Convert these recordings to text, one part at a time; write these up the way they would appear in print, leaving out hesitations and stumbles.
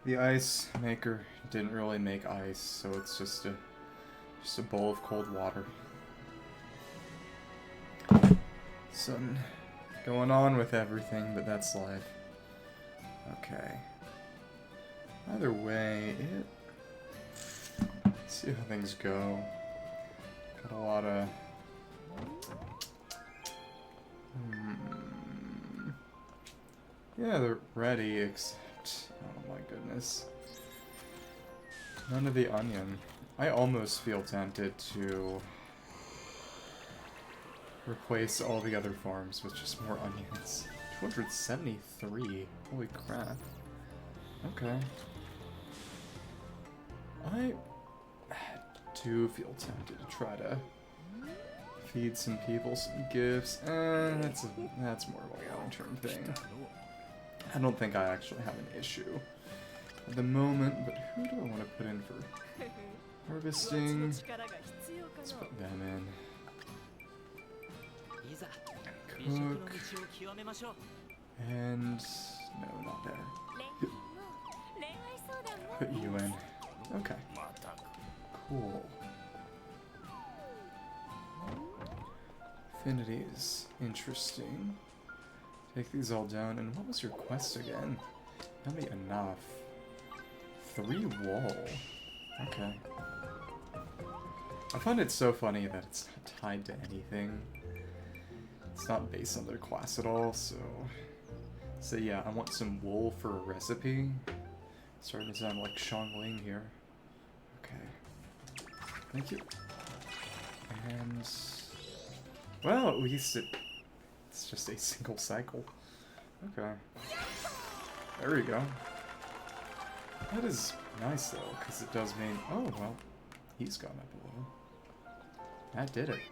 The ice maker didn't really make ice, so it's just a bowl of cold water. Something going on with everything, but that's life. Okay. Either way, let's see how things go. Got a lot of... Yeah, they're ready, except... Oh my goodness. None of the onion. I almost feel tempted to replace all the other farms with just more onions. 273. Holy crap. Okay. I do feel tempted to try to feed some people some gifts. That's more of like a long-term thing. I don't think I actually have an issue at the moment, but who do I want to put in for harvesting? Let's put them in. Cook. And... no, not there. Put you in. Okay. Cool. Affinities. Interesting. Take these all down. And what was your quest again? That'd be enough. 3 wall. Okay. I find it so funny that it's not tied to anything. It's not based on their class at all, so... So yeah, I want some wool for a recipe. Starting to sound like Xiangling here. Okay. Thank you. And... well, at least it's just a single cycle. Okay. There we go. That is nice, though, because it does mean... oh, well, he's gone up a little. That did it.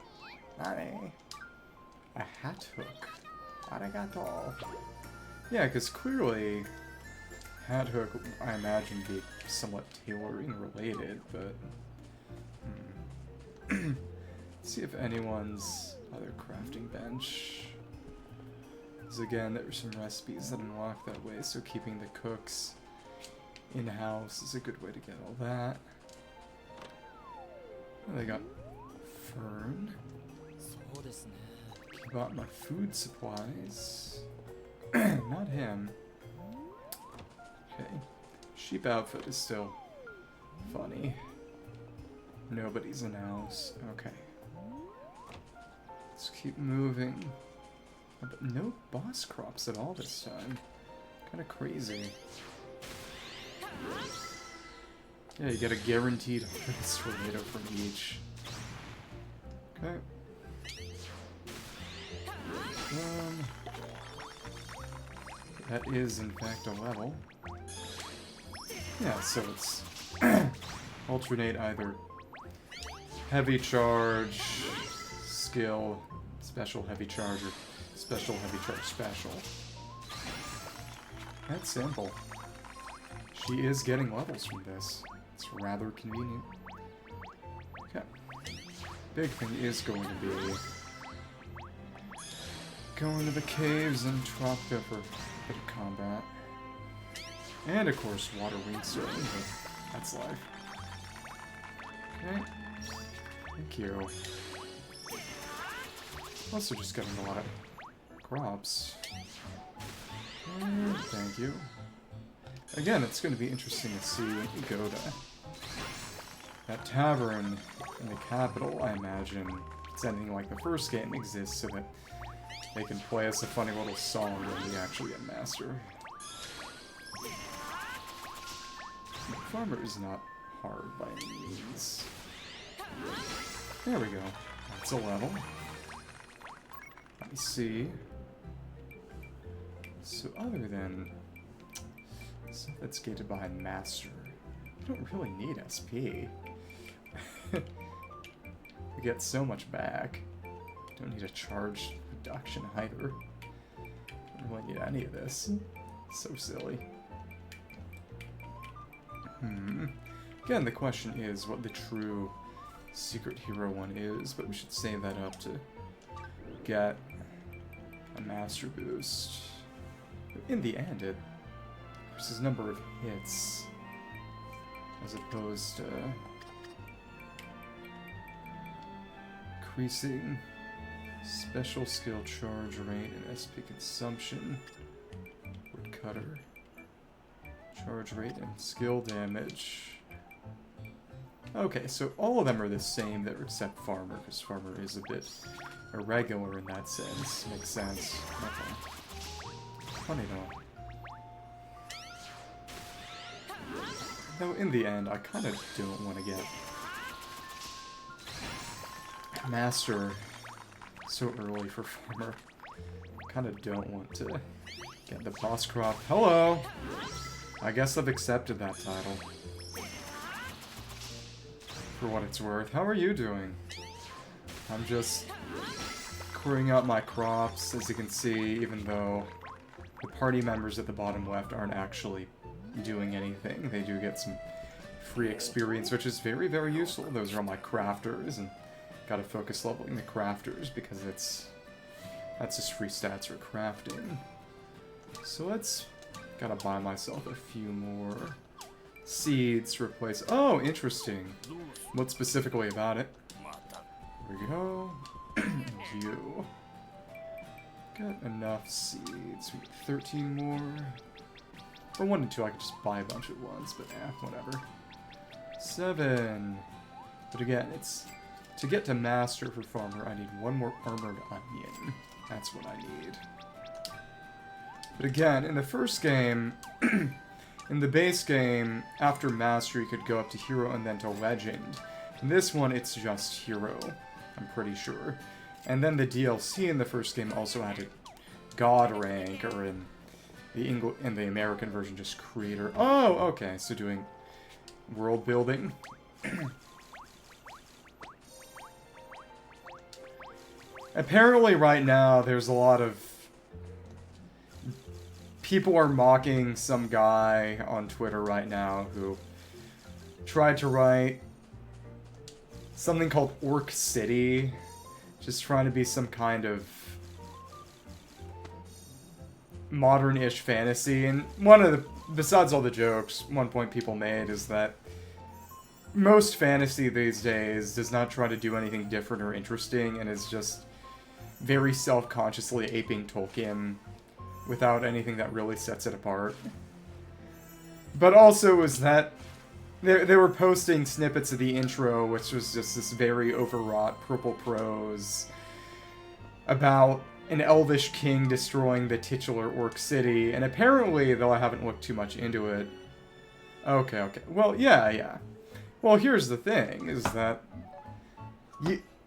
Nani? A hat hook. Arigato. Yeah, because clearly, hat hook, I imagine, be somewhat tailoring related, but... Let's see if anyone's other crafting bench. Because again, there are some recipes that unlock that way, so keeping the cooks in-house is a good way to get all that. Oh, they got fern. Keep out my food supplies. Not him. Okay. Sheep outfit is still funny. Nobody's in house. Okay. Let's keep moving. Oh, but no boss crops at all this time. Kinda crazy. Yeah, you get a guaranteed harvest tornado from each. Okay. That is, in fact, a level. Yeah, so it's alternate either heavy charge, skill, special heavy charge, or special heavy charge special. That's simple. She is getting levels from this. It's rather convenient. Okay. Big thing is going to be going to the caves and Tropica for a bit of combat. And of course, water wingstone, but that's life. Okay. Thank you. Also just getting a lot of crops. And thank you. Again, it's going to be interesting to see when you go to that tavern in the capital. I imagine it's anything like the first game exists so that they can play us a funny little song when we actually get master. The farmer is not hard by any means. There we go. That's a level. Let me see. So other than stuff that's gated behind master, you don't really need SP. You get so much back. Don't need a charge reduction either. Don't really need any of this. So silly. Again, the question is what the true secret hero one is, but we should save that up to get a master boost. But in the end, it increases number of hits as opposed to increasing special skill charge rate and SP consumption. Woodcutter. Charge rate and skill damage. Okay, so all of them are the same there except Farmer, because Farmer is a bit irregular in that sense. Makes sense. Okay. Funny though. Though in the end, I kind of don't want to get Master so early for Farmer. Kind of don't want to get the boss crop. Hello! I guess I've accepted that title. For what it's worth. How are you doing? I'm just clearing out my crops, as you can see, even though the party members at the bottom left aren't actually doing anything. They do get some free experience, which is very, very useful. Those are all my crafters, and gotta focus leveling the crafters because that's just free stats for crafting. So let's gotta buy myself a few more seeds to replace. Oh, interesting. What specifically about it? There we go. And you. Got enough seeds. We get 13 more. If I wanted to, I could just buy a bunch at once, but whatever. 7. But again, it's to get to Master for Farmer, I need one more Armored Onion. That's what I need. But again, in the first game, in the base game, after Master, you could go up to Hero and then to Legend. In this one, it's just Hero, I'm pretty sure. And then the DLC in the first game also had a God rank, or in the American version, just Creator. Oh, okay, so doing world building. Apparently right now, there's a lot of people are mocking some guy on Twitter right now who tried to write something called Orc City, just trying to be some kind of modern-ish fantasy. And besides all the jokes, one point people made is that most fantasy these days does not try to do anything different or interesting and is just very self-consciously aping Tolkien without anything that really sets it apart. But also was that they were posting snippets of the intro, which was just this very overwrought purple prose about an elvish king destroying the titular orc city, and apparently, though I haven't looked too much into it... Okay. Well, yeah. Well, here's the thing, is that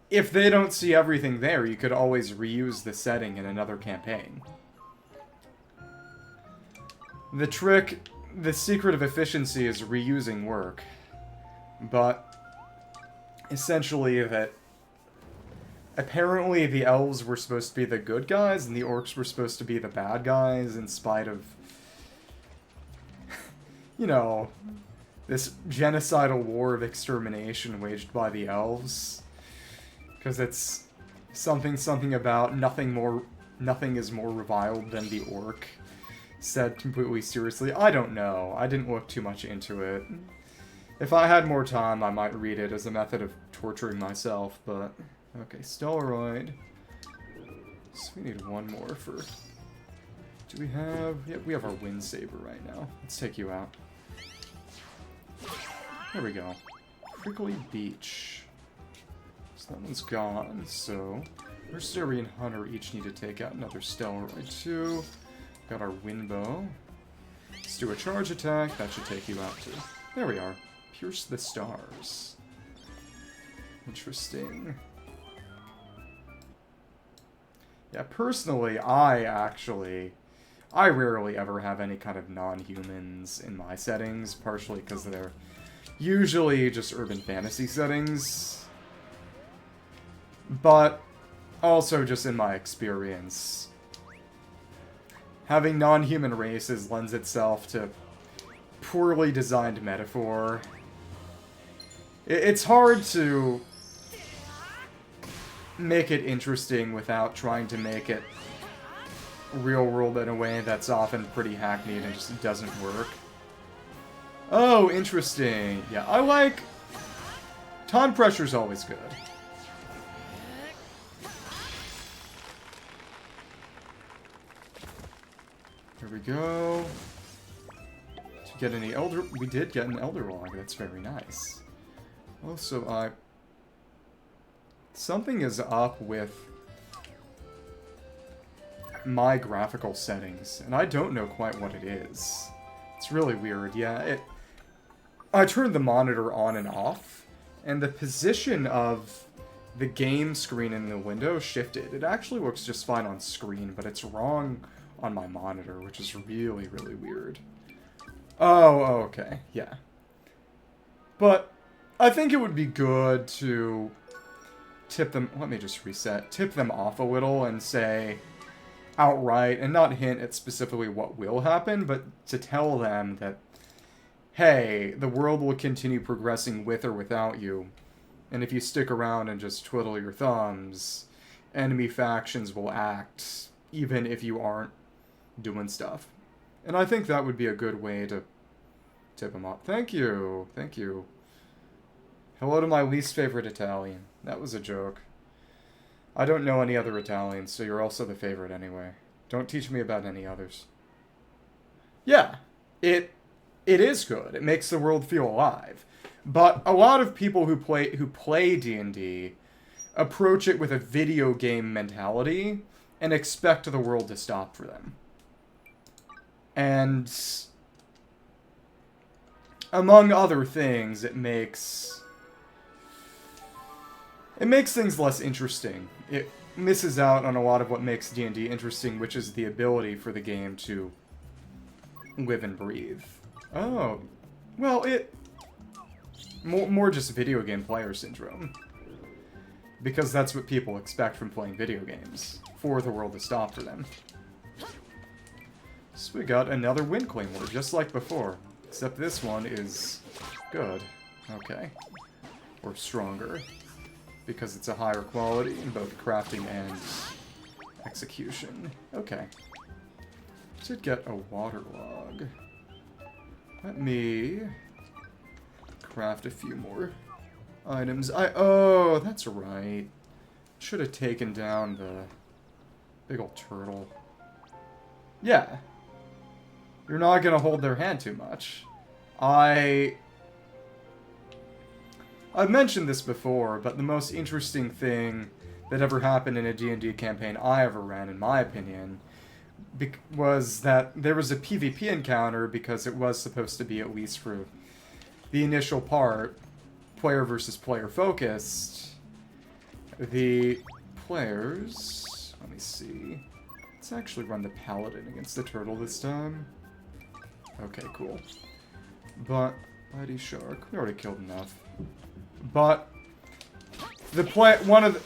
if they don't see everything there, you could always reuse the setting in another campaign. The secret of efficiency is reusing work, but essentially that apparently the elves were supposed to be the good guys and the orcs were supposed to be the bad guys in spite of, you know, this genocidal war of extermination waged by the elves. Because it's something about nothing is more reviled than the orc. Said completely seriously. I don't know. I didn't look too much into it. If I had more time, I might read it as a method of torturing myself, but... Okay, Stellaroid. So we need one more for... Do we have... Yeah, we have our Wind Saber right now. Let's take you out. There we go. Prickly Beach. So that one's gone, so... Mercenary and Hunter each need to take out another Stellaroid too. Got our Wind Bow. Let's do a charge attack. That should take you out too. There we are. Pierce the stars. Interesting. Yeah, personally, I rarely ever have any kind of non-humans in my settings, partially because they're usually just urban fantasy settings. But also just in my experience, having non-human races lends itself to poorly designed metaphor. It's hard to make it interesting without trying to make it real world in a way that's often pretty hackneyed and just doesn't work. Oh, interesting. Yeah, I like... Time pressure's always good. Here we go. Did you get any elder... We did get an elder log. That's very nice. Also, something is up with my graphical settings, and I don't know quite what it is. It's really weird. Yeah, I turned the monitor on and off, and the position of the game screen in the window shifted. It actually looks just fine on screen, but it's wrong on my monitor, which is really, really weird. Oh, okay. Yeah. But I think it would be good to tip them... Let me just reset. Tip them off a little and say outright, and not hint at specifically what will happen, but to tell them that, hey, the world will continue progressing with or without you. And if you stick around and just twiddle your thumbs, enemy factions will act, even if you aren't doing stuff. And I think that would be a good way to tip them off. Thank you. Thank you. Hello to my least favorite Italian. That was a joke. I don't know any other Italians, so you're also the favorite anyway. Don't teach me about any others. Yeah, it is good. It makes the world feel alive. But a lot of people who play D&D approach it with a video game mentality and expect the world to stop for them. And among other things, it makes things less interesting. It misses out on a lot of what makes D&D interesting, which is the ability for the game to live and breathe. Oh, well, more just video game player syndrome. Because that's what people expect from playing video games, for the world to stop for them. So we got another Wind Claymore, just like before. Except this one is good. Okay. Or stronger. Because it's a higher quality in both crafting and execution. Okay. Did get a water log. Let me craft a few more items. Oh, that's right. Should have taken down the big old turtle. Yeah. You're not gonna hold their hand too much. I've mentioned this before, but the most interesting thing that ever happened in a D&D campaign I ever ran, in my opinion, was that there was a PvP encounter, because it was supposed to be, at least for the initial part, player versus player focused. The players... Let me see. Let's actually run the paladin against the turtle this time. Okay, cool. But... Mighty Shark. We already killed enough. But one of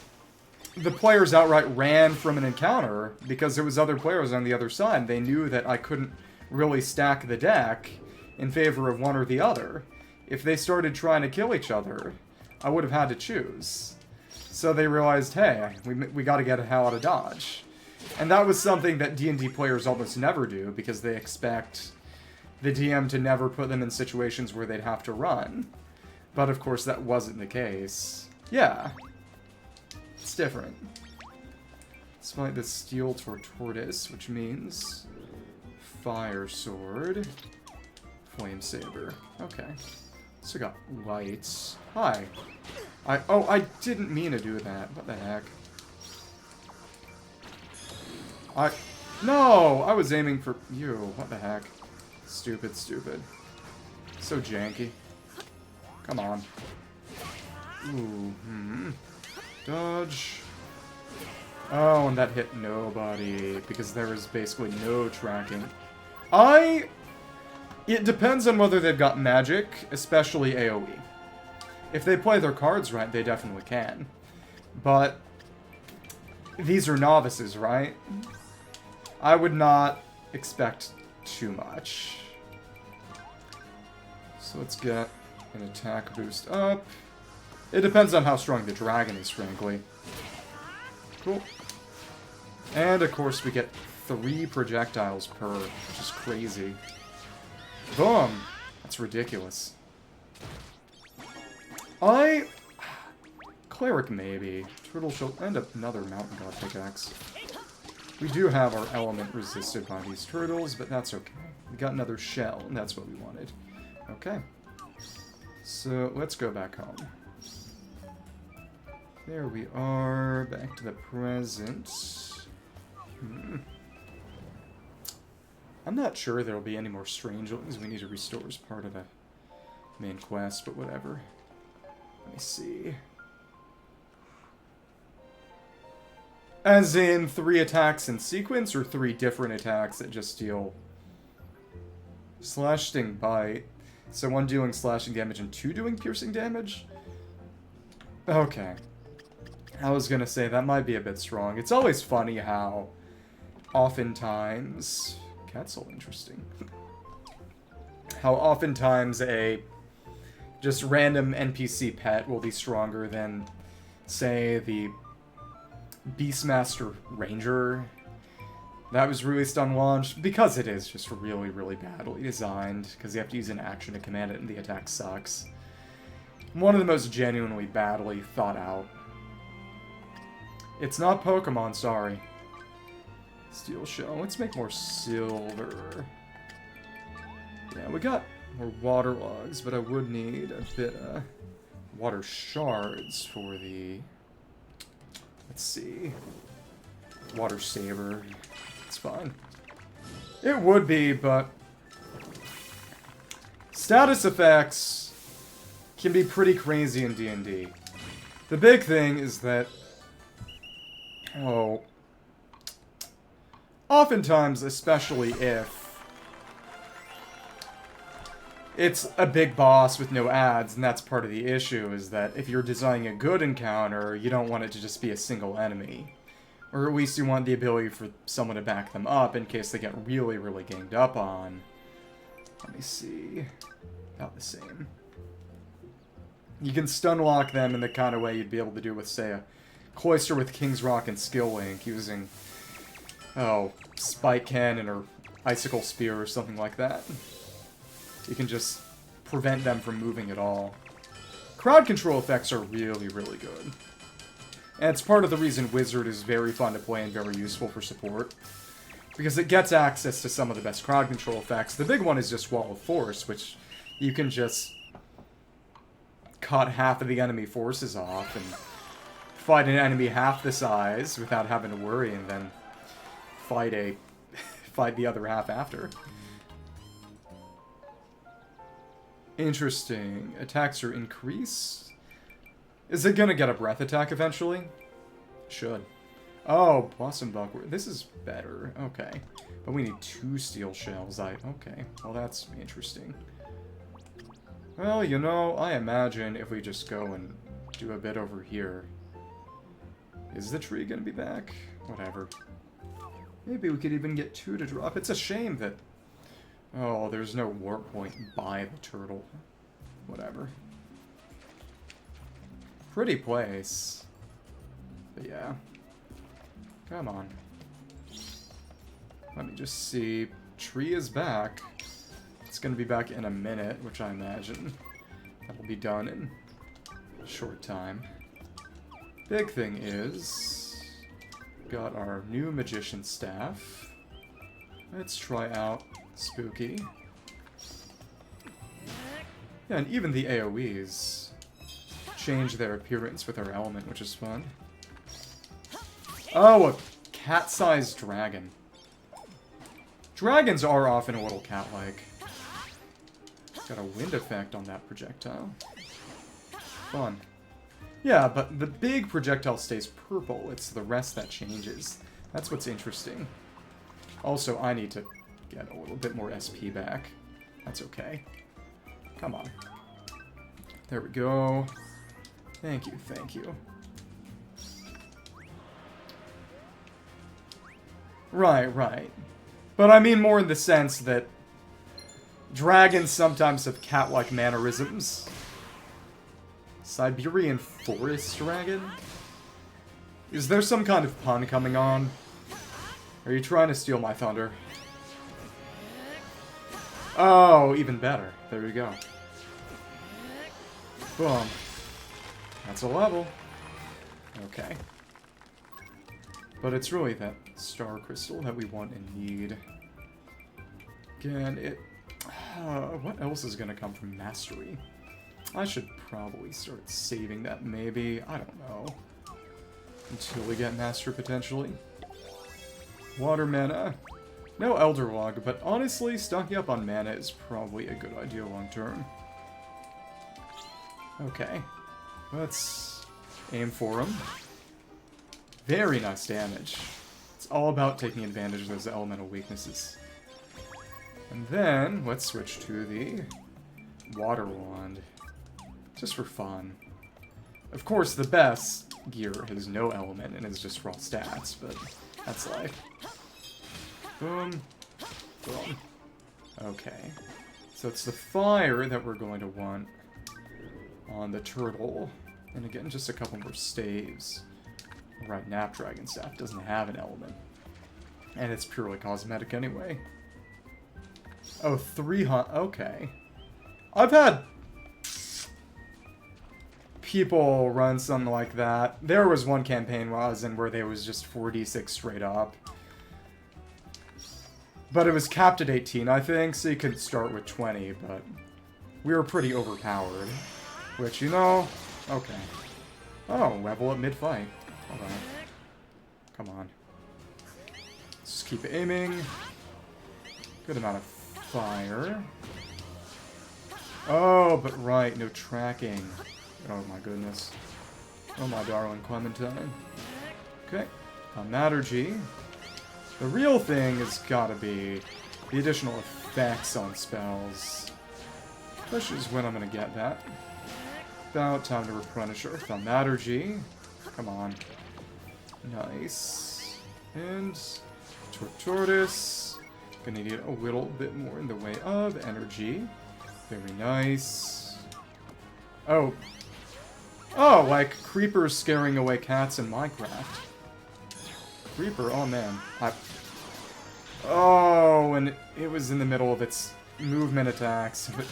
the players outright ran from an encounter because there was other players on the other side. They knew that I couldn't really stack the deck in favor of one or the other. If they started trying to kill each other, I would have had to choose. So they realized, hey, we got to get the hell out of Dodge. And that was something that D&D players almost never do, because they expect the DM to never put them in situations where they'd have to run. But of course that wasn't the case. Yeah. It's different. Let's fight the Steel Tortortoise, which means Fire Sword. Flame Saber. Okay. So we got lights. Hi. I didn't mean to do that. What the heck? No! I was aiming for you. What the heck? Stupid, stupid. So janky. Come on. Ooh, Dodge. Oh, and that hit nobody, because there was basically no tracking. It depends on whether they've got magic, especially AoE. If they play their cards right, they definitely can. But these are novices, right? I would not expect too much. So let's get an attack boost up. It depends on how strong the dragon is, frankly. Cool. And, of course, we get 3 projectiles per, which is crazy. Boom! That's ridiculous. Cleric, maybe. Turtle Shell, and another Mountain God pickaxe. We do have our element resisted by these turtles, but that's okay. We got another shell, and that's what we wanted. Okay. So, let's go back home. There we are, back to the present. I'm not sure there'll be any more strangelings we need to restore as part of the main quest, but whatever. Let me see. As in 3 attacks in sequence, or 3 different attacks that just deal slash, sting, bite? So 1 dealing slashing damage and 2 doing piercing damage? Okay. I was gonna say, that might be a bit strong. It's always funny how oftentimes... Cat's so interesting. How oftentimes a just random NPC pet will be stronger than, say, the Beastmaster Ranger that was released on launch, because it is just really, really badly designed, because you have to use an action to command it and the attack sucks. One of the most genuinely badly thought out. It's not Pokemon, sorry. Steel shell. Let's make more silver. Yeah, we got more water logs, but I would need a bit of water shards for the... Let's see. Water saber. It's fine. It would be, but... Status effects can be pretty crazy in D&D. The big thing is that... Oh... Oftentimes, especially if it's a big boss with no ads, and that's part of the issue, is that if you're designing a good encounter, you don't want it to just be a single enemy. Or at least you want the ability for someone to back them up in case they get really, really ganged up on. Let me see. About the same. You can stun lock them in the kind of way you'd be able to do with, say, a Cloister with King's Rock and Skill Link using... Oh, Spike Cannon or Icicle Spear or something like that. You can just prevent them from moving at all. Crowd control effects are really, really good. And it's part of the reason Wizard is very fun to play and very useful for support. Because it gets access to some of the best crowd control effects. The big one is just Wall of Force, which you can just cut half of the enemy forces off and fight an enemy half the size without having to worry, and then fight the other half after. Interesting. Attacks are increased. Is it gonna get a breath attack eventually? Should. Oh, Blossom Buckler. This is better. Okay. But we need 2 steel shells. Okay. Well, that's interesting. Well, you know, I imagine if we just go and do a bit over here. Is the tree gonna be back? Whatever. Maybe we could even get 2 to drop. It's a shame that... Oh, there's no warp point by the turtle. Whatever. Pretty place. But yeah. Come on. Let me just see. Tree is back. It's gonna be back in a minute, which I imagine that'll be done in a short time. Big thing is... Got our new magician staff. Let's try out Spooky. Yeah, and even the AoEs change their appearance with our element, which is fun. Oh, a cat-sized dragon. Dragons are often a little cat-like. Got a wind effect on that projectile. Fun. Yeah, but the big projectile stays purple. It's the rest that changes. That's what's interesting. Also, I need to get a little bit more SP back. That's okay. Come on. There we go. Thank you, thank you. Right. But I mean more in the sense that dragons sometimes have cat-like mannerisms. Siberian Forest Dragon? Is there some kind of pun coming on? Are you trying to steal my thunder? Oh, even better. There we go. Boom. That's a level. Okay. But it's really that star crystal that we want and need. Again, what else is going to come from mastery? I should probably start saving that, maybe. I don't know. Until we get master, potentially. Water mana. No Elder Log, but honestly, stocking up on mana is probably a good idea long term. Okay. Let's aim for him. Very nice damage. It's all about taking advantage of those elemental weaknesses. And then, let's switch to the Water Wand. Just for fun. Of course, the best gear has no element and is just raw stats, but that's life. Boom. Boom. Okay. So it's the fire that we're going to want on the turtle. And again, just a couple more staves. Right, Napdragon Staff doesn't have an element. And it's purely cosmetic anyway. Oh, 300. Okay. I've had people run something like that. There was one campaign where I was in where there was just 4d6 straight up. But it was capped at 18, I think, so you could start with 20, but we were pretty overpowered. Which, you know, okay. Oh, level up mid-fight. Alright. Come on. Let's just keep aiming. Good amount of fire. Oh, but right, no tracking. Oh my goodness. Oh my darling Clementine. Okay. Thaumaturgy. The real thing has gotta be the additional effects on spells. Which is when I'm gonna get that. About time to replenish our Thaumaturgy. Come on. Nice. And Tortortoise. Gonna need a little bit more in the way of energy. Very nice. Oh. Oh, like creepers scaring away cats in Minecraft. Creeper, oh man. Oh, and it was in the middle of its movement attacks, but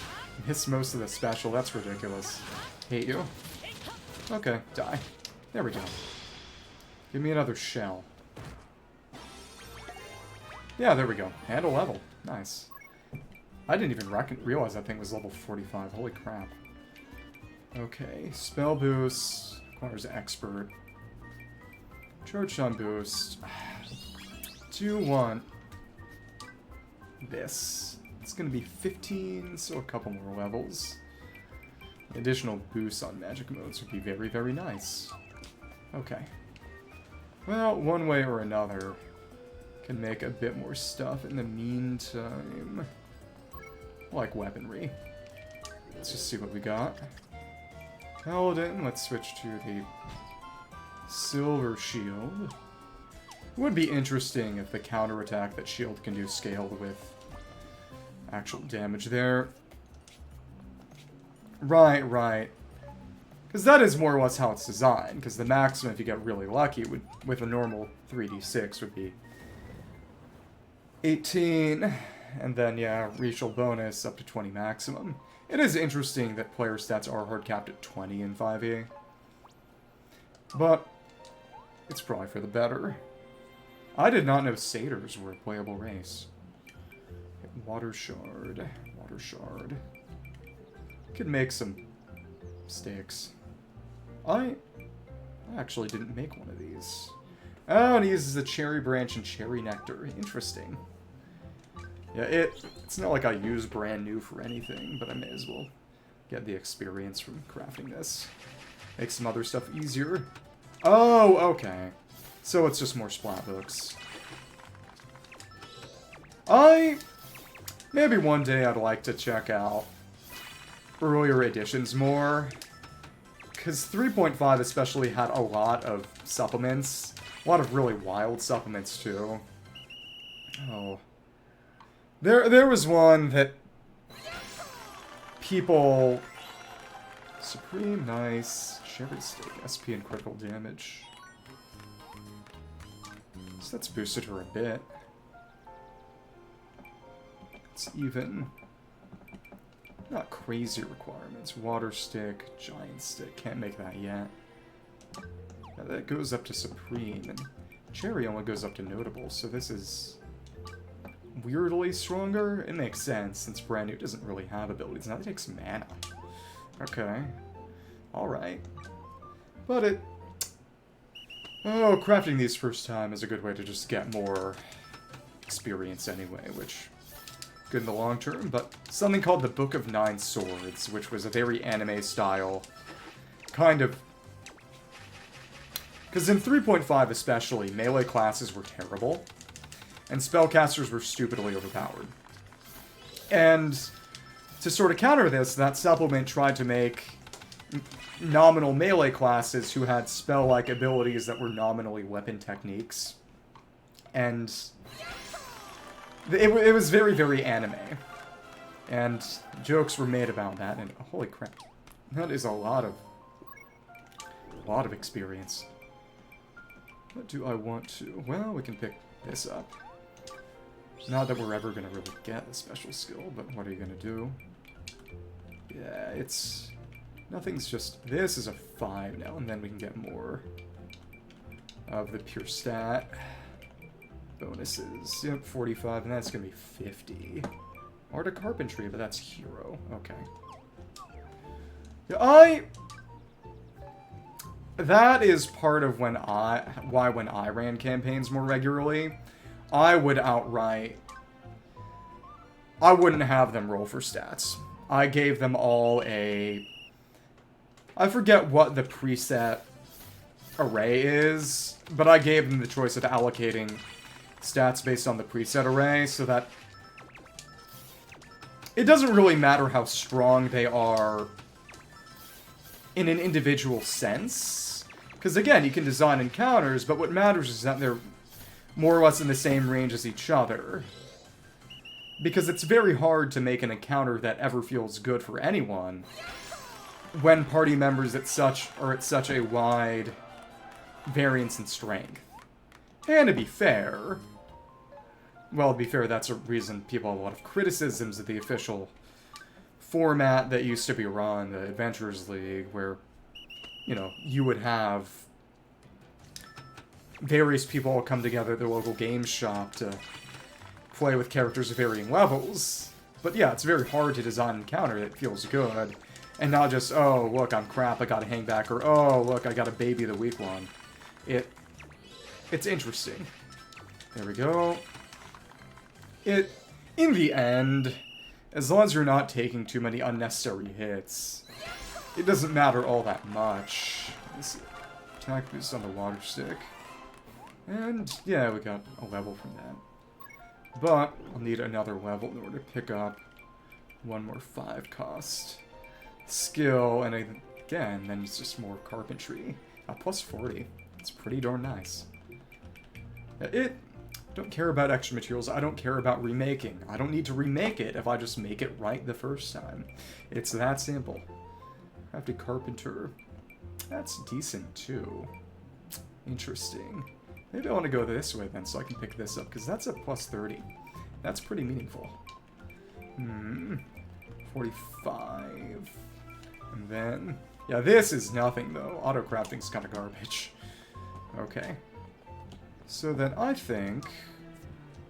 missed most of the special. That's ridiculous. Hate you. Okay, die. There we go. Give me another shell. Yeah, there we go. And a level. Nice. I didn't even realize that thing was level 45. Holy crap. Okay, spell boost. Requires expert. Charge shot boost. Do want this. It's going to be 15, so a couple more levels. Additional boosts on magic modes would be very, very nice. Okay. Well, one way or another, can make a bit more stuff in the meantime. Like weaponry. Let's just see what we got. Paladin, let's switch to the Silver Shield. It would be interesting if the counterattack that shield can do scaled with actual damage there. Right, right. Because that is more or less how it's designed. Because the maximum, if you get really lucky, would with a normal 3d6 would be 18. And then, yeah, racial bonus up to 20 maximum. It is interesting that player stats are hard capped at 20 in 5e. But it's probably for the better. I did not know satyrs were a playable race. Water Shard. Water Shard. Could make some sticks. I actually didn't make one of these. Oh, and he uses a cherry branch and cherry nectar. Interesting. Yeah, it's not like I use brand new for anything, but I may as well get the experience from crafting this. Make some other stuff easier. Oh, okay. So it's just more splat books. Maybe one day I'd like to check out earlier editions more. Because 3.5 especially had a lot of supplements. A lot of really wild supplements, too. Oh. There was one that people... Supreme, nice. Cherry Steak, SP and critical damage. So that's boosted her a bit. It's even. Not crazy requirements. Water stick, giant stick. Can't make that yet. Now that goes up to supreme, and cherry only goes up to notable, so this is weirdly stronger. It makes sense, since brand new doesn't really have abilities. Now it takes mana. Okay. Alright. But it... Oh, crafting these first time is a good way to just get more experience anyway, which... good in the long term, but something called the Book of Nine Swords, which was a very anime style kind of... Because in 3.5 especially, melee classes were terrible, and spellcasters were stupidly overpowered. And to sort of counter this, that supplement tried to make nominal melee classes who had spell-like abilities that were nominally weapon techniques. And it was very, very anime. And jokes were made about that, and holy crap. That is a lot of experience. What do I want to? Well, we can pick this up. Not that we're ever going to really get a special skill, but what are you going to do? Yeah, it's... nothing's just... This is a 5 now, and then we can get more of the pure stat bonuses. Yep, 45, and that's going to be 50. Art of Carpentry, but that's hero. Okay. Yeah, that is part of when when I ran campaigns more regularly, I would outright... I wouldn't have them roll for stats. I gave them all a... I forget what the preset array is, but I gave them the choice of allocating stats based on the preset array, so that it doesn't really matter how strong they are in an individual sense. Because again, you can design encounters, but what matters is that they're more or less in the same range as each other. Because it's very hard to make an encounter that ever feels good for anyone when party members are at such a wide variance in strength. And to be fair, that's a reason people have a lot of criticisms of the official format that used to be run, the Adventurers League, where, you know, you would have various people all come together at their local game shop to play with characters of varying levels. But yeah, it's very hard to design an encounter that feels good, and not just, oh, look, I'm crap, I gotta hang back, or, oh, look, I gotta baby the weak one. It's interesting. There we go. In the end, as long as you're not taking too many unnecessary hits, it doesn't matter all that much. Let's see. Attack boost on the water stick. And, yeah, we got a level from that. But I'll need another level in order to pick up one more 5 cost skill, and again, then it's just more carpentry. Plus 40. It's pretty darn nice. Don't care about extra materials. I don't care about remaking. I don't need to remake it if I just make it right the first time. It's that simple. Crafted carpenter. That's decent too. Interesting. Maybe I want to go this way then, so I can pick this up, because that's a plus 30. That's pretty meaningful. 45. And then... yeah, this is nothing, though. Auto-crafting's kind of garbage. Okay. So then I think...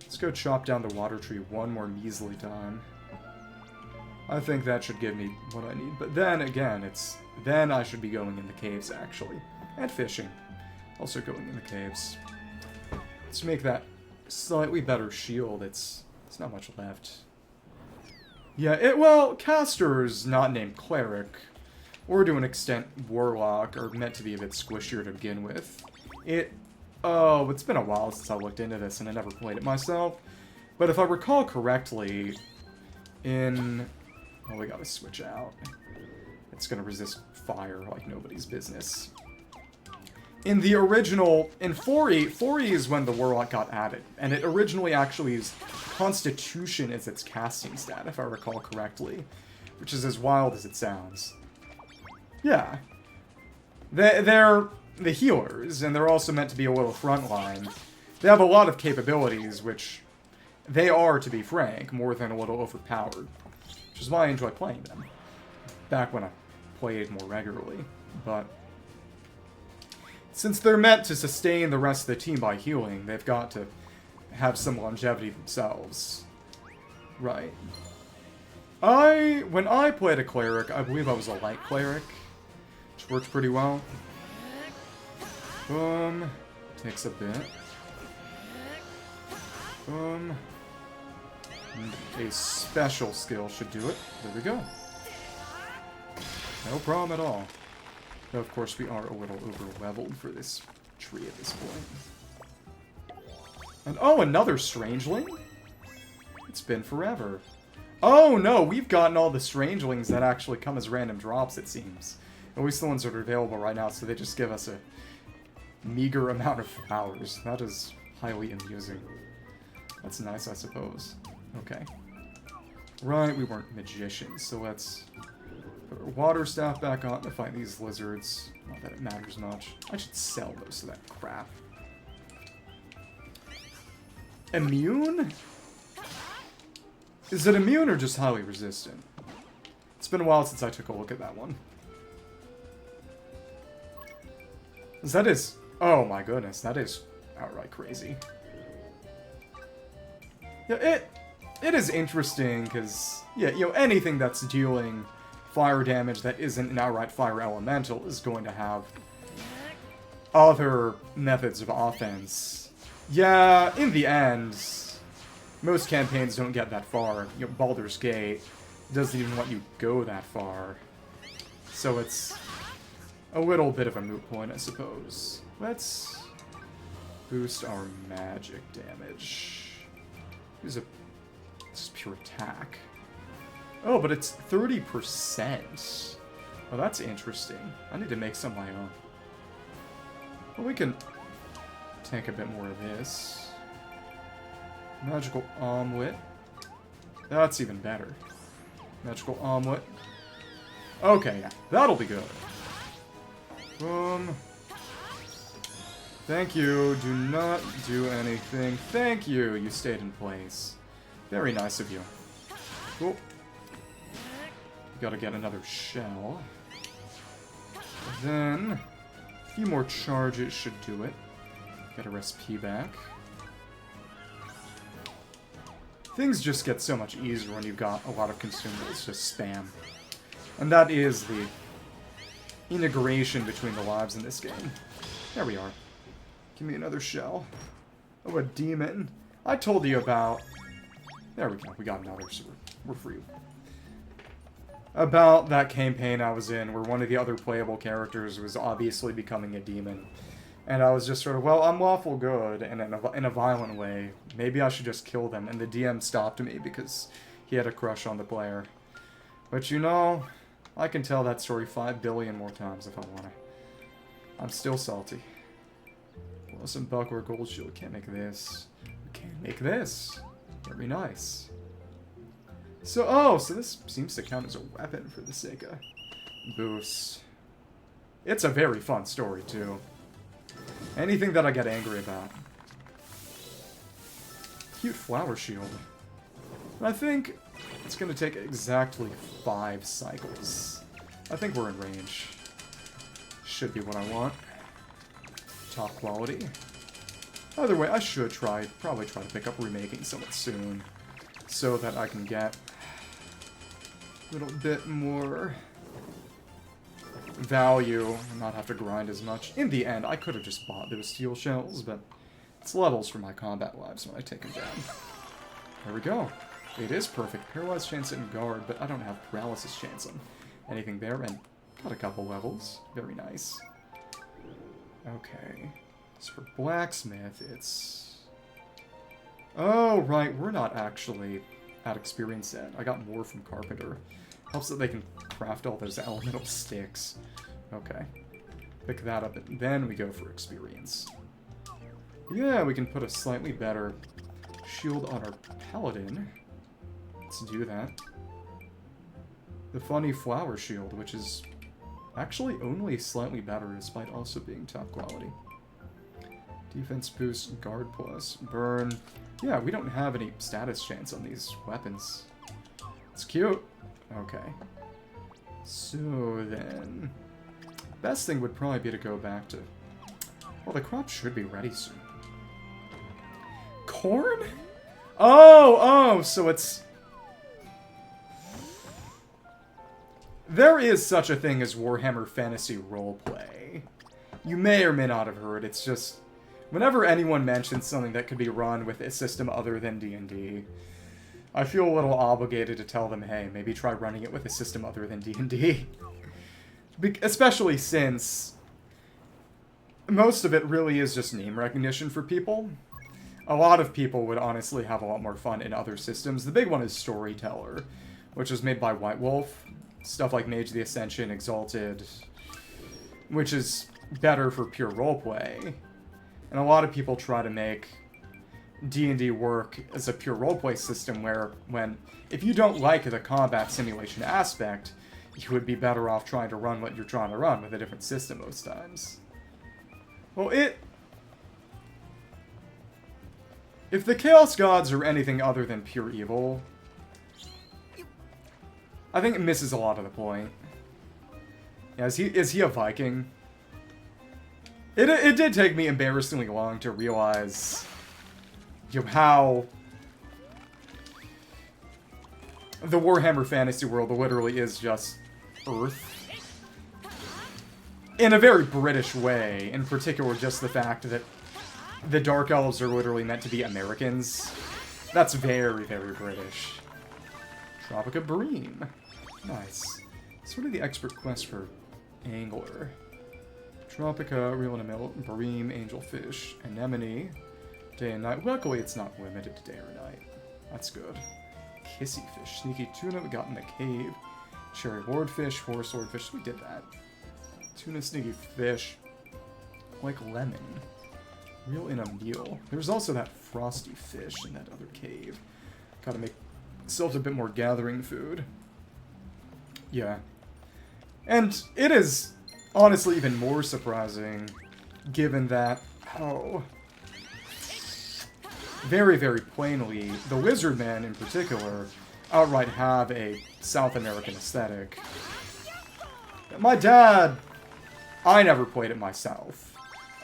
let's go chop down the water tree one more measly time. I think that should give me what I need. But then, again, then I should be going in the caves, actually. And fishing. Also going in the caves. Let's make that slightly better shield. It's not much left. Yeah, well, casters not named cleric, or to an extent warlock, are meant to be a bit squishier to begin with. Oh, it's been a while since I looked into this, and I never played it myself. But if I recall correctly, oh, we gotta switch out. It's gonna resist fire like nobody's business. In the original, in 4E is when the Warlock got added, and it originally actually used Constitution as its casting stat, if I recall correctly, which is as wild as it sounds. Yeah. They're the healers, and they're also meant to be a little frontline, They have a lot of capabilities, which they are, to be frank, more than a little overpowered. Which is why I enjoy playing them. Back when I played more regularly. But since they're meant to sustain the rest of the team by healing, they've got to have some longevity themselves. Right. When I played a cleric, I believe I was a light cleric, which worked pretty well. Boom. Takes a bit. Boom. And a special skill should do it. There we go. No problem at all. Though, of course, we are a little over-leveled for this tree at this point. And, oh, another strangeling? It's been forever. Oh, no, we've gotten all the strangelings that actually come as random drops, it seems. At least the ones that are available right now, so they just give us a meager amount of flowers. That is highly amusing. That's nice, I suppose. Okay. Right, we weren't magicians, so let's put our water staff back on to fight these lizards. Not that it matters much. I should sell most of that crap. Immune? Is it immune or just highly resistant? It's been a while since I took a look at that one. That is... Oh my goodness, that is outright crazy. Yeah, it is interesting, because, yeah, you know, anything that's dealing fire damage that isn't an outright fire elemental is going to have other methods of offense. Yeah, in the end, most campaigns don't get that far. You know, Baldur's Gate doesn't even let you go that far. So it's a little bit of a moot point, I suppose. Let's boost our magic damage. Use a... This is pure attack. Oh, but it's 30%. Oh, that's interesting. I need to make some of my own. Well, we can take a bit more of this. Magical omelet. That's even better. Magical omelet. Okay, yeah, that'll be good. Boom. Thank you. Do not do anything. Thank you. You stayed in place. Very nice of you. Cool. Gotta get another shell. Then, a few more charges should do it. Get a recipe back. Things just get so much easier when you've got a lot of consumables, just spam. And that is the integration between the lives in this game. There we are. Give me another shell. Oh, a demon. I told you about... There we go, we got another, so we're free. About that campaign I was in, where one of the other playable characters was obviously becoming a demon. And I was just sort of, well, I'm lawful good, and in a violent way. Maybe I should just kill them. And the DM stopped me because he had a crush on the player. But you know, I can tell that story 5 billion more times if I want to. I'm still salty. Well, some buckler gold shield. Can't make this. We can't make this. Very nice. So, oh, so this seems to count as a weapon for the sake of boost. It's a very fun story, too. Anything that I get angry about. Cute flower shield. I think it's going to take exactly 5 cycles. I think we're in range. Should be what I want. Top quality. Either way, I should probably try to pick up remaking somewhat soon. So that I can get a little bit more value and not have to grind as much. In the end, I could have just bought those steel shells, but it's levels for my combat lives when I take them down. There we go. It is perfect. Paralyzed chance and guard, but I don't have paralysis chance on anything there, and got a couple levels. Very nice. Okay. So for blacksmith, it's... Oh, right, we're not actually at experience yet. I got more from carpenter. Helps that they can craft all those elemental sticks. Okay. Pick that up, and then we go for experience. Yeah, we can put a slightly better shield on our paladin. Let's do that. The funny flower shield, which is actually only slightly better, despite also being top quality. Defense boost, guard plus, burn. Yeah, we don't have any status chance on these weapons. It's cute. Okay. So then... best thing would probably be to go back to... well, the crop should be ready soon. Corn? Oh, so it's... there is such a thing as Warhammer Fantasy Roleplay. You may or may not have heard, it's just... whenever anyone mentions something that could be run with a system other than D&D, I feel a little obligated to tell them, hey, maybe try running it with a system other than D&D. Especially since most of it really is just name recognition for people. A lot of people would honestly have a lot more fun in other systems. The big one is Storyteller, which was made by White Wolf. Stuff like Mage of the Ascension, Exalted, which is better for pure roleplay. And a lot of people try to make D&D work as a pure roleplay system where, if you don't like the combat simulation aspect, you would be better off trying to run what you're trying to run with a different system most times. Well, if the Chaos Gods are anything other than pure evil, I think it misses a lot of the point. Yeah, is he a Viking? It did take me embarrassingly long to realize, how the Warhammer Fantasy world literally is just Earth. In a very British way, in particular just the fact that the Dark Elves are literally meant to be Americans. That's very, very British. Tropica Bream. Nice. Sort of the expert quest for Angler. Tropica, Reel in a Mill, Bream, Angelfish, Anemone, Day and Night. Luckily, it's not limited to day or night. That's good. Kissy Fish, Sneaky Tuna, we got in the cave. Cherry Wardfish, Forest Swordfish, we did that. Tuna, Sneaky Fish, like Lemon. Reel in a Meal. There's also that Frosty Fish in that other cave. Gotta make myself a bit more gathering food. Yeah. And it is honestly even more surprising, given that, very, very plainly, the Lizardmen in particular outright have a South American aesthetic. My dad, I never played it myself,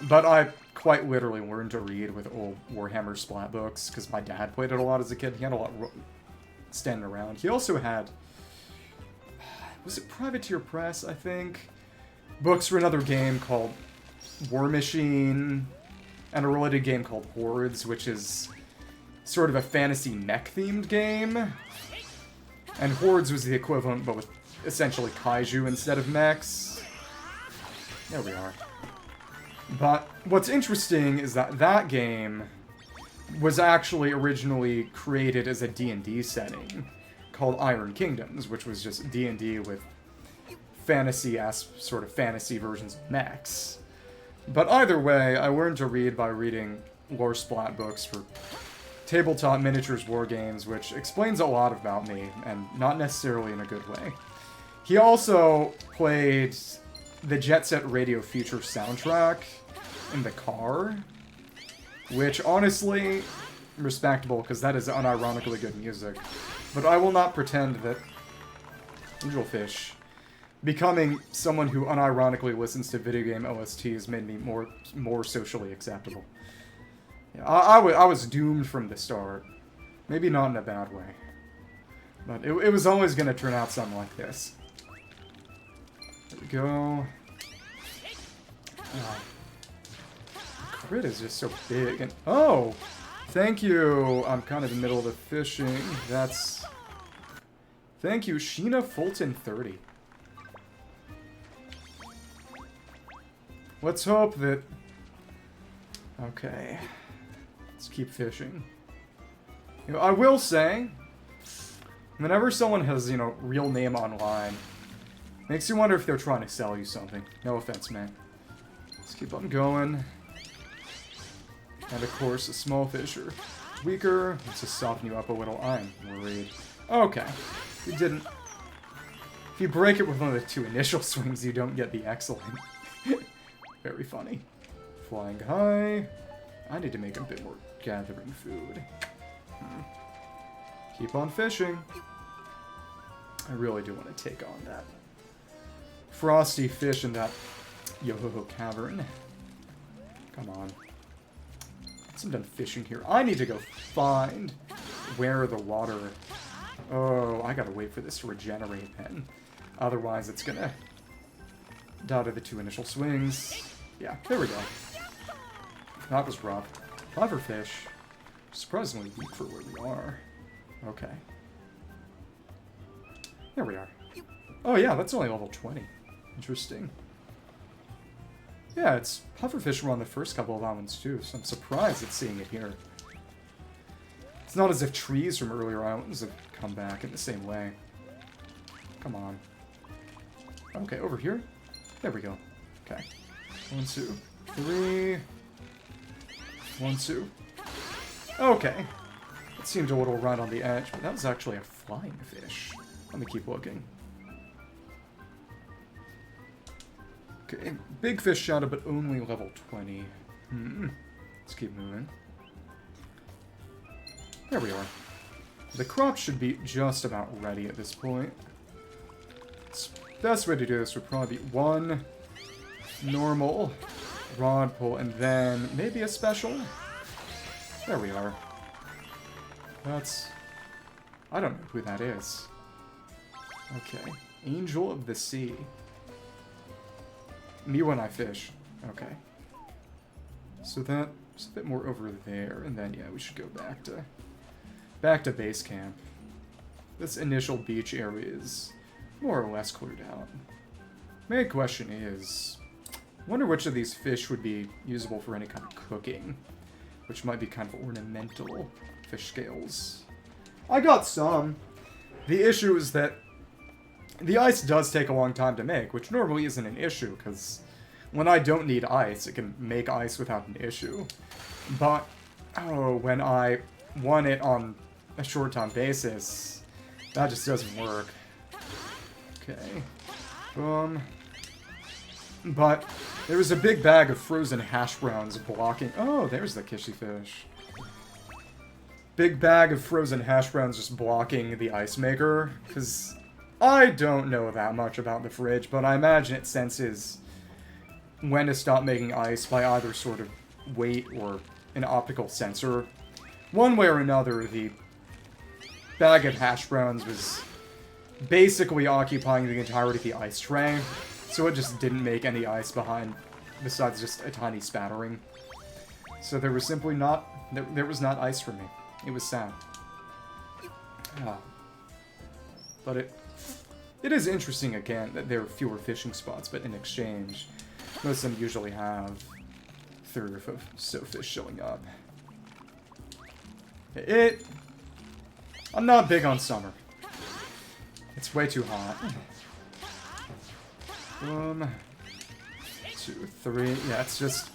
but I quite literally learned to read with old Warhammer Splat books, because my dad played it a lot as a kid. He had a lot standing around. He also had, was it Privateer Press, I think? Books for another game called War Machine, and a related game called Hordes, which is sort of a fantasy mech-themed game. And Hordes was the equivalent, but with essentially kaiju instead of mechs. There we are. But what's interesting is that that game was actually originally created as a D&D setting called Iron Kingdoms, which was just D&D with sort of fantasy versions of mechs. But either way, I learned to read by reading lore splat books for tabletop miniatures war games, which explains a lot about me, and not necessarily in a good way. He also played the Jet Set Radio Future soundtrack in the car, which honestly, respectable, because that is unironically good music. But I will not pretend that Angelfish, becoming someone who unironically listens to video game OSTs, made me more socially acceptable. Yeah, I was doomed from the start. Maybe not in a bad way. But it was always going to turn out something like this. There we go. Oh. The crit is just so big. And oh! Thank you! I'm kind of in the middle of the fishing. That's... Thank you, Sheena Fulton 30. Let's hope that... Okay. Let's keep fishing. You know, I will say, whenever someone has, real name online, makes you wonder if they're trying to sell you something. No offense, man. Let's keep on going. And of course, a small fisher. Weaker. Let's just soften you up a little. I'm worried. Okay. You didn't. If you break it with one of the two initial swings, you don't get the excellent. Very funny. Flying high. I need to make a bit more gathering food. Keep on fishing. I really do want to take on that frosty fish in that Yohoho cavern. Come on. Once I'm done fishing here, I need to go find where the water... Oh, I gotta wait for this to regenerate then. Otherwise, it's gonna die to the 2 initial swings. Yeah, there we go. That was rough. Clever fish. Surprisingly weak for where we are. Okay. There we are. Oh yeah, that's only level 20. Interesting. Yeah, it's pufferfish were on the first couple of islands too, so I'm surprised at seeing it here. It's not as if trees from earlier islands have come back in the same way. Come on. Okay, over here? There we go. Okay. 1, 2, 3... 1, 2. Okay. It seemed a little right on the edge, but that was actually a flying fish. Let me keep looking. Okay, big fish shouted, but only level 20. Let's keep moving. There we are. The crop should be just about ready at this point. The best way to do this would probably be 1 normal rod pull, and then maybe a special? There we are. That's... I don't know who that is. Okay. Angel of the Sea. Me when I fish. Okay. So that's a bit more over there, and then, yeah, we should go back to base camp. This initial beach area is more or less cleared out. Main question is... I wonder which of these fish would be usable for any kind of cooking. Which might be kind of ornamental fish scales. I got some. The issue is that the ice does take a long time to make, which normally isn't an issue, because when I don't need ice, it can make ice without an issue. But, oh, when I want it on a short-time basis, that just doesn't work. Okay. But there was a big bag of frozen hash browns blocking... Oh, there's the kishy fish. Big bag of frozen hash browns just blocking the ice maker, because I don't know that much about the fridge, but I imagine it senses when to stop making ice by either sort of weight or an optical sensor. One way or another, the bag of hash browns was basically occupying the entirety of the ice tray, so it just didn't make any ice behind, besides just a tiny spattering. So there was simply not... There was not ice for me. It was sad. But it is interesting, again, that there are fewer fishing spots, but in exchange, most of them usually have third of fish showing up. I'm not big on summer. It's way too hot. 1, 2, 3. Yeah, it's just...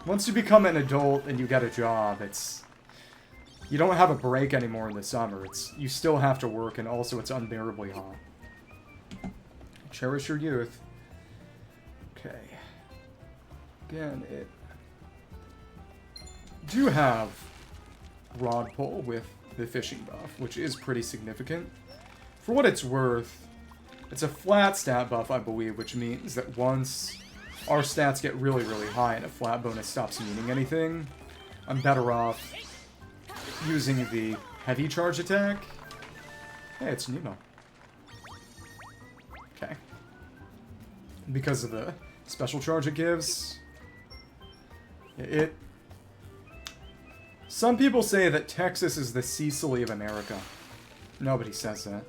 Once you become an adult and you get a job, it's... You don't have a break anymore in the summer. You still have to work, and also it's unbearably hot. Cherish your youth. Okay. Again, it... do have rod pull with the fishing buff, which is pretty significant. For what it's worth, it's a flat stat buff, I believe, which means that once our stats get really, really high and a flat bonus stops meaning anything, I'm better off using the heavy charge attack. Hey, it's Nemo. Okay. Because of the special charge it gives. Some people say that Texas is the Sicily of America. Nobody says that.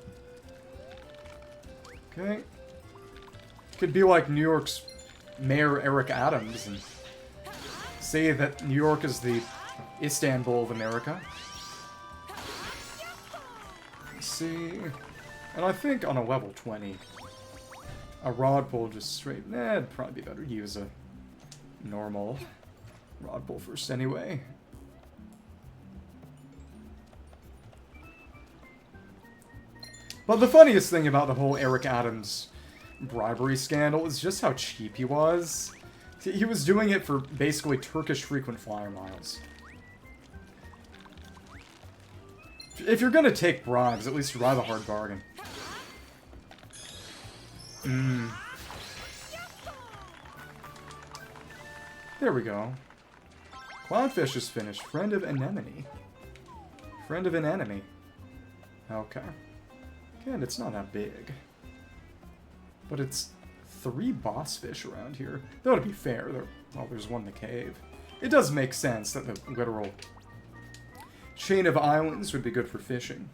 Okay. Could be like New York's Mayor Eric Adams and say that New York is the Istanbul of America. Let's see. And I think on a level 20, a rod pull just straight... it'd probably be better to use a normal rod pull first anyway. But the funniest thing about the whole Eric Adams bribery scandal is just how cheap he was. He was doing it for basically Turkish frequent flyer miles. If you're gonna take bribes, at least drive a hard bargain. There we go. Clownfish is finished. Friend of anemone. Friend of an enemy. Okay. Again, it's not that big. But it's 3 boss fish around here. Though to be fair, there's one in the cave. It does make sense that the literal chain of islands would be good for fishing.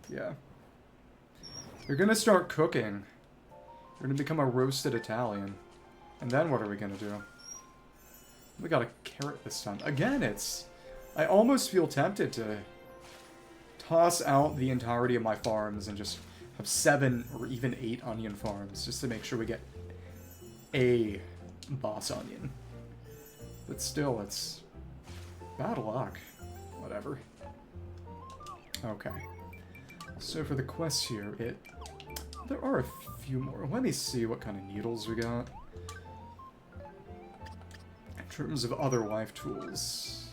Yeah. You're gonna start cooking. You're gonna become a roasted Italian. And then what are we gonna do? We got a carrot this time. Again, I almost feel tempted to toss out the entirety of my farms and just have 7 or even 8 onion farms, just to make sure we get a boss onion. But still, it's bad luck. Whatever. Okay. So for the quests here, there are a few more. Let me see what kind of needles we got. In terms of other life tools.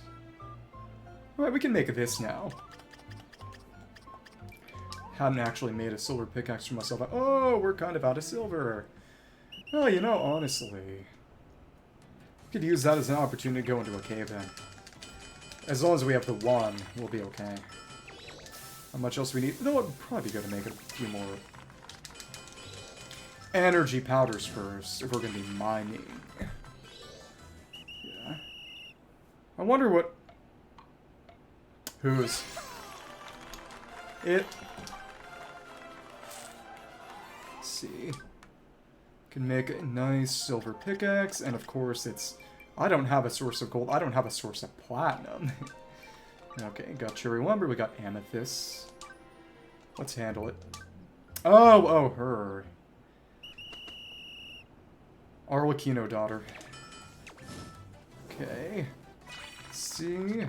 Alright, we can make this now. Hadn't actually made a silver pickaxe for myself. Oh, we're kind of out of silver. Well, you know, honestly, we could use that as an opportunity to go into a cave then. As long as we have the 1, we'll be okay. How much else we need? Though it'd probably be good to make a few more energy powders first, if we're going to be mining. Yeah. I wonder what... Whose? Let's see. Can make a nice silver pickaxe, and of course it's... I don't have a source of gold, I don't have a source of platinum. Okay, got cherry lumber, we got amethyst. Let's handle it. Oh, her. Arlecchino daughter. Okay. Let's see.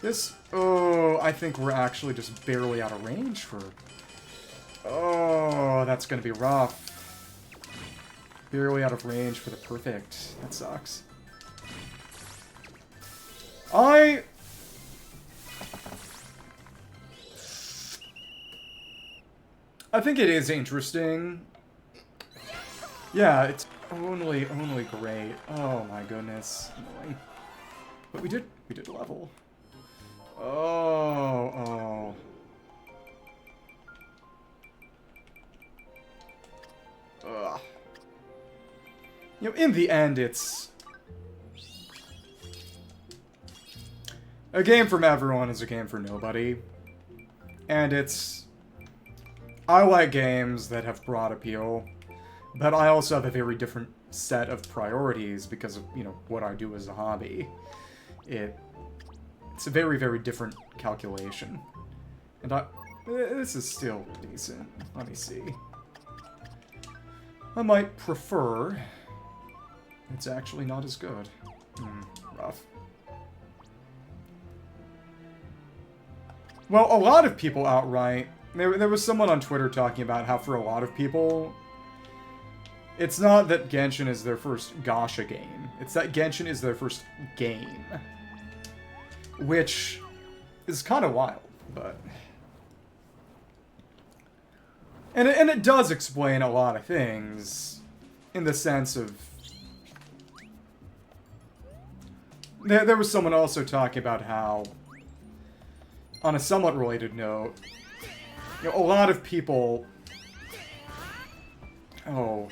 This... Oh, I think we're actually just barely out of range for... Oh, that's gonna be rough. Barely out of range for the perfect. That sucks. I think it is interesting. Yeah, it's only great. Oh my goodness. Annoying. But we did level. Oh. Ugh. You know, in the end, it's... A game from everyone is a game for nobody. And it's... I like games that have broad appeal, but I also have a very different set of priorities because of, you know, what I do as a hobby. It's a very, very different calculation. And this is still decent. Let me see. I might prefer... It's actually not as good. Rough. Well, a lot of people outright... There was someone on Twitter talking about how for a lot of people, it's not that Genshin is their first gacha game. It's that Genshin is their first game. Which is kind of wild, but... And it does explain a lot of things, in the sense of... There was someone also talking about how, on a somewhat related note, you know, a lot of people, are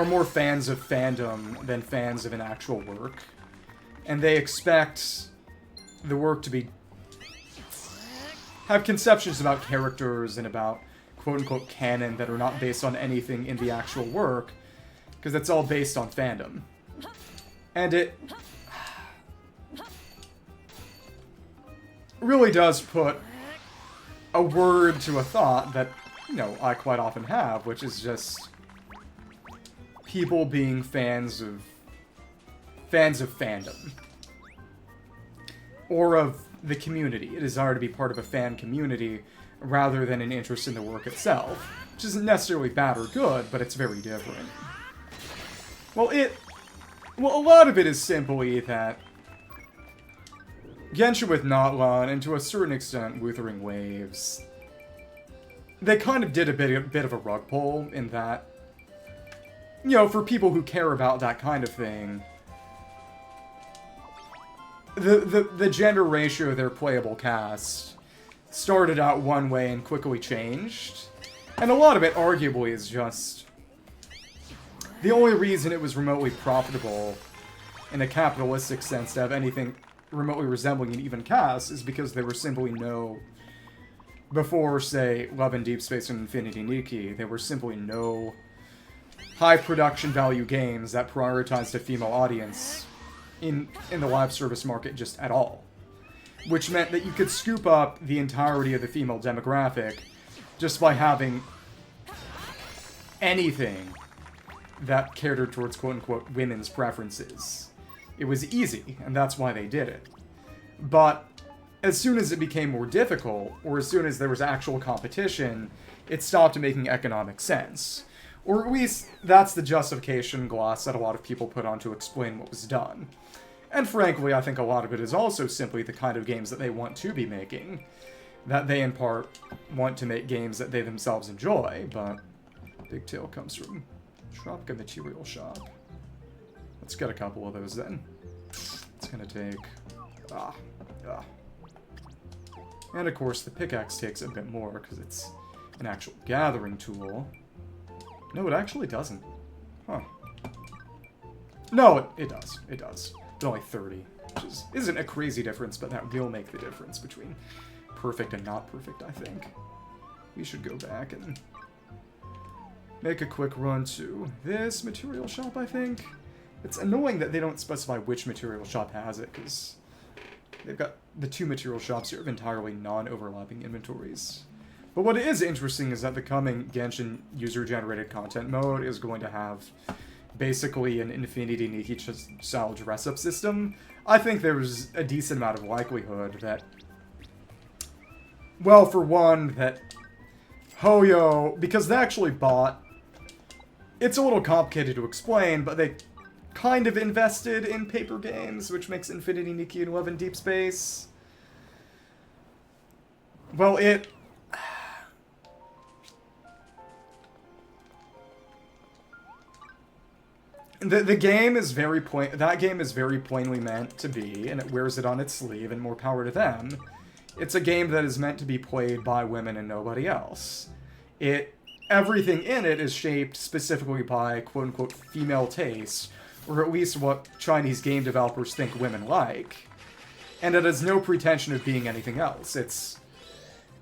more fans of fandom than fans of an actual work. And they expect the work to have conceptions about characters and about quote-unquote canon that are not based on anything in the actual work, because it's all based on fandom. And it really does put a word to a thought that, you know, I quite often have, which is just people being fans of fandom. Or of the community, a desire to be part of a fan community rather than an interest in the work itself. Which isn't necessarily bad or good, but it's very different. Well, a lot of it is simply that Genshin with Notlan, and to a certain extent Wuthering Waves, they kind of did a bit of a rug pull in that, you know, for people who care about that kind of thing, the gender ratio of their playable cast started out one way and quickly changed. And a lot of it, arguably, is just the only reason it was remotely profitable in a capitalistic sense to have anything remotely resembling an even cast is because there were simply no, before, say, Love and Deep Space and Infinity Nikki, there were simply no high production value games that prioritized a female audience in the live service market just at all. Which meant that you could scoop up the entirety of the female demographic just by having anything that catered towards quote-unquote women's preferences. It was easy, and that's why they did it. But as soon as it became more difficult, or as soon as there was actual competition, it stopped making economic sense. Or at least, that's the justification gloss that a lot of people put on to explain what was done. And frankly, I think a lot of it is also simply the kind of games that they want to be making. That they, in part, want to make games that they themselves enjoy, but Big Tail comes from Tropica Material Shop. Let's get a couple of those then. It's gonna take... And of course, the pickaxe takes a bit more, because it's an actual gathering tool. No, it actually doesn't. Huh. No, it does. It does. It's only 30, which isn't a crazy difference, but that will make the difference between perfect and not perfect, I think. We should go back and make a quick run to this material shop, I think. It's annoying that they don't specify which material shop has it, because they've got the two material shops here of entirely non-overlapping inventories. But what is interesting is that the coming Genshin user-generated content mode is going to have basically an Infinity Nikki-style dress-up system. I think there's a decent amount of likelihood that, well, for one, that Hoyo, because they actually bought... It's a little complicated to explain, but they kind of invested in paper games, which makes Infinity Nikki and Love and Deep Space. Well, The game is very that game is very plainly meant to be, and it wears it on its sleeve, and more power to them. It's a game that is meant to be played by women and nobody else. Everything in it is shaped specifically by quote-unquote female taste, or at least what Chinese game developers think women like. And it has no pretension of being anything else. It's...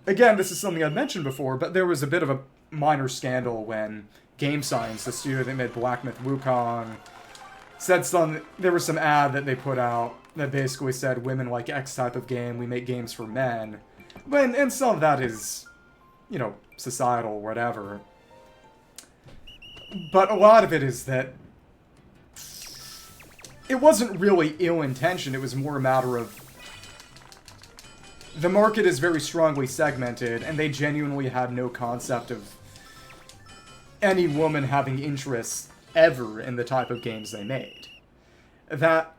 Again, this is something I've mentioned before, but there was a bit of a minor scandal when Game Science, the studio that made Black Myth Wukong, said there was some ad that they put out that basically said, women like X type of game, we make games for men. And some of that is, you know, societal, whatever. But a lot of it is that it wasn't really ill-intentioned, it was more a matter of the market is very strongly segmented, and they genuinely had no concept of any woman having interest ever in the type of games they made. That,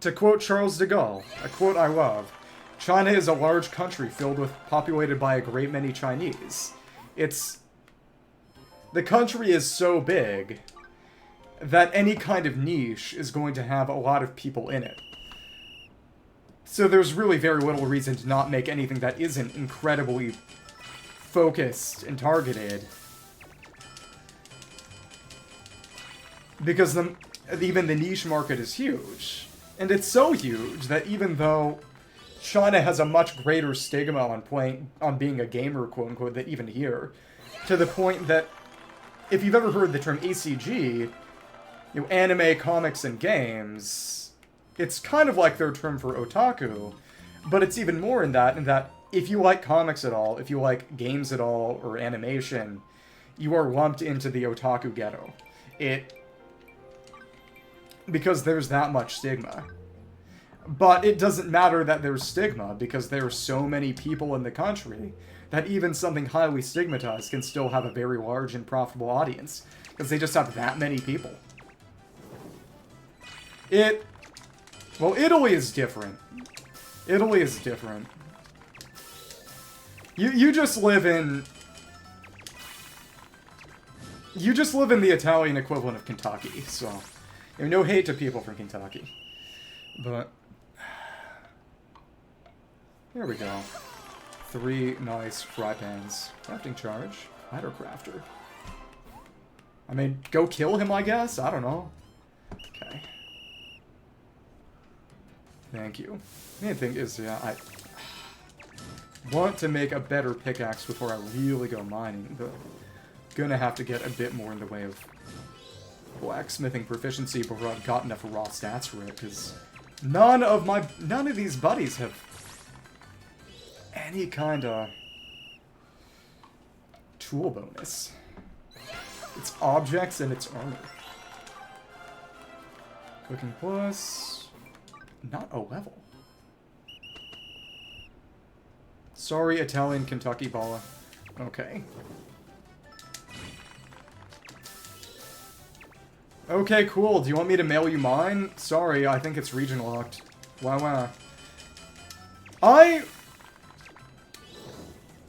to quote Charles de Gaulle, a quote I love, China is a large country populated by a great many Chinese. The country is so big that any kind of niche is going to have a lot of people in it. So there's really very little reason to not make anything that isn't incredibly focused and targeted. Because even the niche market is huge. And it's so huge that even though China has a much greater stigma on being a gamer, quote-unquote, than even here, to the point that if you've ever heard the term ACG, you know, anime, comics, and games, it's kind of like their term for otaku, but it's even more in that if you like comics at all, if you like games at all, or animation, you are lumped into the otaku ghetto. Because there's that much stigma. But it doesn't matter that there's stigma, because there are so many people in the country that even something highly stigmatized can still have a very large and profitable audience, because they just have that many people. Well, Italy is different. Italy is different. You just live in... You just live in the Italian equivalent of Kentucky, so... You know, no hate to people from Kentucky. But... Here we go. 3 nice fry pans. Crafting charge. Fighter crafter. I mean, go kill him, I guess? I don't know. Okay. Thank you. Main thing is, yeah, I want to make a better pickaxe before I really go mining, but gonna have to get a bit more in the way of blacksmithing proficiency before I've got enough raw stats for it, because none of these buddies have any kind of tool bonus. It's objects and it's armor. Cooking plus... Not a level. Sorry, Italian Kentucky Bala. Okay. Okay, cool. Do you want me to mail you mine? Sorry, I think it's region locked. Wow.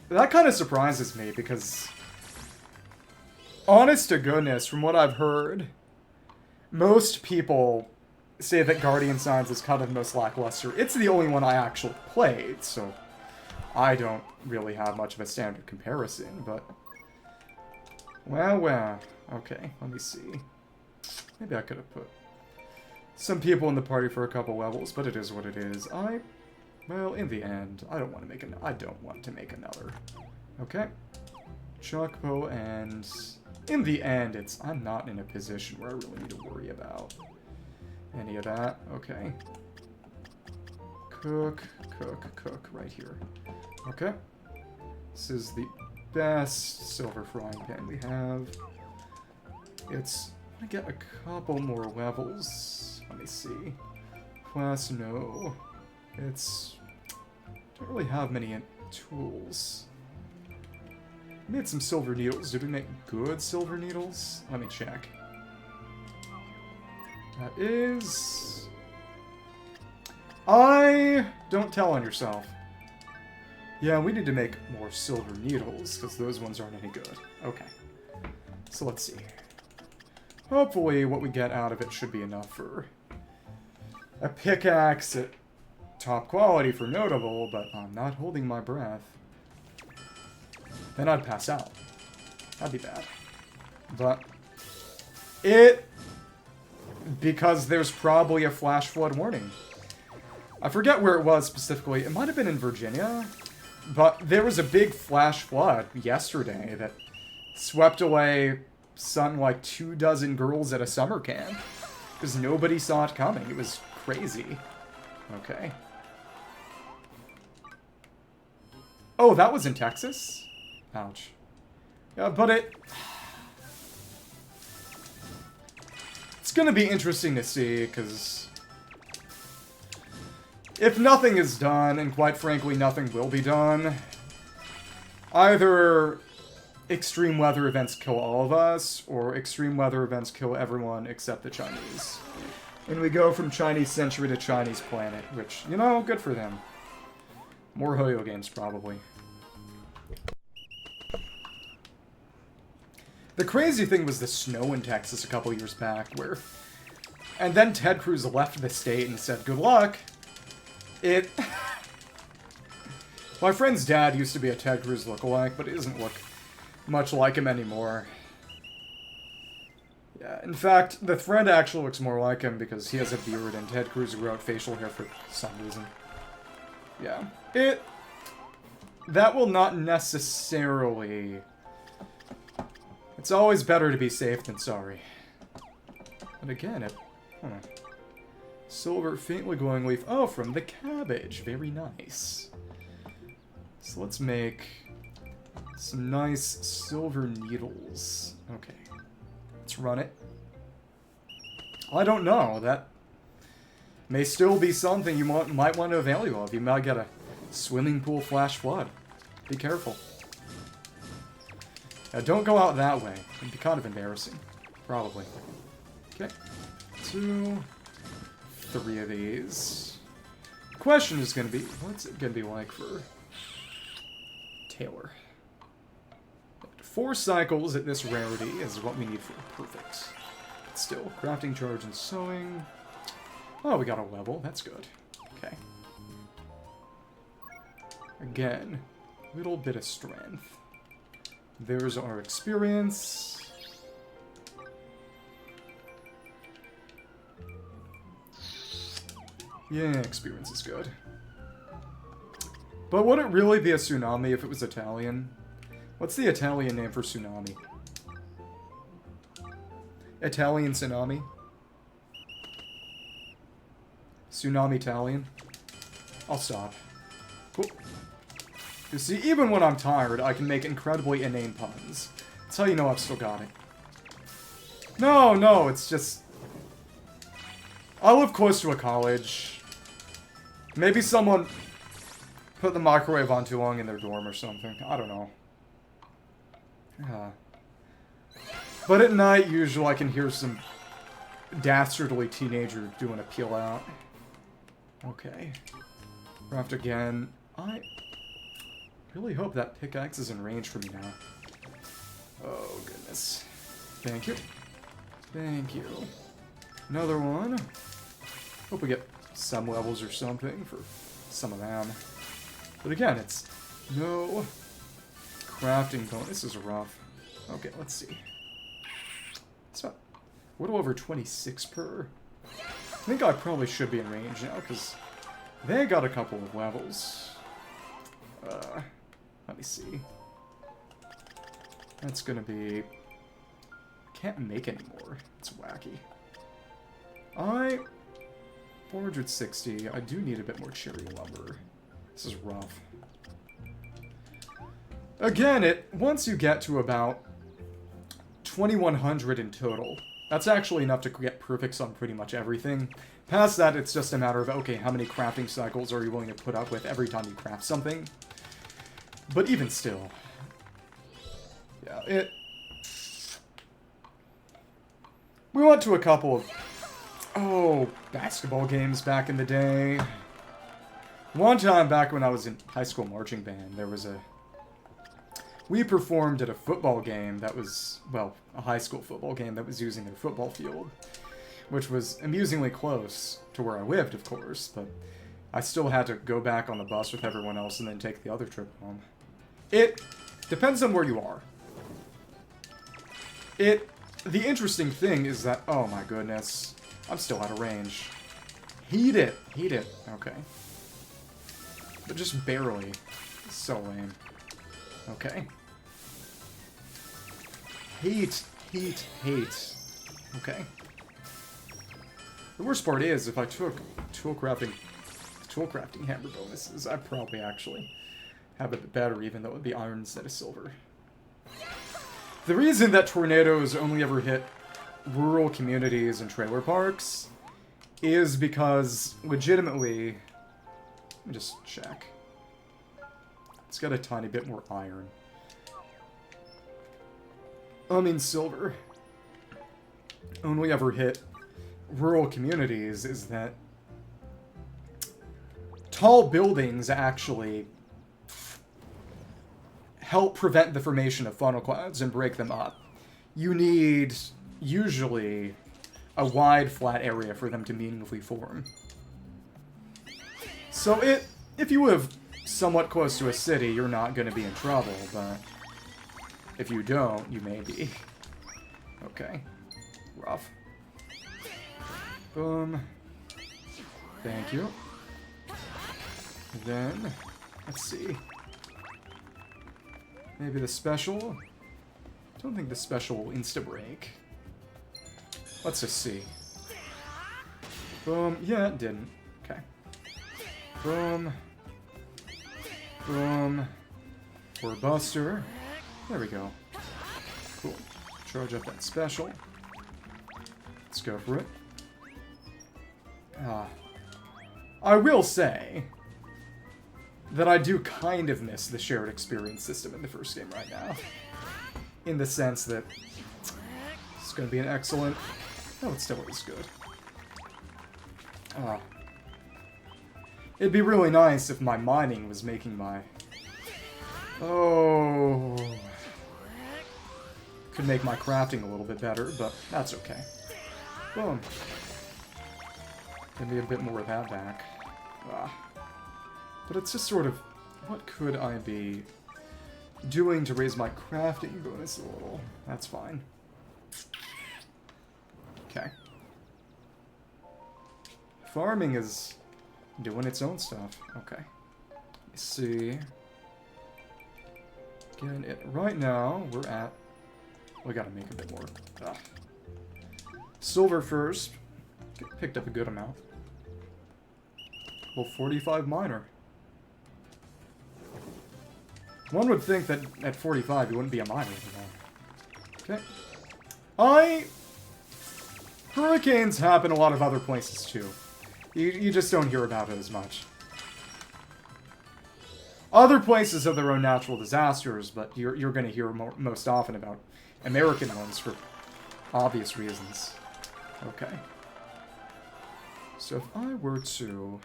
That kind of surprises me, because... Honest to goodness, from what I've heard, most people say that Guardian Signs is kind of the most lackluster. It's the only one I actually played, so I don't really have much of a standard comparison, but... Well. Okay, let me see. Maybe I could have put some people in the party for a couple levels, but it is what it is. Well, in the end, I don't want to make another. Okay. Chocobo, and in the end, I'm not in a position where I really need to worry about any of that. Okay. Cook right here. Okay. This is the best silver frying pan we have. I get a couple more levels. Let me see. Plus, no. Don't really have many tools. I made some silver needles. Did we make good silver needles? Let me check. That is... Don't tell on yourself. Yeah, we need to make more silver needles, because those ones aren't any good. Okay. So let's see. Hopefully what we get out of it should be enough for a pickaxe at top quality for notable, but I'm not holding my breath. Then I'd pass out. That'd be bad. But because there's probably a flash flood warning. I forget where it was specifically. It might have been in Virginia, but there was a big flash flood yesterday that swept away something like 24 girls at a summer camp because nobody saw it coming. It was crazy. Okay. Oh, that was in Texas? Ouch. Yeah, but it's gonna be interesting to see, because if nothing is done, and quite frankly nothing will be done, either extreme weather events kill all of us, or extreme weather events kill everyone except the Chinese. And we go from Chinese century to Chinese planet, which, you know, good for them. More Hoyo games, probably. The crazy thing was the snow in Texas a couple years back, where... And then Ted Cruz left the state and said, good luck. My friend's dad used to be a Ted Cruz lookalike, but he doesn't look much like him anymore. Yeah, in fact, the friend actually looks more like him because he has a beard and Ted Cruz grew out facial hair for some reason. Yeah. That will not necessarily... It's always better to be safe than sorry. But again, silver faintly glowing leaf. Oh, from the cabbage. Very nice. So let's make some nice silver needles. Okay. Let's run it. I don't know. That may still be something you might want to avail you of. You might get a swimming pool flash flood. Be careful. Don't go out that way. It'd be kind of embarrassing. Probably. Okay. 2. 3 of these. Question is going to be, what's it going to be like for Taylor? 4 cycles at this rarity is what we need for perfect. But still, crafting, charge, and sewing. Oh, we got a level. That's good. Okay. Again, little bit of strength. There's our experience. Yeah, experience is good. But would it really be a tsunami if it was Italian? What's the Italian name for tsunami? Italian tsunami? Tsunami Italian? I'll stop. Cool. You see, even when I'm tired, I can make incredibly inane puns. That's how you know I've still got it. No, no, it's just... I live close to a college. Maybe someone put the microwave on too long in their dorm or something. I don't know. But at night, usually I can hear some dastardly teenager doing a peel out. Okay. Craft again. I really hope that pickaxe is in range for me now. Oh, goodness. Thank you. Thank you. Another one. Hope we get some levels or something for some of them. But again, it's no crafting bonus. This is rough. Okay, let's see. It's not a little over 26 per. I think I probably should be in range now, because they got a couple of levels. Let me see. That's gonna be... Can't make anymore. It's wacky. 460. I do need a bit more cherry lumber. This is rough. Again, once you get to about 2100 in total, that's actually enough to get perfects on pretty much everything. Past that, it's just a matter of, okay, how many crafting cycles are you willing to put up with every time you craft something? But even still... Yeah, we went to a couple of... Oh, basketball games back in the day. One time back when I was in high school marching band, there was a... We performed at a football game that was, well, a high school football game that was using their football field, which was amusingly close to where I lived, of course, but I still had to go back on the bus with everyone else and then take the other trip home. It depends on where you are. The interesting thing is that, oh my goodness, I'm still out of range. Heat it. Heat it. Okay. But just barely. So lame. Okay. Heat. Heat. Hate. Okay. The worst part is, if I took tool crafting hammer bonuses, I'd probably actually have a bit better, even though it would be iron instead of silver. The reason that tornadoes only ever hit rural communities and trailer parks is because, legitimately... Let me just check. It's got a tiny bit more iron. I mean, silver. Only ever hit rural communities is that tall buildings actually help prevent the formation of funnel clouds and break them up. You need, usually, a wide, flat area for them to meaningfully form. So if you live somewhat close to a city, you're not going to be in trouble, but if you don't, you may be. Okay. Rough. Boom. Thank you. And then, let's see. Maybe the special? I don't think the special will insta-break. Let's just see. Boom. Yeah, it didn't. Okay. Boom. Boom. For a buster. There we go. Cool. Charge up that special. Let's go for it. I will say that I do kind of miss the shared experience system in the first game right now. In the sense that it's going to be an excellent... Oh, it still is good. It'd be really nice if my mining was making my... Oh... Could make my crafting a little bit better, but that's okay. Boom. Give me a bit more of that back. But it's just sort of... What could I be doing to raise my crafting bonus a little? That's fine. Okay. Farming is doing its own stuff. Okay. Let's see. Again, right now, we're at... We gotta make a bit more. Silver first. Picked up a good amount. Well, 45 minor. One would think that at 45 you wouldn't be a miner anymore. Okay. Hurricanes happen a lot of other places too. You just don't hear about it as much. Other places have their own natural disasters, but you're going to hear most often about American ones for obvious reasons. Okay. So if I were to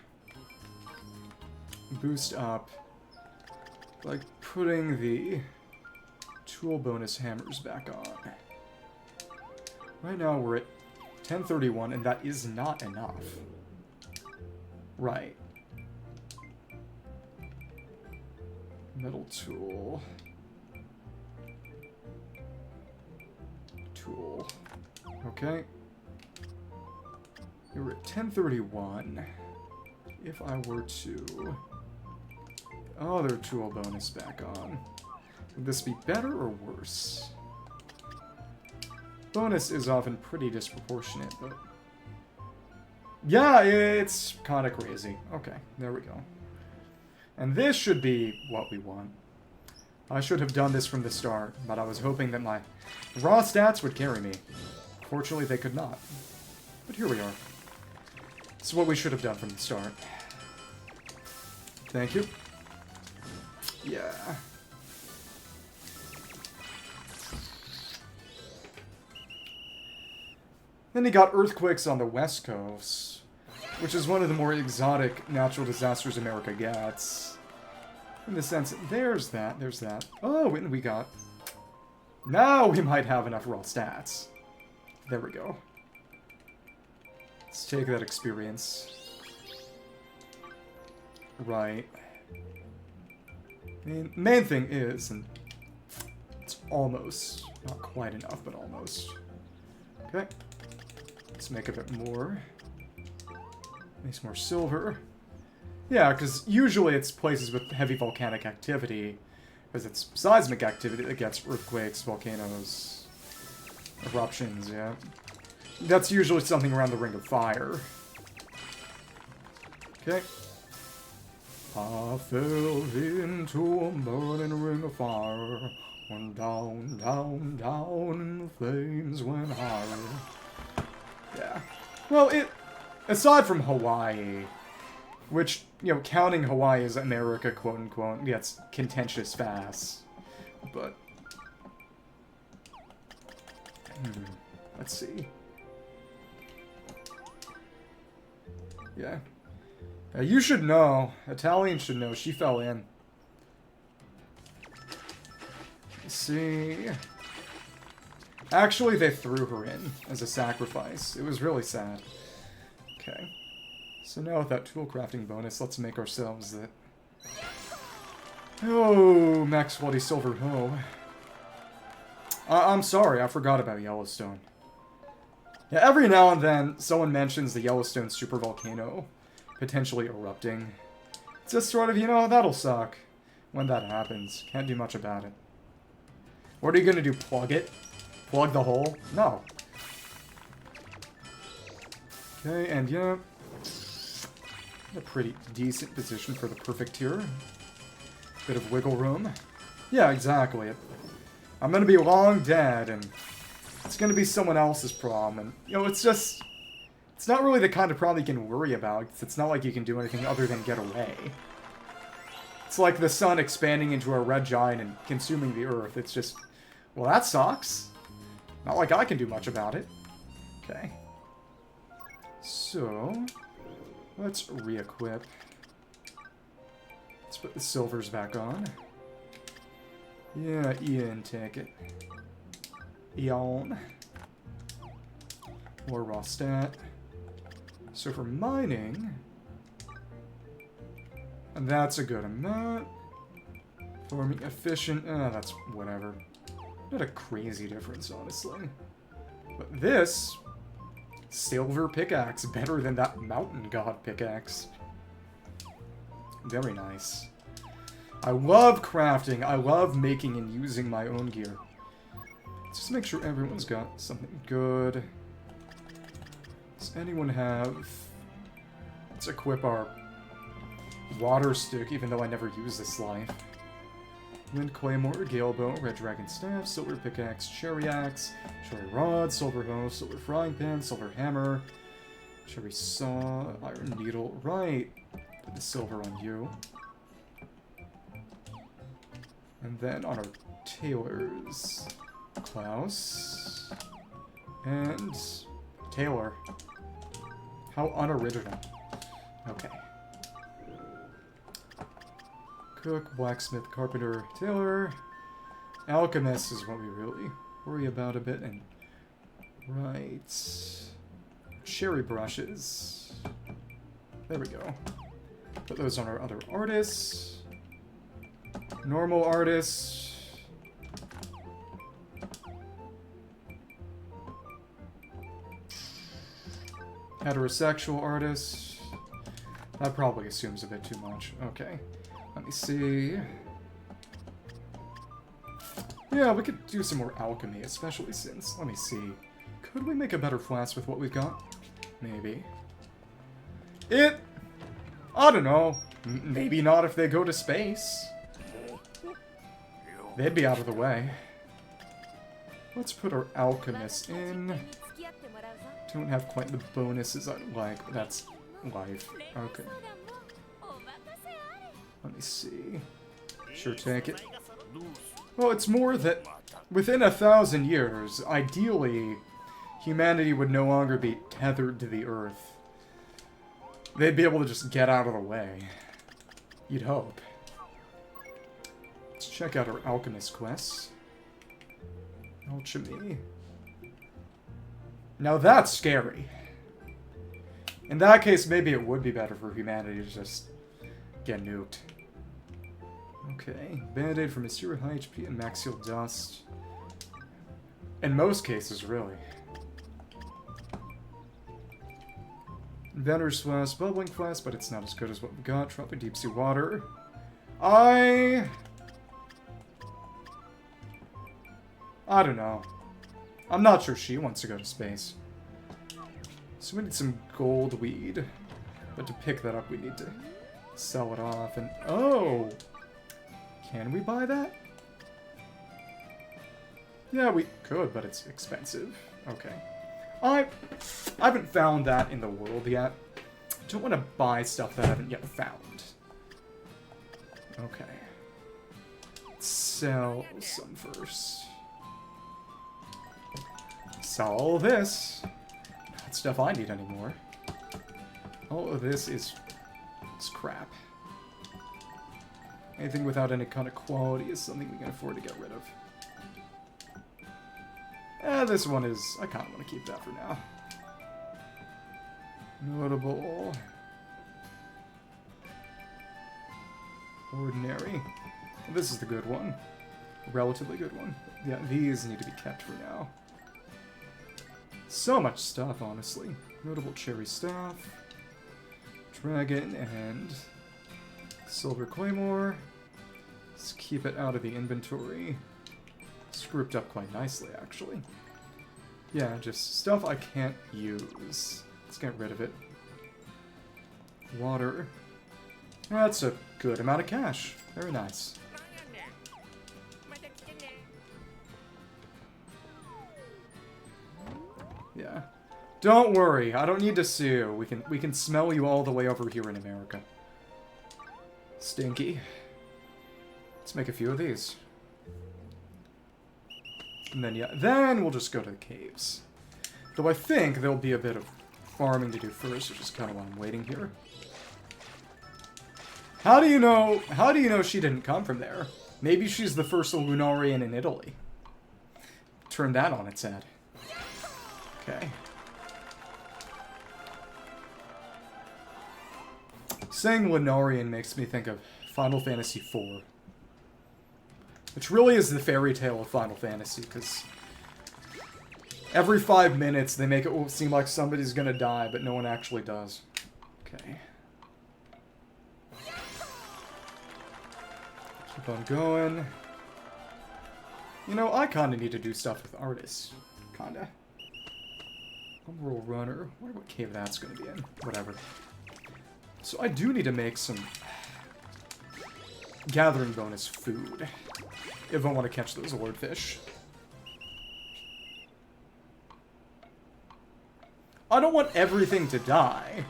boost up, like putting the tool bonus hammers back on. Right now we're at 1031, and that is not enough. Right. Metal tool. Tool. Okay. We're at 1031. If I were to... Other tool bonus back on. Would this be better or worse? Bonus is often pretty disproportionate, but... Yeah, it's kind of crazy. Okay, there we go. And this should be what we want. I should have done this from the start, but I was hoping that my raw stats would carry me. Fortunately, they could not. But here we are. This is what we should have done from the start. Thank you. Yeah. Then you got earthquakes on the west coast, which is one of the more exotic natural disasters America gets. In the sense, there's that. Oh, and we got... Now we might have enough raw stats. There we go. Let's take that experience. Right. The main thing is, and it's almost, not quite enough, but almost. Okay. Let's make a bit more. Makes more silver. Yeah, because usually it's places with heavy volcanic activity, because it's seismic activity that gets earthquakes, volcanoes, eruptions, yeah. That's usually something around the Ring of Fire. Okay. I fell into a burning ring of fire, went down, down, down, and the flames went higher. Yeah. Well, aside from Hawaii, which, you know, counting Hawaii as America, quote-unquote, gets contentious fast. But... let's see. Yeah. You should know. Italian should know. She fell in. Let's see. Actually, they threw her in as a sacrifice. It was really sad. Okay. So now with that tool crafting bonus, let's make ourselves that... Oh, max bloody silver hoe. I'm sorry, I forgot about Yellowstone. Yeah, every now and then, someone mentions the Yellowstone supervolcano potentially erupting. It's just sort of, you know, that'll suck when that happens. Can't do much about it. What are you gonna do, plug it? Plug the hole? No. Okay, and yeah, a pretty decent position for the perfect tier. Bit of wiggle room. Yeah, exactly. I'm gonna be long dead, and it's gonna be someone else's problem, and, you know, it's just... It's not really the kind of problem you can worry about, 'cause it's not like you can do anything other than get away. It's like the sun expanding into a red giant and consuming the earth. It's just... Well, that sucks. Not like I can do much about it. Okay. So... Let's re-equip. Let's put the silvers back on. Yeah, Ian, take it. Eon. More raw stat. So for mining... And that's a good amount. Farming efficient, that's whatever. Not a crazy difference, honestly. But this... Silver pickaxe, better than that mountain god pickaxe. Very nice. I love crafting. I love making and using my own gear. Let's just make sure everyone's got something good. Does anyone have... Let's equip our water stick, even though I never use this life. Wind Claymore, Gale Bow, Red Dragon Staff, Silver Pickaxe, Cherry Axe, Cherry Rod, Silver Hoe, Silver Frying Pan, Silver Hammer, Cherry Saw, Iron Needle. Right. Put the silver on you. And then on our tailors, Klaus and Taylor. How unoriginal. Okay. Cook, blacksmith, carpenter, tailor. Alchemist is what we really worry about a bit. And right. Cherry brushes. There we go. Put those on our other artists. Normal artists. Heterosexual artists. That probably assumes a bit too much. Okay. Let me see. Yeah, we could do some more alchemy, especially since... Let me see. Could we make a better flask with what we've got? Maybe. I don't know. Maybe not if they go to space. They'd be out of the way. Let's put our alchemist in. Don't have quite the bonuses I'd like, but that's life. Okay. Let me see. Sure, take it. Well, it's more that within 1,000 years, ideally, humanity would no longer be tethered to the Earth. They'd be able to just get out of the way. You'd hope. Let's check out our alchemist quests. Alchemy. Now that's scary. In that case, maybe it would be better for humanity to just get nuked. Okay, Band-Aid for Mysterious High HP and Maxial Dust. In most cases, really. Inventor's Flask, Bubbling Flask, but it's not as good as what we got. Tropic Deep Sea Water. I don't know. I'm not sure she wants to go to space. So we need some gold weed. But to pick that up, we need to sell it off. And oh! Can we buy that? Yeah, we could, but it's expensive. Okay. I haven't found that in the world yet. I don't want to buy stuff that I haven't yet found. Okay. Let's sell some first. Sell all this. Not stuff I need anymore. All of this is crap. Anything without any kind of quality is something we can afford to get rid of. This one is... I kind of want to keep that for now. Notable. Ordinary. This is the good one. Relatively good one. Yeah, these need to be kept for now. So much stuff, honestly. Notable cherry staff. Dragon and... Silver Claymore. Let's keep it out of the inventory. It's grouped up quite nicely, actually. Yeah, just stuff I can't use. Let's get rid of it. Water. That's a good amount of cash. Very nice. Yeah. Don't worry, I don't need to sue. We can smell you all the way over here in America. Stinky. Let's make a few of these. And then, yeah, then we'll just go to the caves. Though I think there'll be a bit of farming to do first, which is kind of why I'm waiting here. How do you know she didn't come from there? Maybe she's the first Lunarian in Italy. Turn that on its head. Okay. Saying Lunarian makes me think of Final Fantasy IV. Which really is the fairy tale of Final Fantasy, because every 5 minutes they make it seem like somebody's gonna die, but no one actually does. Okay. Keep on going. You know, I kinda need to do stuff with artists. Kinda. Umbral Runner. I wonder what cave that's gonna be in. Whatever. So I do need to make some gathering bonus food if I want to catch those swordfish. I don't want everything to die.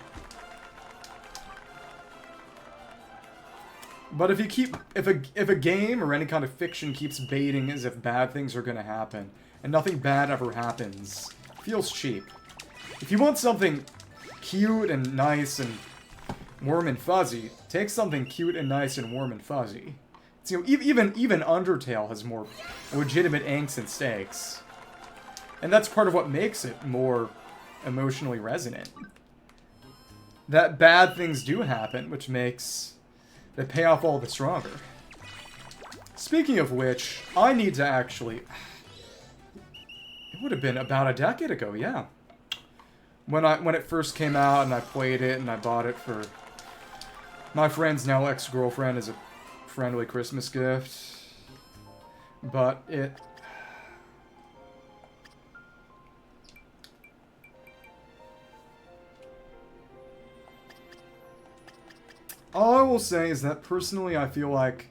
But if you keep, if a game or any kind of fiction keeps baiting as if bad things are gonna happen, and nothing bad ever happens, it feels cheap. If you want something cute and nice and warm and fuzzy, take something cute and nice and warm and fuzzy. It's, you know, even Undertale has more legitimate angst and stakes, and that's part of what makes it more emotionally resonant. That bad things do happen, which makes the payoff all the stronger. Speaking of which, I need to actually... It would have been about a decade ago, yeah. When it first came out and I played it and I bought it for my friend's now ex-girlfriend as a friendly Christmas gift. But it... All I will say is that personally I feel like...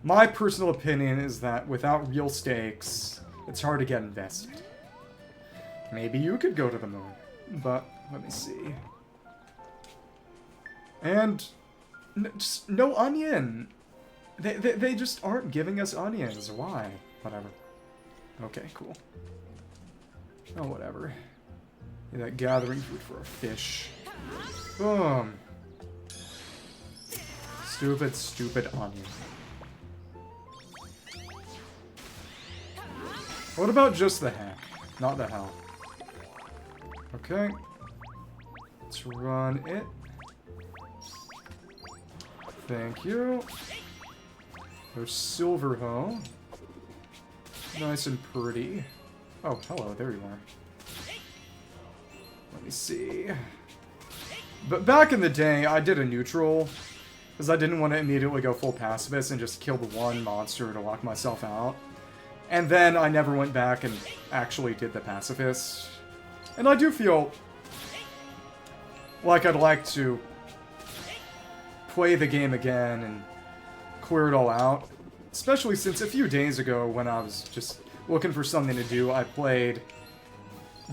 My personal opinion is that without real stakes, it's hard to get invested. Maybe you could go to the moon, but let me see. And just no onion. They just aren't giving us onions. Why? Whatever. Okay, cool. Oh, whatever. Yeah, that gathering food for a fish. Boom. Stupid, stupid onion. What about just the heck? Not the hell. Okay. Let's run it. Thank you. There's Silver Hoe. Nice and pretty. Oh, hello, there you are. Let me see. But back in the day, I did a neutral, because I didn't want to immediately go full pacifist and just kill the one monster to lock myself out. And then I never went back and actually did the pacifist. And I do feel like I'd like to play the game again and clear it all out. Especially since a few days ago, when I was just looking for something to do, I played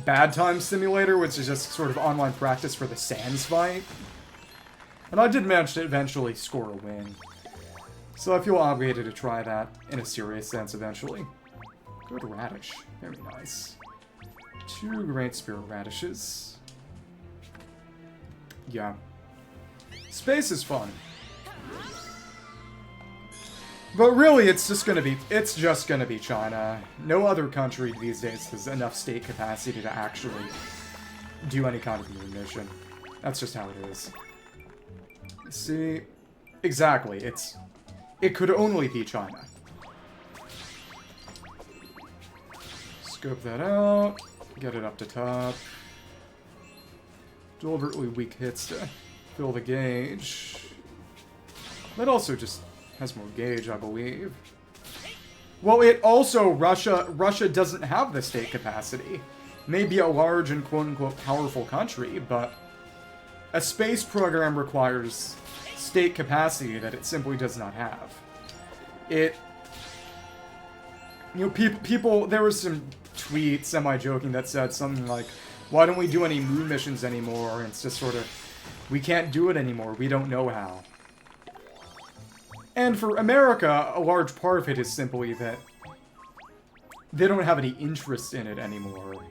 Bad Time Simulator, which is just sort of online practice for the Sands fight. And I did manage to eventually score a win. So I feel obligated to try that in a serious sense eventually. Good radish. Very nice. 2 Great Spirit radishes. Yeah. Space is fun. But really, it's just gonna be China. No other country these days has enough state capacity to actually do any kind of moon mission. That's just how it is. See? Exactly, it could only be China. Scope that out. Get it up to top. Deliberately weak hits to fill the gauge. That also just has more gauge, I believe. Well, it also, Russia doesn't have the state capacity. Maybe a large and quote-unquote powerful country, but a space program requires state capacity that it simply does not have. You know, people, there was some tweet, semi-joking, that said something like, why don't we do any moon missions anymore? And it's just sort of, we can't do it anymore, we don't know how. And for America, a large part of it is simply that they don't have any interest in it anymore.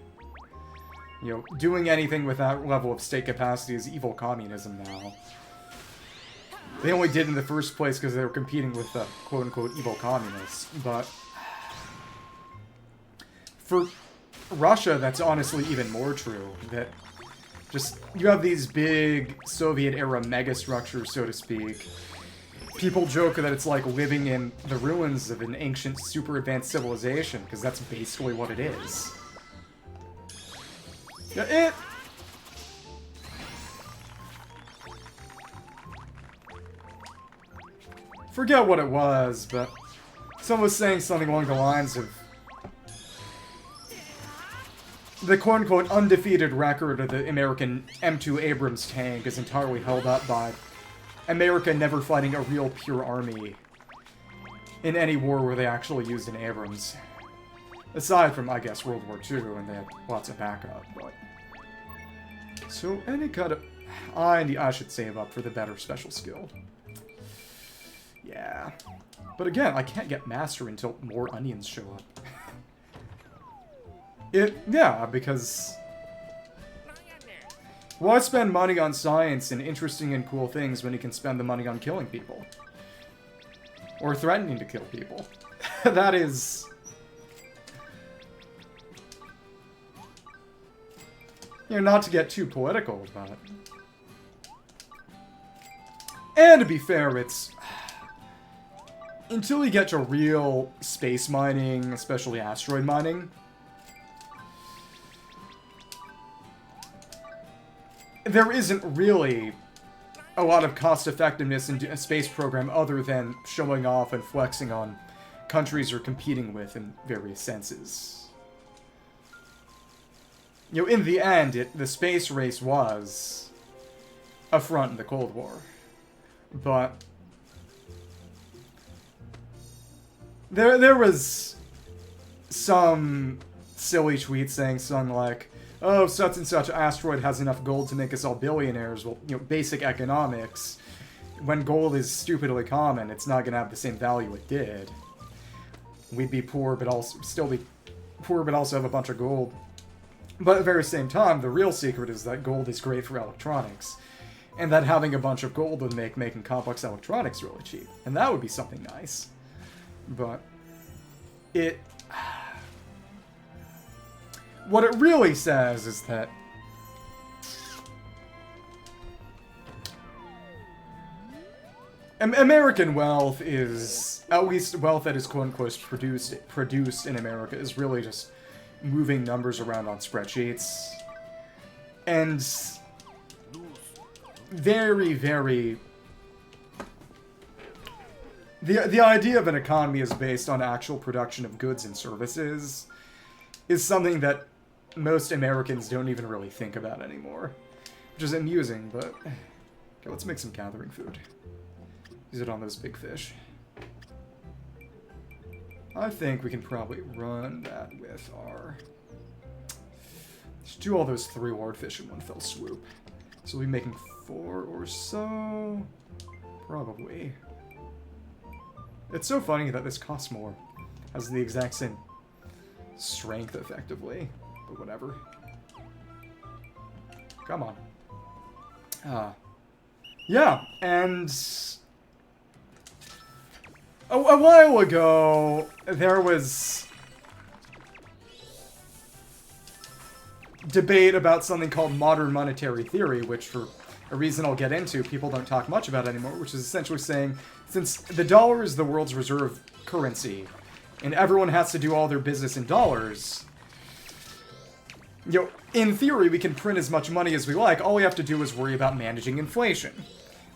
You know, doing anything with that level of state capacity is evil communism now. They only did in the first place because they were competing with the quote-unquote evil communists, but for Russia, that's honestly even more true. That just, you have these big Soviet-era megastructures, so to speak. People joke that it's like living in the ruins of an ancient, super advanced civilization, because that's basically what it is. Yeah, forget what it was, but someone was saying something along the lines of the quote-unquote undefeated record of the American M2 Abrams tank is entirely held up by America never fighting a real pure army in any war where they actually used an Abrams. Aside from, I guess, World War II, and they had lots of backup, but... So, any kind of... I should save up for the better special skill. Yeah. But again, I can't get Master until more onions show up. Yeah, because... why spend money on science and interesting and cool things when you can spend the money on killing people? Or threatening to kill people? That is... you know, not to get too political, but... and to be fair, it's... until you get to real space mining, especially asteroid mining... there isn't really a lot of cost-effectiveness in a space program other than showing off and flexing on countries you're competing with in various senses. You know, in the end, the space race was a front in the Cold War. But there was some silly tweet saying something like, oh, such and such asteroid has enough gold to make us all billionaires. Well, you know, basic economics. When gold is stupidly common, it's not going to have the same value it did. We'd be poor, but also still be poor, but also have a bunch of gold. But at the very same time, the real secret is that gold is great for electronics. And that having a bunch of gold would make making complex electronics really cheap. And that would be something nice. But it... what it really says is that American wealth is, at least wealth that is quote-unquote produced in America, is really just moving numbers around on spreadsheets. And very, very... The idea of an economy is based on actual production of goods and services is something that most Americans don't even really think about anymore. Which is amusing, but... okay, let's make some gathering food. Use it on those big fish. I think we can probably run that with our... let's do all those 3 ward fish in one fell swoop. So we'll be making 4 or so... probably. It's so funny that this costs more. Has the exact same strength, effectively. But whatever. Come on. Yeah, and... a while ago, there was debate about something called modern monetary theory, which, for a reason I'll get into, people don't talk much about anymore, which is essentially saying, since the dollar is the world's reserve currency, and everyone has to do all their business in dollars, you know, in theory, we can print as much money as we like. All we have to do is worry about managing inflation,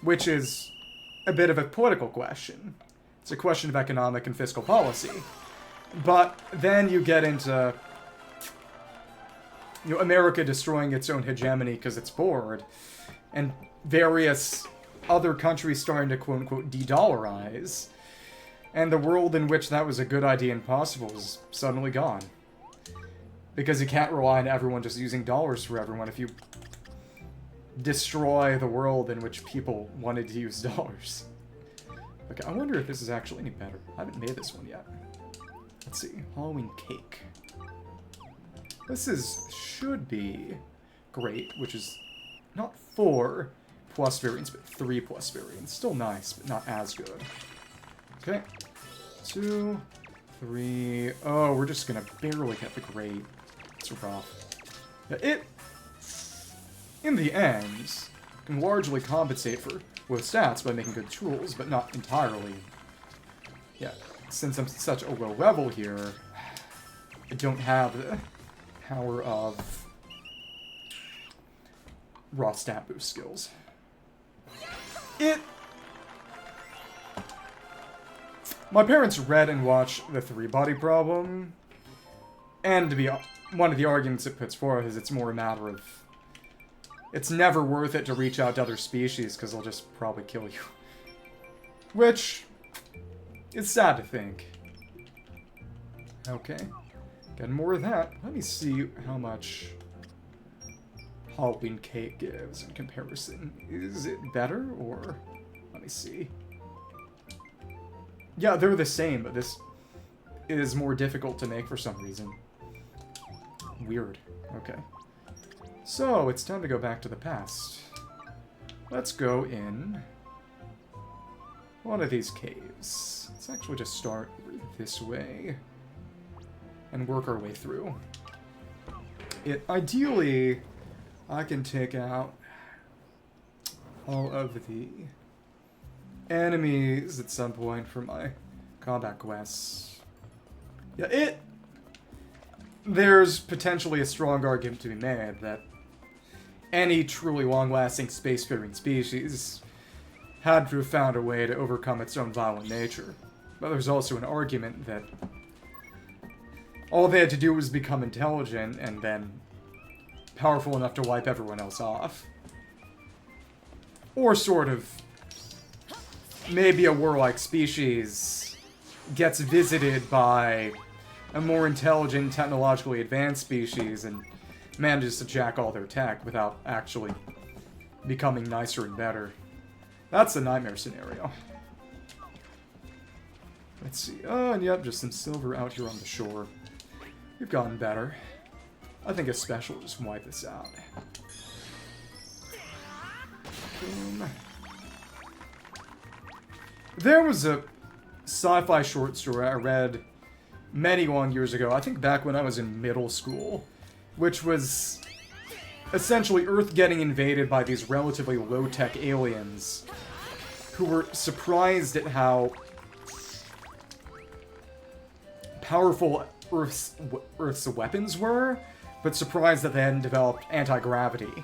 which is a bit of a political question. It's a question of economic and fiscal policy. But then you get into, you know, America destroying its own hegemony because it's bored, and various other countries starting to quote-unquote de-dollarize, and the world in which that was a good idea and possible is suddenly gone. Because you can't rely on everyone just using dollars for everyone if you destroy the world in which people wanted to use dollars. Okay, I wonder if this is actually any better. I haven't made this one yet. Let's see. Halloween cake. should be great, which is not 4 plus variance, but 3 plus variance. Still nice, but not as good. Okay. 2, 3. Oh, we're just gonna barely get the great. It's rough. It, in the end, can largely compensate for with stats by making good tools, but not entirely. Yeah, since I'm such a low level here, I don't have the power of raw stat boost skills. My parents read and watched The Three-Body Problem, and to be one of the arguments it puts forth is it's more a matter of it's never worth it to reach out to other species because they'll just probably kill you. Which is sad to think. Okay. Got more of that. Let me see how much Halloween cake gives in comparison. Is it better, or... Let me see. Yeah, they're the same, but this is more difficult to make for some reason. Weird. Okay. So, it's time to go back to the past. Let's go in one of these caves. Let's actually just start this way and work our way through. Ideally, I can take out all of the enemies at some point for my combat quests. Yeah, there's potentially a strong argument to be made that any truly long-lasting spacefaring species had to have found a way to overcome its own violent nature. But there's also an argument that all they had to do was become intelligent and then powerful enough to wipe everyone else off. Or sort of, maybe a warlike species gets visited by a more intelligent, technologically advanced species and manages to jack all their tech without actually becoming nicer and better. That's the nightmare scenario. Let's see. Oh, and yep, just some silver out here on the shore. We've gotten better. I think a special will just wipe this out. Boom. There was a sci-fi short story I read many long years ago, I think back when I was in middle school, which was essentially Earth getting invaded by these relatively low-tech aliens who were surprised at how powerful Earth's weapons were, but surprised that they hadn't developed anti-gravity.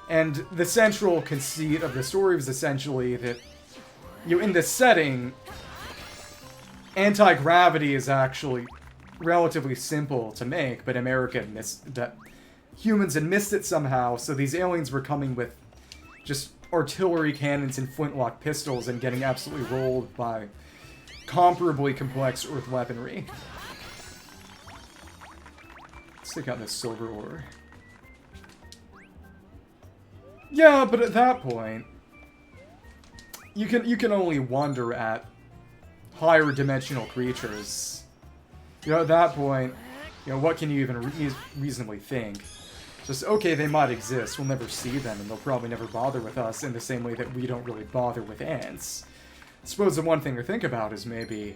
And the central conceit of the story was essentially that, you know, in this setting, anti-gravity is actually relatively simple to make, but humans had missed it somehow, so these aliens were coming with just artillery cannons and flintlock pistols and getting absolutely rolled by comparably complex Earth weaponry. Let's take out this silver ore. Yeah, but at that point, you can only wonder at higher dimensional creatures. You know, at that point, you know, what can you even reasonably think? Just, okay, they might exist, we'll never see them, and they'll probably never bother with us in the same way that we don't really bother with ants. I suppose the one thing to think about is maybe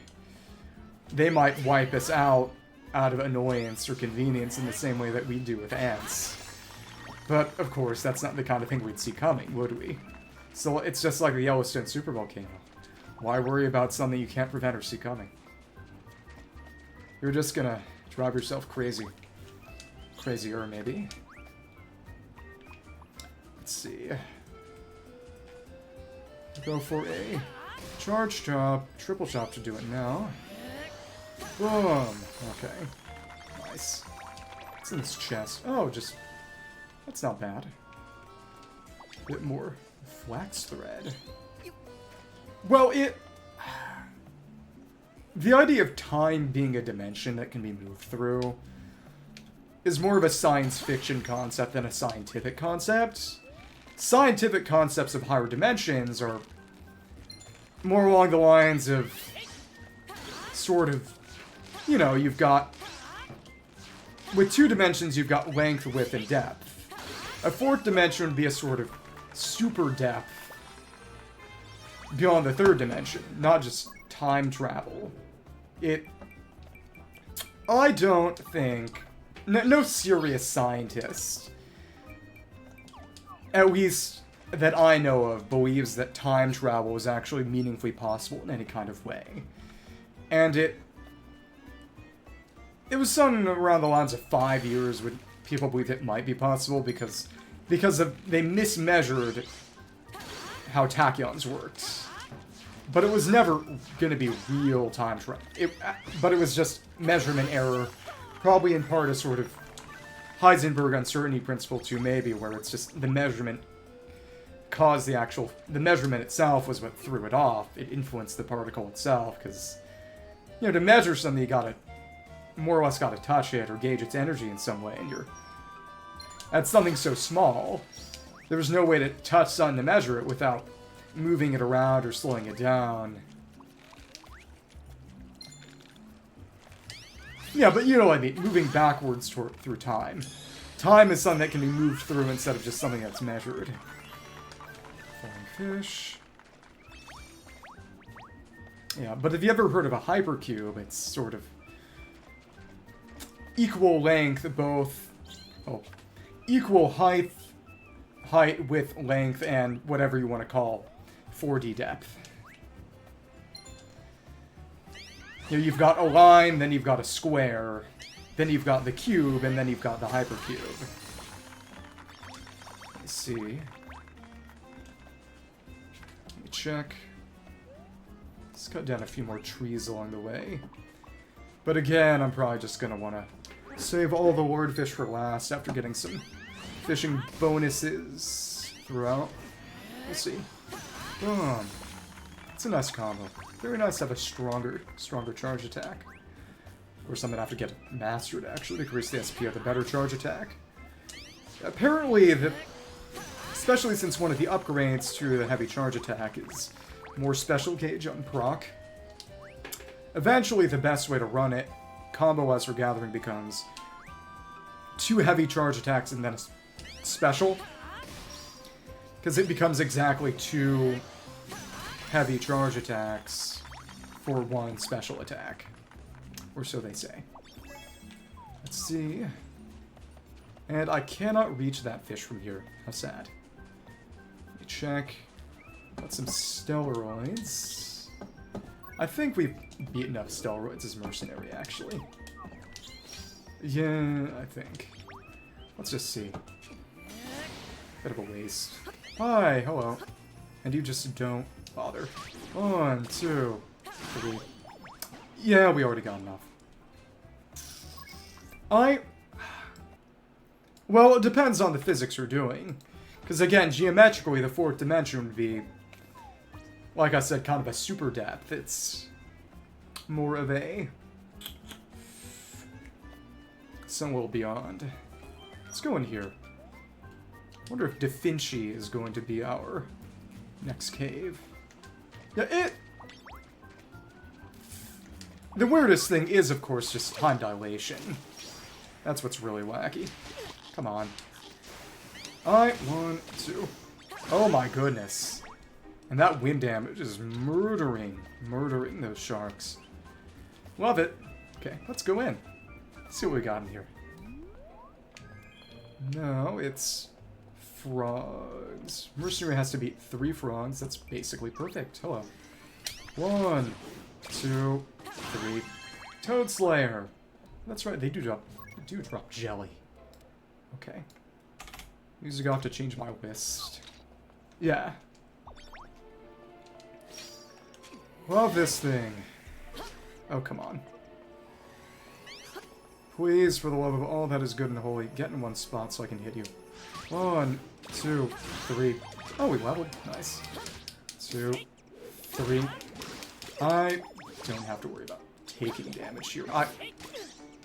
they might wipe us out of annoyance or convenience in the same way that we do with ants. But, of course, that's not the kind of thing we'd see coming, would we? So it's just like the Yellowstone supervolcano. Why worry about something you can't prevent or see coming? You're just gonna drive yourself crazy. Crazier, maybe. Let's see. Go for a charge chop. Triple chop to do it now. Boom. Okay. Nice. What's in this chest? Oh, just... That's not bad. A bit more flax thread. Well, the idea of time being a dimension that can be moved through is more of a science fiction concept than a scientific concept. Scientific concepts of higher dimensions are more along the lines of sort of, you know, you've got with 2 dimensions, you've got length, width, and depth. A 4th dimension would be a sort of super depth beyond the 3rd dimension, not just time travel. I don't think... No serious scientist, at least that I know of, believes that time travel is actually meaningfully possible in any kind of way. And it was something around the lines of 5 years when people believed it might be possible because they mismeasured how tachyons worked. But it was never going to be real time travel. But it was just measurement error, probably in part a sort of Heisenberg uncertainty principle too, maybe, where it's just the measurement caused the measurement itself was what threw it off. It influenced the particle itself, because, to measure something, you more or less gotta touch it or gauge its energy in some way, and that's something so small, there was no way to touch something to measure it without moving it around or slowing it down. Yeah, but you know what I mean, moving backwards through time. Time is something that can be moved through instead of just something that's measured. Falling fish. Yeah, but have you ever heard of a hypercube? It's sort of equal length, equal height, width, length, and whatever you want to call 4D depth. You've got a line, then you've got a square, then you've got the cube, and then you've got the hypercube. Let's see. Let me check. Let's cut down a few more trees along the way. But again, I'm probably just going to want to save all the wardfish for last after getting some fishing bonuses throughout. We'll see. Boom. It's a nice combo. Very nice to have a stronger charge attack. Of course, I'm going to have to get it mastered, actually, to increase the SP of the better charge attack. Apparently, especially since one of the upgrades to the heavy charge attack is more special gauge on proc, eventually the best way to run it, combo-wise for gathering, becomes 2 heavy charge attacks and then a special. Because it becomes exactly 2 heavy charge attacks for 1 special attack. Or so they say. Let's see. And I cannot reach that fish from here. How sad. Let me check. Got some steroids. I think we've beaten up steroids as mercenary, actually. Yeah, I think. Let's just see. Bit of a waste. Hi, hello. And you just don't bother. 1, 2, 3. Yeah, we already got enough. Well, it depends on the physics you're doing. Because again, geometrically, the 4th dimension would be, like I said, kind of a super depth. It's more of a some little beyond. Let's go in here. I wonder if Finchi is going to be our next cave. Yeah, the weirdest thing is, of course, just time dilation. That's what's really wacky. Come on. 1, 2. Oh my goodness. And that wind damage is murdering those sharks. Love it. Okay, let's go in. Let's see what we got in here. No, it's frogs. Mercenary has to beat 3 frogs. That's basically perfect. Hello. 1, 2, 3. Toad Slayer. That's right, they do drop jelly. Okay. Usually I have to change my list. Yeah. Love this thing. Oh, come on. Please, for the love of all that is good and holy, get in one spot so I can hit you. 1, 2, 3. Oh, we leveled. Nice. 2, 3. I don't have to worry about taking damage here.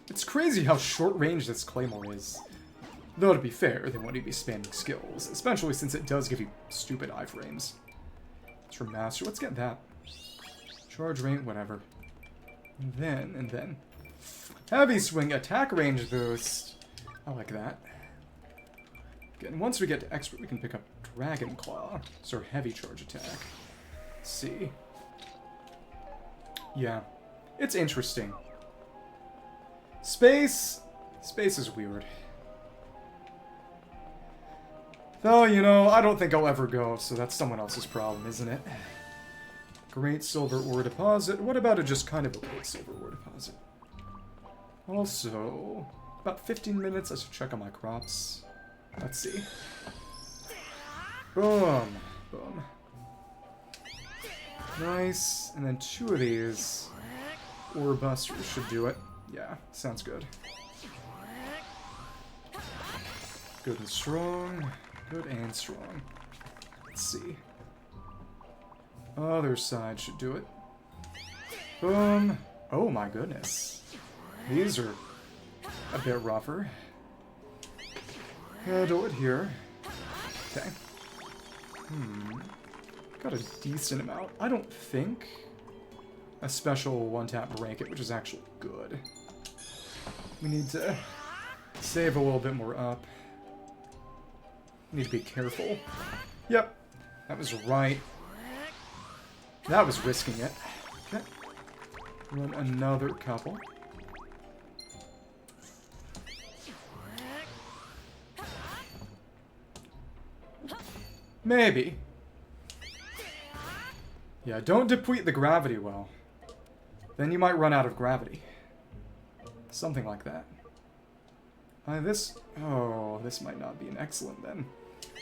It's crazy how short range this Claymore is. Though, to be fair, they want to be spamming skills, especially since it does give you stupid iframes. It's from Master. Let's get that. Charge rate, whatever. And then... Heavy swing attack range boost. I like that. Again, once we get to expert, we can pick up Dragon Claw. So heavy charge attack. Let's see. Yeah. It's interesting. Space is weird. Though, you know, I don't think I'll ever go, so that's someone else's problem, isn't it? Great silver ore deposit. What about a just kind of a great silver ore deposit? Also, about 15 minutes, I should check on my crops. Let's see. Boom. Boom. Nice. And then 2 of these ore busters should do it. Yeah, sounds good. Good and strong. Good and strong. Let's see. Other side should do it. Boom. Oh my goodness. These are a bit rougher. Do it here. Okay. Got a decent amount. I don't think a special one-tap break it, which is actually good. We need to save a little bit more up. Need to be careful. Yep. That was right. That was risking it. Okay. Run another couple. Maybe. Yeah, don't deplete the gravity well. Then you might run out of gravity. Something like that. This... Oh, this might not be an excellent then.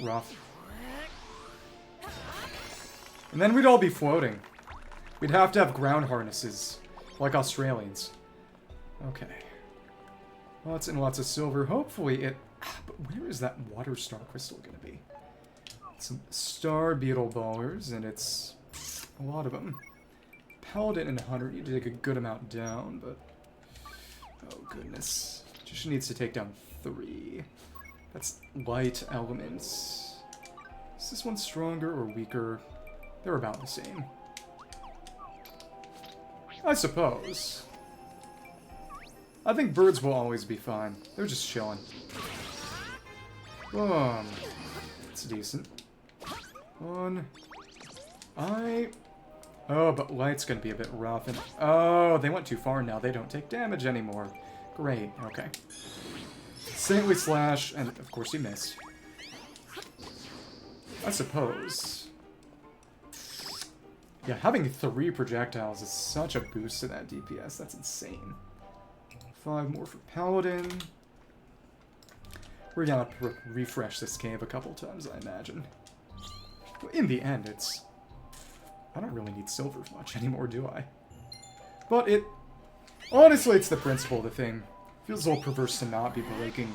Rough. And then we'd all be floating. We'd have to have ground harnesses. Like Australians. Okay. Lots and lots of silver. Hopefully it... But where is that Water Starcrystal gonna be? Some star beetle ballers, and it's a lot of them. Paladin and Hunter need to take a good amount down, but... Oh, goodness. Just needs to take down 3. That's light elements. Is this one stronger or weaker? They're about the same. I suppose. I think birds will always be fine. They're just chilling. Boom. It's decent. One. Oh, but light's gonna be a bit rough. And oh, they went too far now. They don't take damage anymore. Great. Okay. Saintly Slash, and of course he missed. I suppose. Yeah, having 3 projectiles is such a boost to that DPS. That's insane. 5 more for Paladin. We're gonna refresh this cave a couple times, I imagine. Well, in the end, it's... I don't really need silver much anymore, do I? But it... Honestly, it's the principle of the thing. Feels a little perverse to not be breaking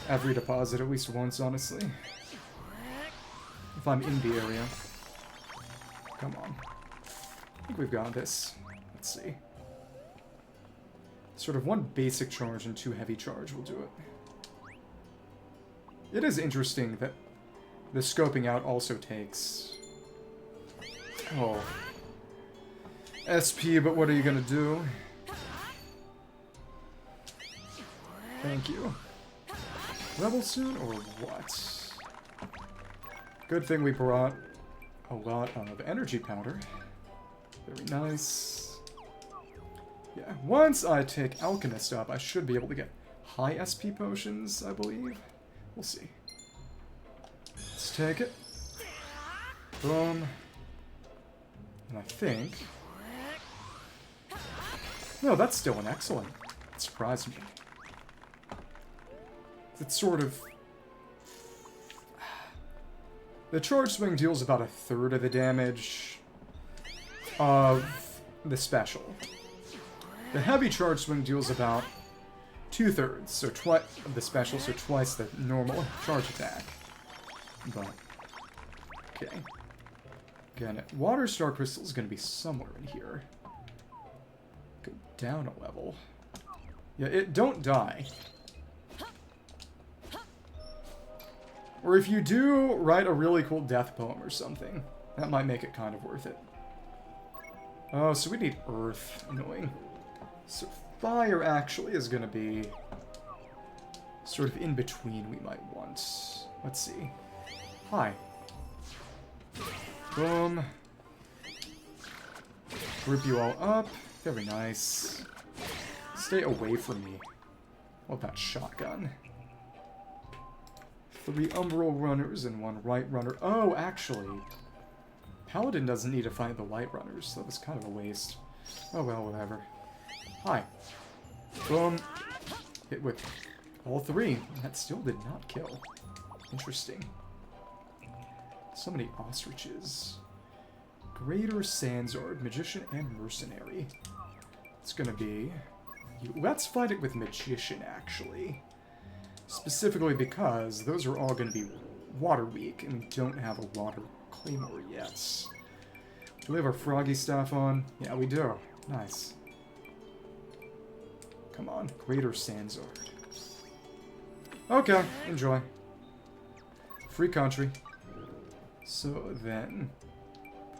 every deposit at least once, honestly. If I'm in the area. Come on. I think we've got this. Let's see. Sort of 1 basic charge and 2 heavy charge will do it. It is interesting that the scoping out also takes... Oh. SP, but what are you gonna do? Thank you. Level soon, or what? Good thing we brought a lot of energy powder. Very nice. Yeah, once I take Alchemist up, I should be able to get high SP potions, I believe. We'll see. Let's take it. Boom. And I think... No, that's still an excellent. It surprised me. It's sort of... The charge swing deals about 1/3 of the damage of the special. The heavy charge swing deals about 2/3, so twice of the special, so twice the normal charge attack. But, okay. Again, Water Starcrystal is going to be somewhere in here. Go down a level. Yeah, don't die. Or if you do, write a really cool death poem or something. That might make it kind of worth it. Oh, so we need Earth. Annoying. So fire actually is going to be sort of in between we might want. Let's see. Hi. Boom. Group you all up. Very nice. Stay away from me. Love that shotgun. 3 umbral runners and 1 right runner. Oh, actually, Paladin doesn't need to fight the light runners, so that was kind of a waste. Oh well, whatever. Hi. Boom. Hit with all 3. That still did not kill. Interesting. So many ostriches. Greater Sandsard, Magician, and Mercenary. It's gonna be... Let's fight it with Magician, actually. Specifically because those are all gonna be water weak, and we don't have a water claymore yet. Do we have our froggy staff on? Yeah, we do. Nice. Come on, Greater Sandsard. Okay, enjoy. Free country. So then,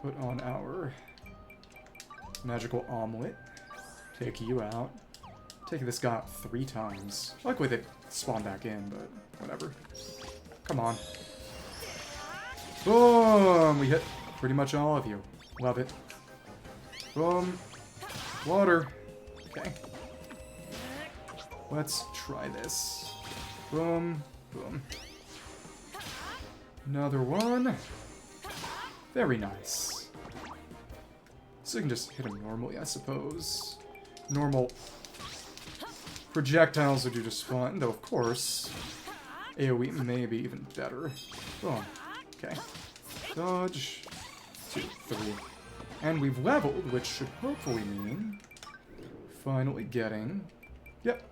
put on our magical omelet. Take you out. Take this guy out 3 times. Luckily they spawn back in, but whatever. Come on. Boom! We hit pretty much all of you. Love it. Boom. Water. Okay. Let's try this. Boom. Boom. Another one. Very nice. So you can just hit him normally, I suppose. Normal projectiles would do just fine, though of course AoE may be even better. Boom. Okay. Dodge. 2, 3. And we've leveled, which should hopefully mean finally getting... Yep.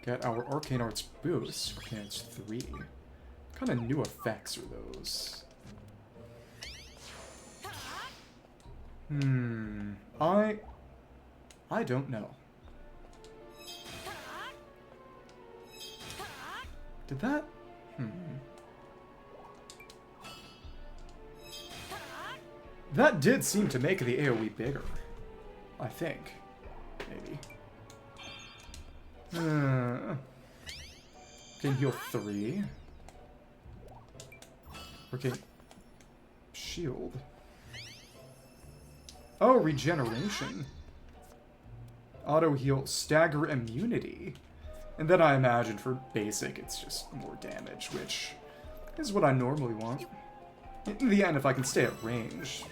Get our Arcane Arts boost. Arcane Arts 3. What kind of new effects are those? I don't know. Did that? That did seem to make the AoE bigger. I think. Maybe. Can heal 3. Okay. Shield. Oh, regeneration. Auto heal, stagger immunity. And then I imagine for basic, it's just more damage, which is what I normally want. In the end, if I can stay at range,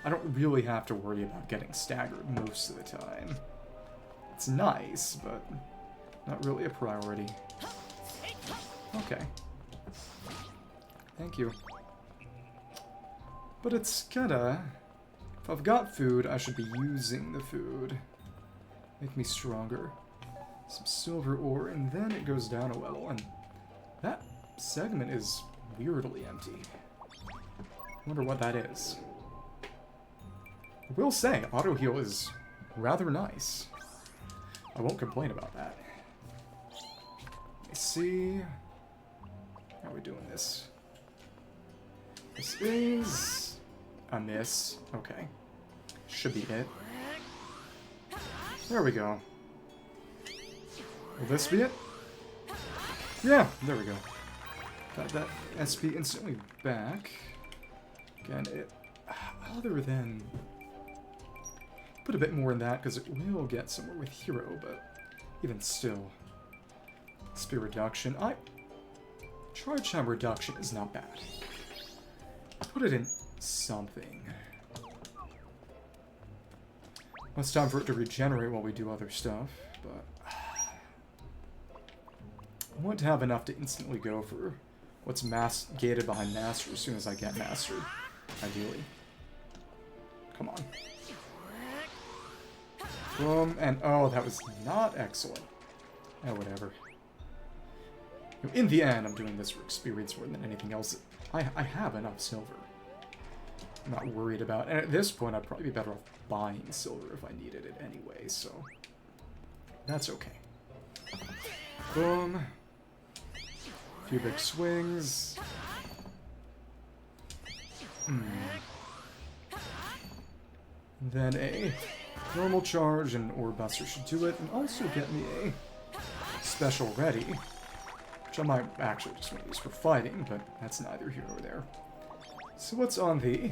I don't really have to worry about getting staggered most of the time. It's nice, but not really a priority. Okay. Thank you. But it's kinda... If I've got food, I should be using the food. Make me stronger. Some silver ore, and then it goes down a level, and that segment is weirdly empty. I wonder what that is. I will say, auto heal is rather nice. I won't complain about that. Let me see. How are we doing this? This is a miss. Okay. Should be it. There we go. Will this be it? Yeah, there we go. Got that SP instantly back. Again, it... Other than... Put a bit more in that, because it will get somewhere with Hero, but even still. SP reduction. Charge time reduction is not bad. Put it in something. Well, it's time for it to regenerate while we do other stuff, but... I want to have enough to instantly go for what's gated behind Master as soon as I get Master, ideally. Come on. Boom, and oh, that was not excellent. Oh, whatever. In the end, I'm doing this for experience more than anything else. I have enough silver. I'm not worried about it. And at this point, I'd probably be better off buying silver if I needed it anyway, so... That's okay. Boom. A few big swings. Then a Normal charge and Orb Buster should do it, and also get me a special ready, which I might actually just want to use for fighting, but that's neither here nor there. So what's on the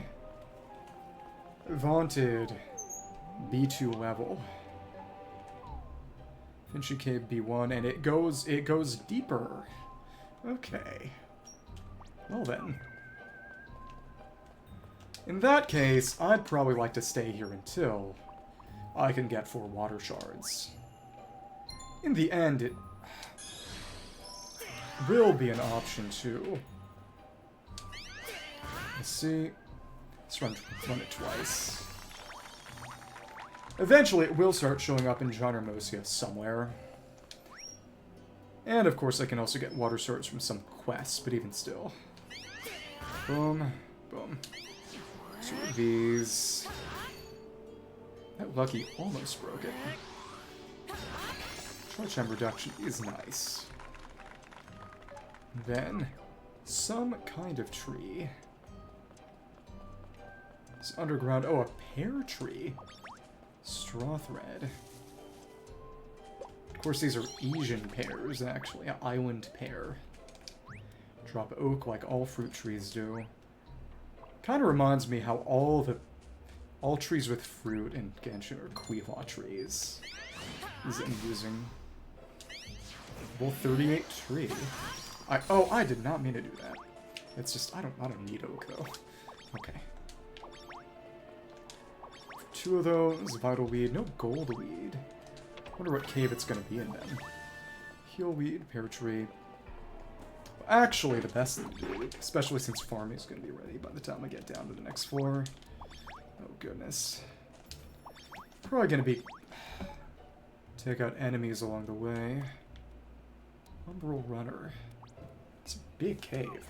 vaunted B2 level? Finchi Cave B1, and it goes deeper. Okay. Well then. In that case, I'd probably like to stay here until I can get 4 water shards. In the end, it will be an option too. Let's see. Let's run it twice. Eventually, it will start showing up in John Hermosia somewhere. And of course, I can also get water swords from some quests, but even still. Boom, boom. 2 of these. That Lucky almost broke it. Charge time reduction is nice. Then, some kind of tree. It's underground. Oh, a pear tree. Straw thread. Of course, these are Asian pears, actually. An island pear. Drop oak like all fruit trees do. Kind of reminds me how all trees with fruit in Genshin are Quiwa trees. These I'm using. Well, 38 tree. I did not mean to do that. It's just I don't need oak though. Okay. 2 of those, vital weed, no gold weed. Wonder what cave it's gonna be in then. Heal weed, pear tree. Actually, the best thing to do, especially since farming is gonna be ready by the time I get down to the next floor. Oh goodness. Probably gonna be take out enemies along the way. Umbral Runner. It's a big cave.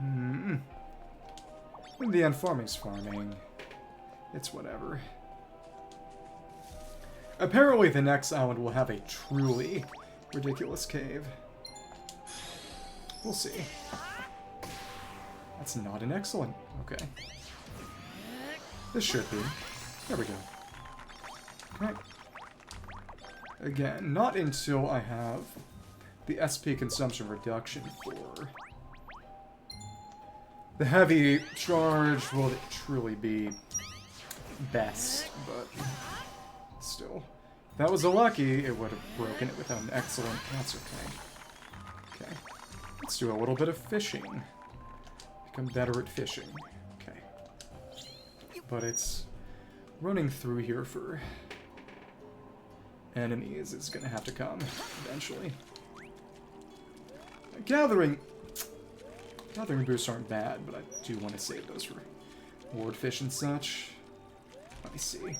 In the end, farming's farming. It's whatever. Apparently the next island will have a truly ridiculous cave. We'll see. That's not an excellent. Okay. This should be. There we go. Okay. Again, not until I have the SP consumption reduction for the heavy charge will it truly be best, but still. If that was a lucky, it would have broken it without an excellent. That's okay. Okay. Let's do a little bit of fishing. Become better at fishing. Okay. But it's running through here for enemies is gonna have to come eventually. Gathering boosts aren't bad, but I do want to save those for ward fish and such. Let me see.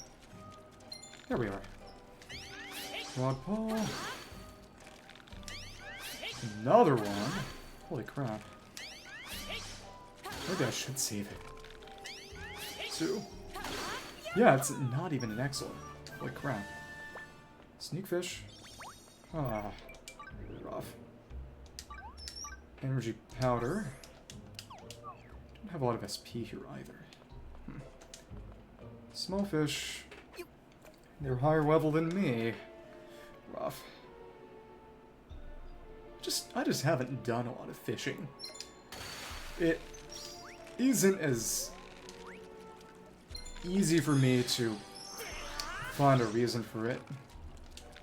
There we are. Rod Paw. Another one. Holy crap. Maybe I should save it. 2. Yeah, it's not even an excellent. Holy crap. Sneak fish. Ah. Rough. Energy powder. Don't have a lot of SP here either. Small fish. They're higher level than me. Rough. I just haven't done a lot of fishing. It isn't as easy for me to find a reason for it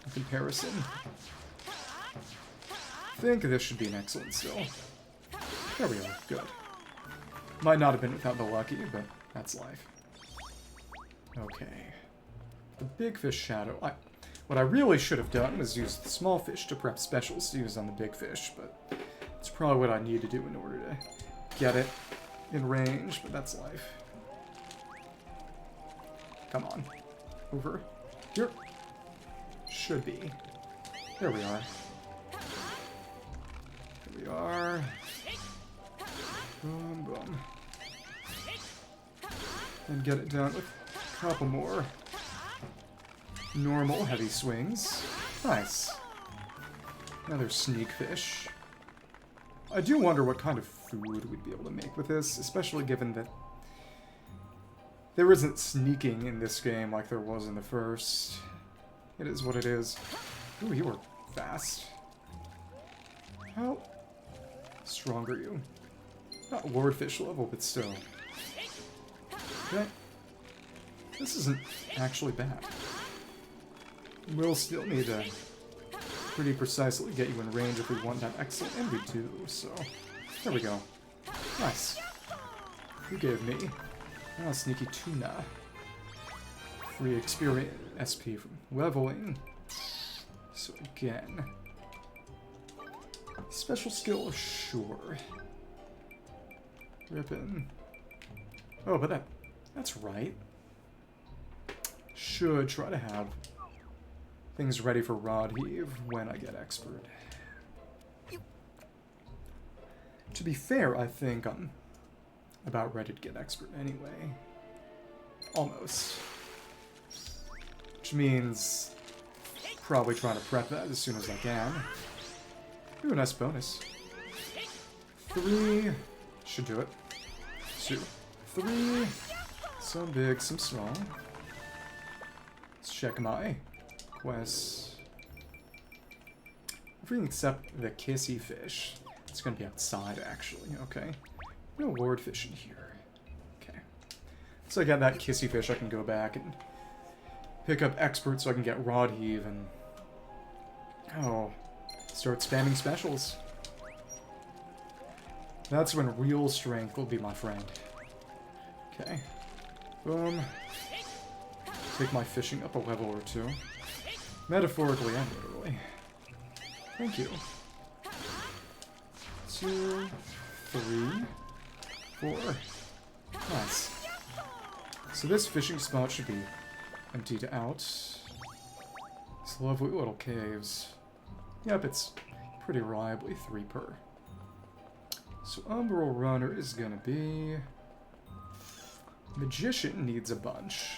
in comparison. I think this should be an excellent still. There we are. Good. Might not have been without the lucky, but that's life. Okay. The big fish shadow. What I really should have done was use the small fish to prep specials to use on the big fish, but it's probably what I need to do in order to get it in range, but that's life. Come on. Over. Here. Should be. There we are. There we are. Boom, boom. And get it down with a couple more normal heavy swings. Nice. Another sneak fish. I do wonder what kind of food we'd be able to make with this, especially given that There isn't sneaking in this game like there was in the first. It is what it is. Ooh, you were fast. How strong are you? Not Lordfish level, but still. Okay. This isn't actually bad. We'll still need to pretty precisely get you in range if we want that excellent, and we do, so... There we go. Nice. You gave me sneaky tuna. Free experience SP from leveling. So again... Special skill, sure. Rippin'. Oh, but that's right. Should try to have things ready for Rod Heave when I get expert. To be fair, I think I'm about ready to get expert anyway. Almost. Which means probably trying to prep that as soon as I can. Ooh, a nice bonus. 3. Should do it. 2. 3. Some big, some small. Let's check my quests. Everything except the kissy fish. It's gonna be outside, actually. Okay. No lordfish in here. Okay. So I got that kissy fish, I can go back and pick up expert so I can get Rod Heave and... Oh. Start spamming specials. That's when real strength will be my friend. Okay. Boom. Take my fishing up a level or 2. Metaphorically and literally. Thank you. 2, 3, 4. Nice. So this fishing spot should be emptied out. These lovely little caves. Yep, it's pretty reliably 3 per. So Umbral Runner is gonna be... Magician needs a bunch.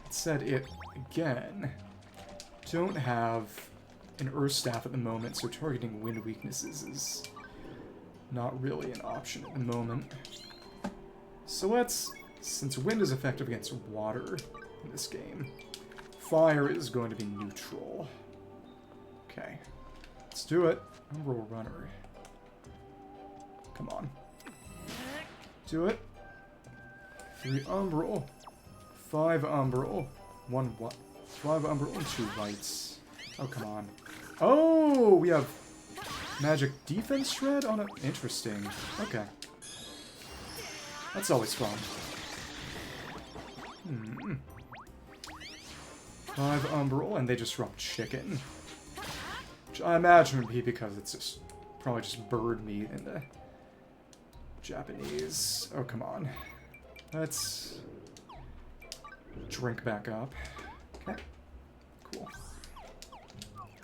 It said it again. Don't have an Earth Staff at the moment, so targeting wind weaknesses is not really an option at the moment. So let's... Since wind is effective against water in this game, fire is going to be neutral. Okay. Let's do it. Umbral Runner. Come on. Do it. 3 Umbral. 5 Umbral. 1 what? 5 Umbral and 2 whites. Oh, come on. Oh, we have magic defense shred on it. Interesting. Okay. That's always fun. 5 Umbral, and they just drop chicken. Which I imagine would be because it's just probably just bird meat in the Japanese. Oh, come on. Let's drink back up. Okay. Cool.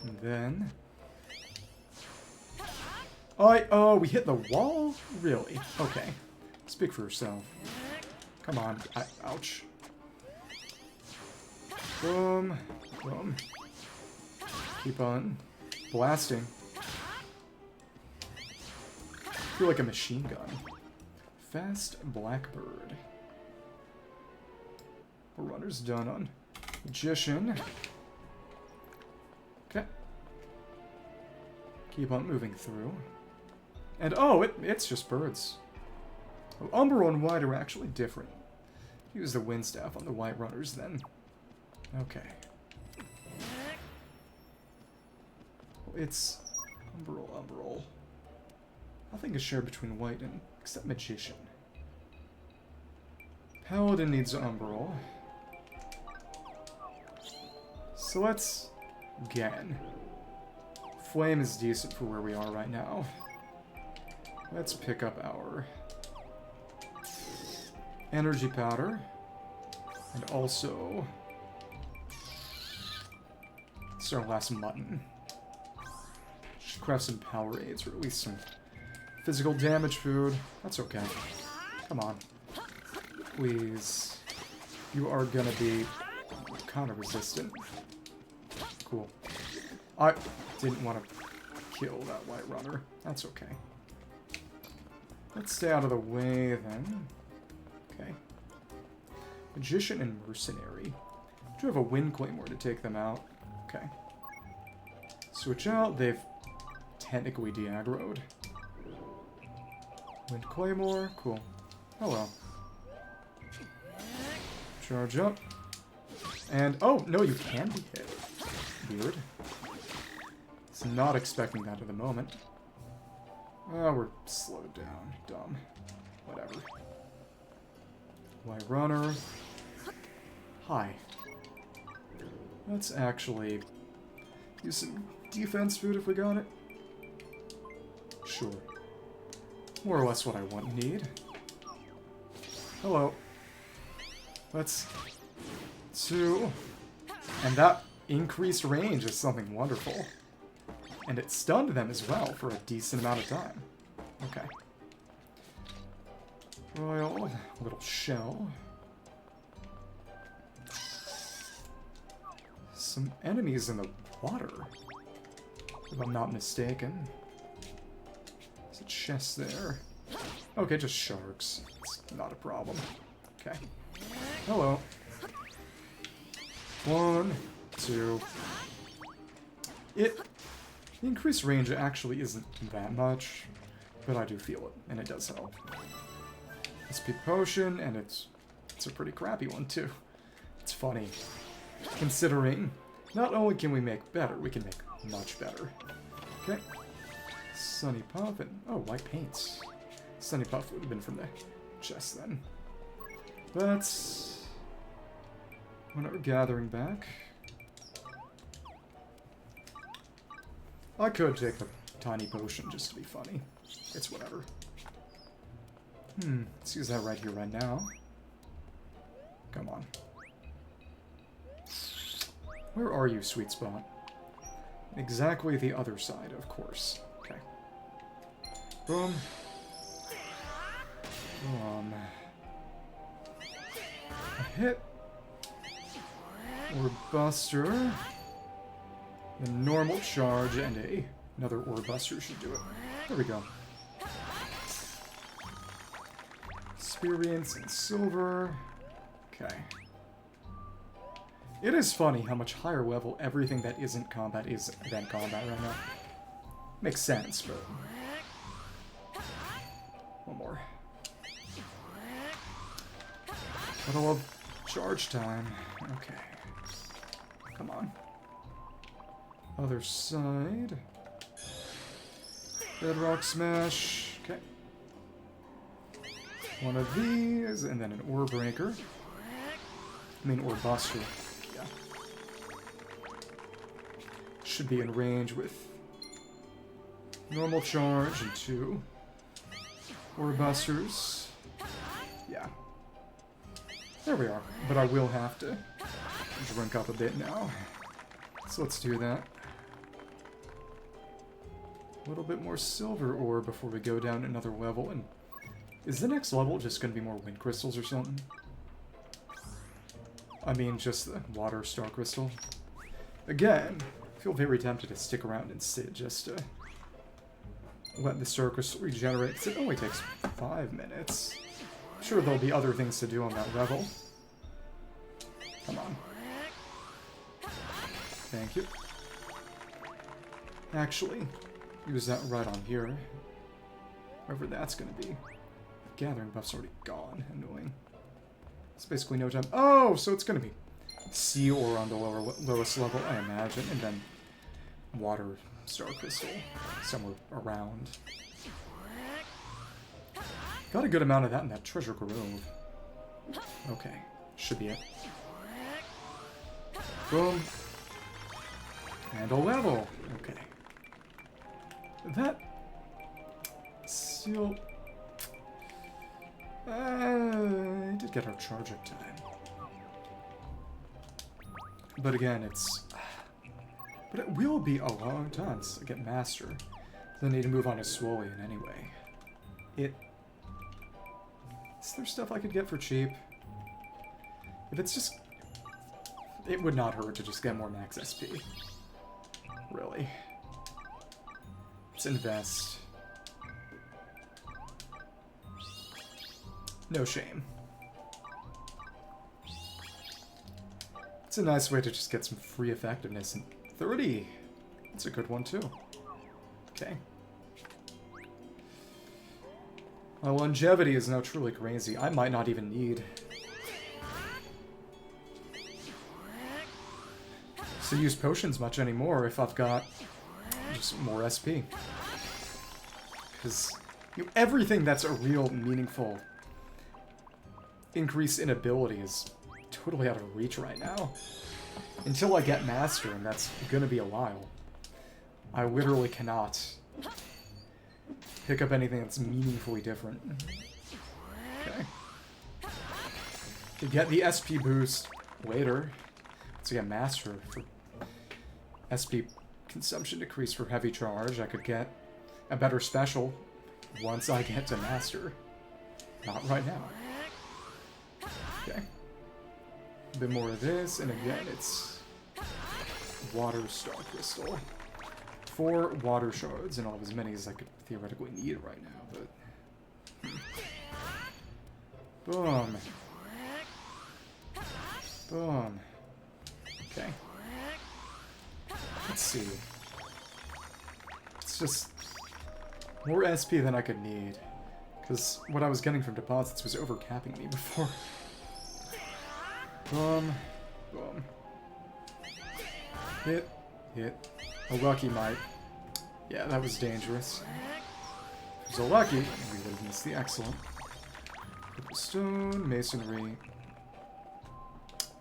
And then... Oh, we hit the wall? Really? Okay. Speak for yourself. Come on. Ouch. Boom. Boom. Keep on blasting. I feel like a machine gun. Fast Blackbird. Runner's done on Magician. Okay. Keep on moving through. And oh, it's just birds. Oh, Umbral and White are actually different. Use the Wind Staff on the White Runners then. Okay. It's Umbral. Nothing is shared between White and except Magician. Paladin needs Umbral. So let's again. Flame is decent for where we are right now. Let's pick up our energy powder. And also... it's our last mutton. Should craft some power aids, or at least some physical damage food. That's okay. Come on. Please. You are gonna be counter resistant. Cool. I didn't want to kill that White Runner. That's okay. Let's stay out of the way then. Okay. Magician and Mercenary. Do have a Wind Claymore to take them out. Okay. Switch out. They've technically de-aggroed. Wind Claymore. Cool. Oh well. Charge up. And, oh, no, you can be hit. Weird. Was not expecting that at the moment. Oh, we're slowed down. Dumb. Whatever. White Runner. Hi. Let's actually use some defense food if we got it. Sure. More or less what I want and need. Hello. Let's... Two. And that increased range is something wonderful. And it stunned them as well for a decent amount of time. Okay. Royal, little shell. Some enemies in the water, if I'm not mistaken. There's a chest there. Okay, just sharks. It's not a problem. Okay. Hello. 1, 2. The increased range actually isn't that much, but I do feel it, and it does help. SP potion, and it's a pretty crappy one too. It's funny, considering not only can we make better, we can make much better. Okay. Sunny Puff and oh, white paints. Sunny Puff would have been from the chest then. Let's. When we're gathering back, I could take a tiny potion just to be funny. It's whatever. Let's use that right here, right now. Come on. Where are you, sweet spot? Exactly the other side, of course. Okay. Boom. Boom. A hit. Orb Buster. The normal charge and another Orb Buster should do it. There we go. Experience and silver. Okay. It is funny how much higher level everything that isn't combat is than combat right now. Makes sense, but... One more. But I love charge time. Okay. Come on. Other side. Bedrock Smash. Okay. One of these, and then an Ore Breaker. I mean, Ore Buster. Yeah. Should be in range with normal charge and 2 Ore Busters. Yeah. There we are. But I will have to drink up a bit now. So let's do that. A little bit more silver ore before we go down another level. And is the next level just going to be more wind crystals or something? I mean, just the Water Starcrystal. Again, I feel very tempted to stick around and sit just to let the Star Crystal regenerate, because it only takes 5 minutes. I'm sure there'll be other things to do on that level. Come on. Thank you. Actually, use that right on here. Wherever that's going to be. The gathering buff's already gone. Annoying. It's basically no time. Oh, so it's going to be sea ore on the lowest level, I imagine, and then Water Starcrystal somewhere around. Got a good amount of that in that treasure grove. Okay, should be it. Boom. And a level. Okay. That still... I did get our charge up time. But again, it's... But it will be a long time to get Master. Then I need to move on to Swolian anyway. Is there stuff I could get for cheap? If it's just... It would not hurt to just get more max SP. Really. Let's invest. No shame. It's a nice way to just get some free effectiveness. And 30! That's a good one, too. Okay. My longevity is now truly crazy. I might not even need to use potions much anymore if I've got just more SP. Because everything that's a real meaningful increase in ability is totally out of reach right now. Until I get Master, and that's gonna be a while. I literally cannot pick up anything that's meaningfully different. Okay. To get the SP boost later, to get Master for SP consumption decrease for heavy charge, I could get a better special once I get to Master. Not right now. Okay. A bit more of this, and again, it's Water Starcrystal. 4 water shards, and all of as many as I could theoretically need right now, but... Boom. Boom. Okay. Let's see. It's just more SP than I could need, because what I was getting from deposits was overcapping me before. Boom. Boom. Hit. Hit. A lucky might. Yeah, that was dangerous. If it was a lucky, we would have missed the excellent. Purple stone, masonry.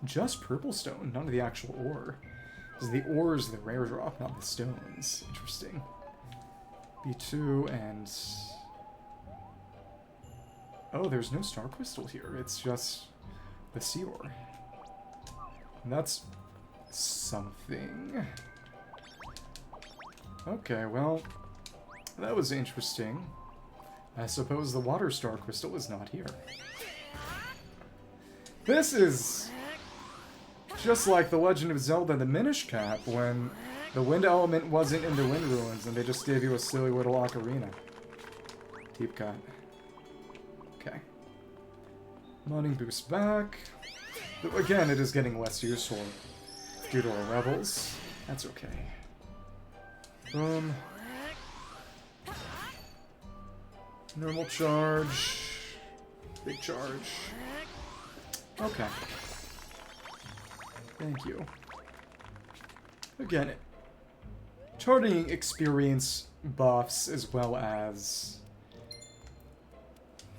Just purple stone, none of the actual ore. Because the ore is the rare drop, not the stones. Interesting. B2 and... Oh, there's no star crystal here. It's just the sea ore. And that's something. Okay, well, that was interesting. I suppose the Water Starcrystal is not here. This is just like The Legend of Zelda the Minish Cap, when the wind element wasn't in the Wind Ruins and they just gave you a silly little ocarina. Deep cut. Okay. Mining boost back. But again, it is getting less useful due to our levels. That's okay. Normal charge. Big charge. Okay. Thank you. Again, charting experience buffs as well as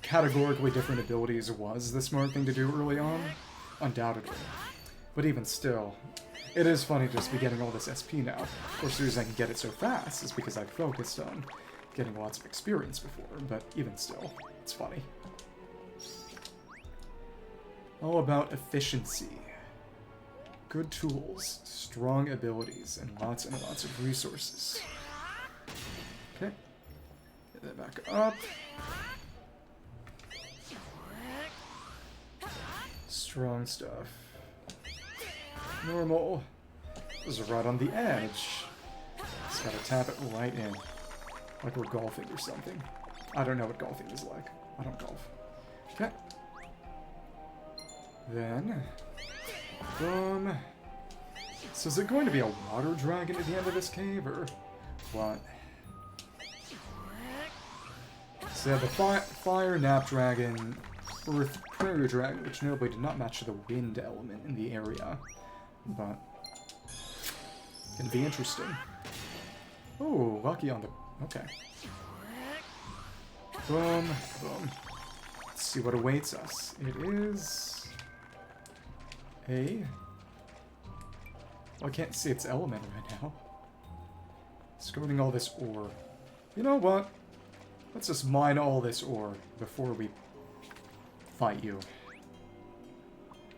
categorically different abilities was the smart thing to do early on, undoubtedly. But even still, it is funny just be getting all this SP now. Of course, the reason I can get it so fast is because I focused on getting lots of experience before, but even still, it's funny. All about efficiency. Good tools, strong abilities, and lots of resources. Okay. Get that back up. Strong stuff. Normal. This is right on the edge. Just gotta tap it right in. Like we're golfing or something. I don't know what golfing is like. I don't golf. Okay. Then... boom. So is it going to be a water dragon at the end of this cave, or what? So yeah, the fire nap dragon, earth prairie dragon, which notably did not match the wind element in the area, but gonna be interesting. Oh, lucky on the... okay. Boom, boom. Let's see what awaits us. It is... a... well, I can't see its element right now. Skirting all this ore. You know what? Let's just mine all this ore before we fight you.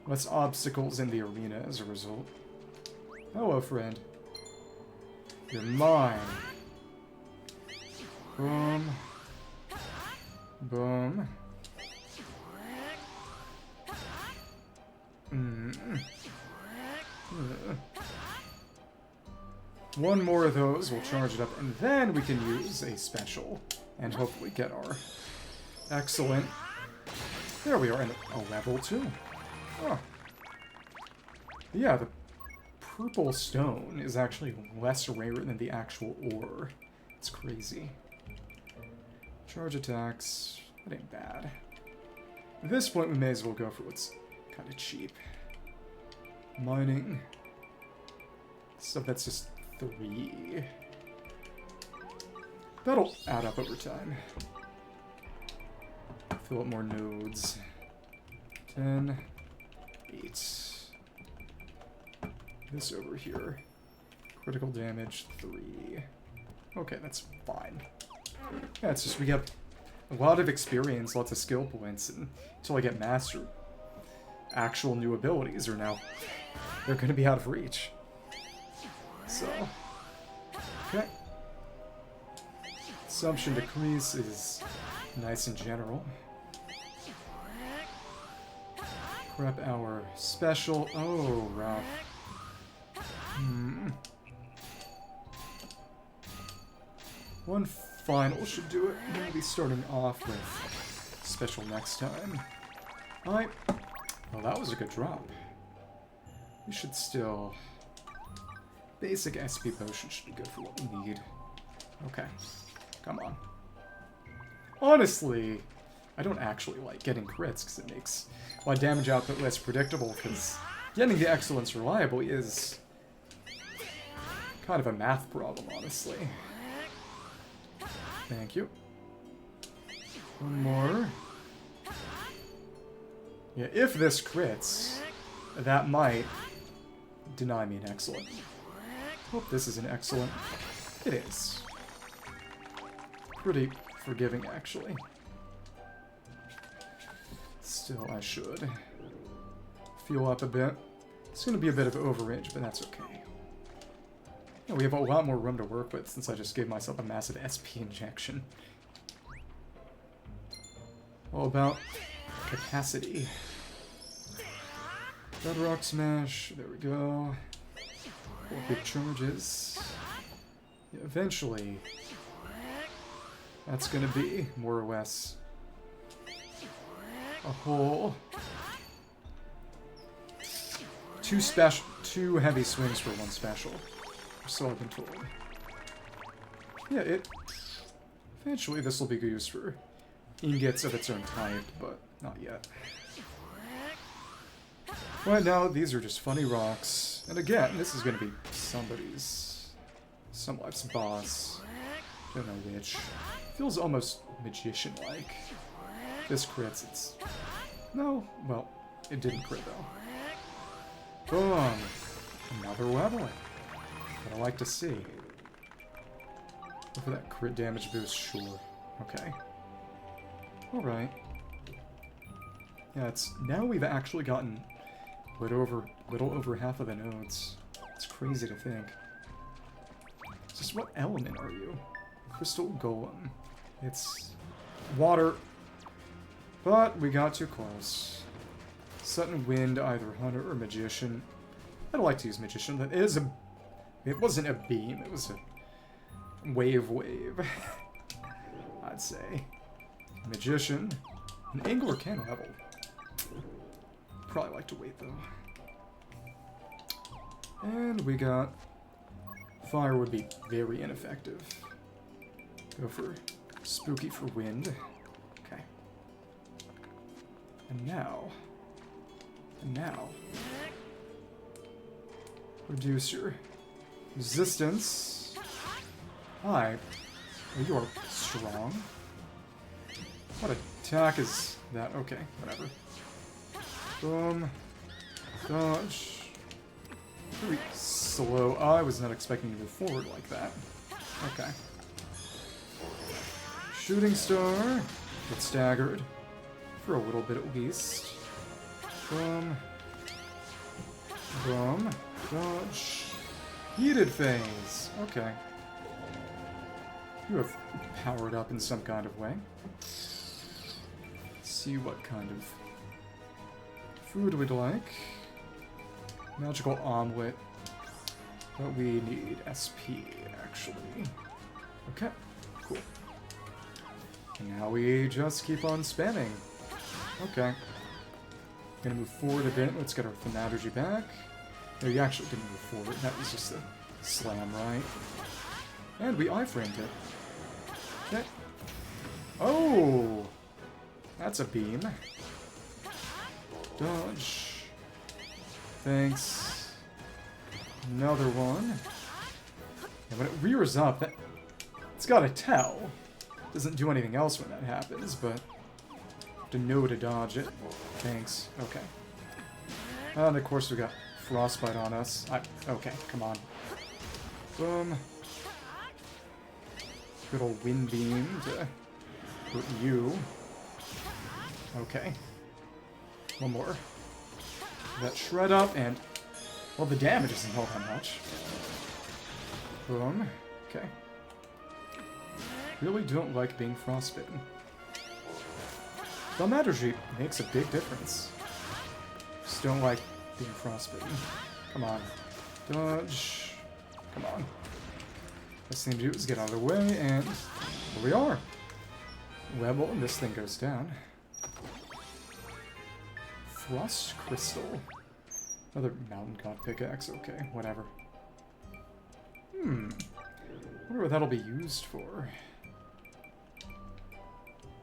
Less obstacles in the arena as a result. Hello, friend. You're mine. Boom. Boom. One more of those, we'll charge it up, and then we can use a special, and hopefully get our excellent... there we are, in a level 2. Oh. Yeah, the purple stone is actually less rare than the actual ore. It's crazy. Charge attacks. That ain't bad. At this point, we may as well go for what's kind of cheap. Mining. Stuff that's just 3. That'll add up over time. Fill up more nodes. 10. 8. This over here. Critical damage, 3. Okay, that's fine. Yeah, it's just we have a lot of experience, lots of skill points, and until I get master, actual new abilities are now, they're going to be out of reach. So, okay. Consumption decrease is nice in general. Prep hour special. Oh, rough. One final should do it. We'll be starting off with special next time. Alright. Well, that was a good drop. We should still... Basic SP potion should be good for what we need. Okay. Come on. Honestly, I don't actually like getting crits because it makes my damage output less predictable, because getting the excellence reliably is kind of a math problem, honestly. Thank you. One more. Yeah, if this crits, that might deny me an excellent. Hope this is an excellent. It is. Pretty forgiving, actually. Still, I should fuel up a bit. It's going to be a bit of overage, but that's okay. Yeah, we have a lot more room to work with since I just gave myself a massive SP injection. All about capacity. Bedrock Smash, there we go. 4 big charges. Yeah, eventually, that's gonna be more or less a whole 2 heavy swings for 1 special. So I've been told. Yeah, eventually this will be used for ingots of its own type, but not yet. Right now, these are just funny rocks. And again, this is going to be somewhat's boss. Don't know which. Feels almost magician-like. This crits, it's... No, well, it didn't crit though. Boom! Another leveling. What I like to see. Look for that crit damage boost, sure. Okay. Alright. Yeah, it's... Now we've actually gotten little over half of the nodes. It's crazy to think. Just what element are you? Crystal Golem. It's water. But we got too close. Sudden Wind, either Hunter or Magician. I don't like to use Magician. That is a... It wasn't a beam, it was a wave. I'd say. Magician. An Angler can level. Probably like to wait though. And we got... Fire would be very ineffective. Go for Spooky for Wind. Okay. And now... Reduce your resistance. Hi. Oh, you are strong. What attack is that? Okay, whatever. Boom. Dodge. Very slow. Oh, I was not expecting to move forward like that. Okay. Shooting Star. Get staggered. For a little bit at least. Boom. Boom. Dodge. Heated Phase. Okay. You have powered up in some kind of way. Let's see what kind of food we'd like. Magical Omelet. But we need SP, actually. Okay, cool. And now we just keep on spamming. Okay. Gonna move forward a bit. Let's get our Thaumaturgy back. No, you actually didn't move forward. That was just a slam, right? And we iframed it. Okay. Oh! That's a beam. Dodge. Thanks. Another one. And when it rears up, it's gotta tell. Doesn't do anything else when that happens, but to know to dodge it. Thanks. Okay. And of course we got frostbite on us. Okay, come on. Boom. Good old wind beam to hurt you. Okay. One more. That shred up and... well, the damage isn't all that much. Boom. Okay. Really don't like being frostbitten. Angeltree makes a big difference. Just don't like being frostbitten. Come on. Dodge. Come on. Best thing to do is get out of the way, and here we are. Well, this thing goes down. Frost Crystal. Another mountain god pickaxe. Okay, whatever. Wonder what that'll be used for.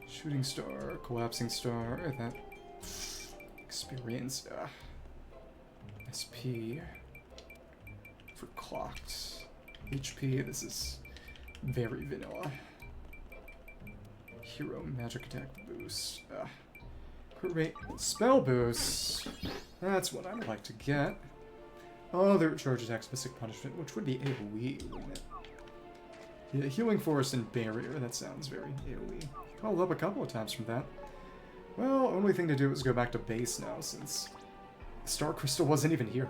Shooting star, collapsing star, that experience. SP for clocked. HP, this is very vanilla. Hero magic attack boost. Crit rate spell boost. That's what I'd like to get. Other charge attack specific punishment, which would be AoE, wouldn't it? Yeah, healing force and barrier, that sounds very AoE. I'll up a couple of times from that. Well, only thing to do is go back to base now, since Starcrystal wasn't even here.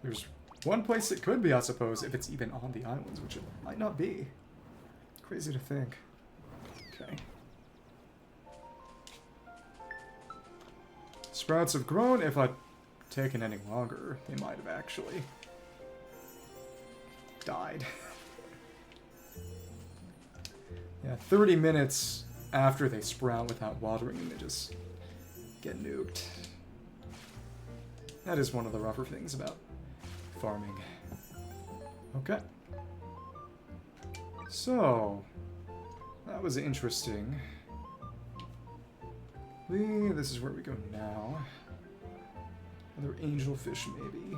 There's one place it could be, I suppose, if it's even on the islands, which it might not be. Crazy to think. Okay. Sprouts have grown. If I'd taken any longer, they might have actually died. Yeah, 30 minutes after they sprout without watering them, they just get nuked. That is one of the rougher things about farming. Okay. So, that was interesting. This is where we go now. Another angelfish, maybe.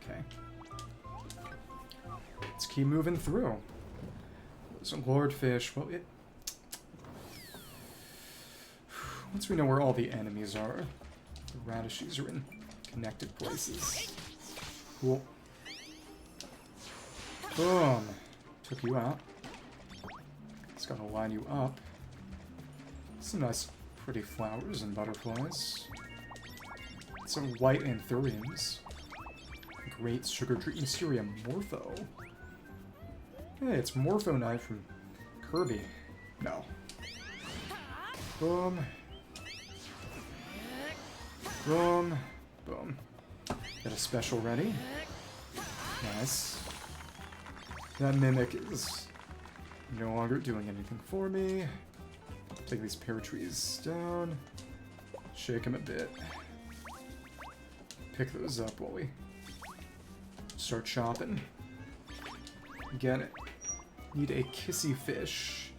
Okay. Let's keep moving through. Some lordfish. Well, once we know where all the enemies are, the radishes are in connected places. Cool. Boom. Took you out. It's gonna line you up. Some nice, pretty flowers and butterflies. Some white anthuriums. Great sugar tree. Mysteria Morpho. Hey, it's Morpho Knight from Kirby. No. Boom. Boom. Boom. Got a special ready. Nice. That mimic is no longer doing anything for me. Take these pear trees down. Shake them a bit. Pick those up while we start chopping. Get it. Need a kissy fish.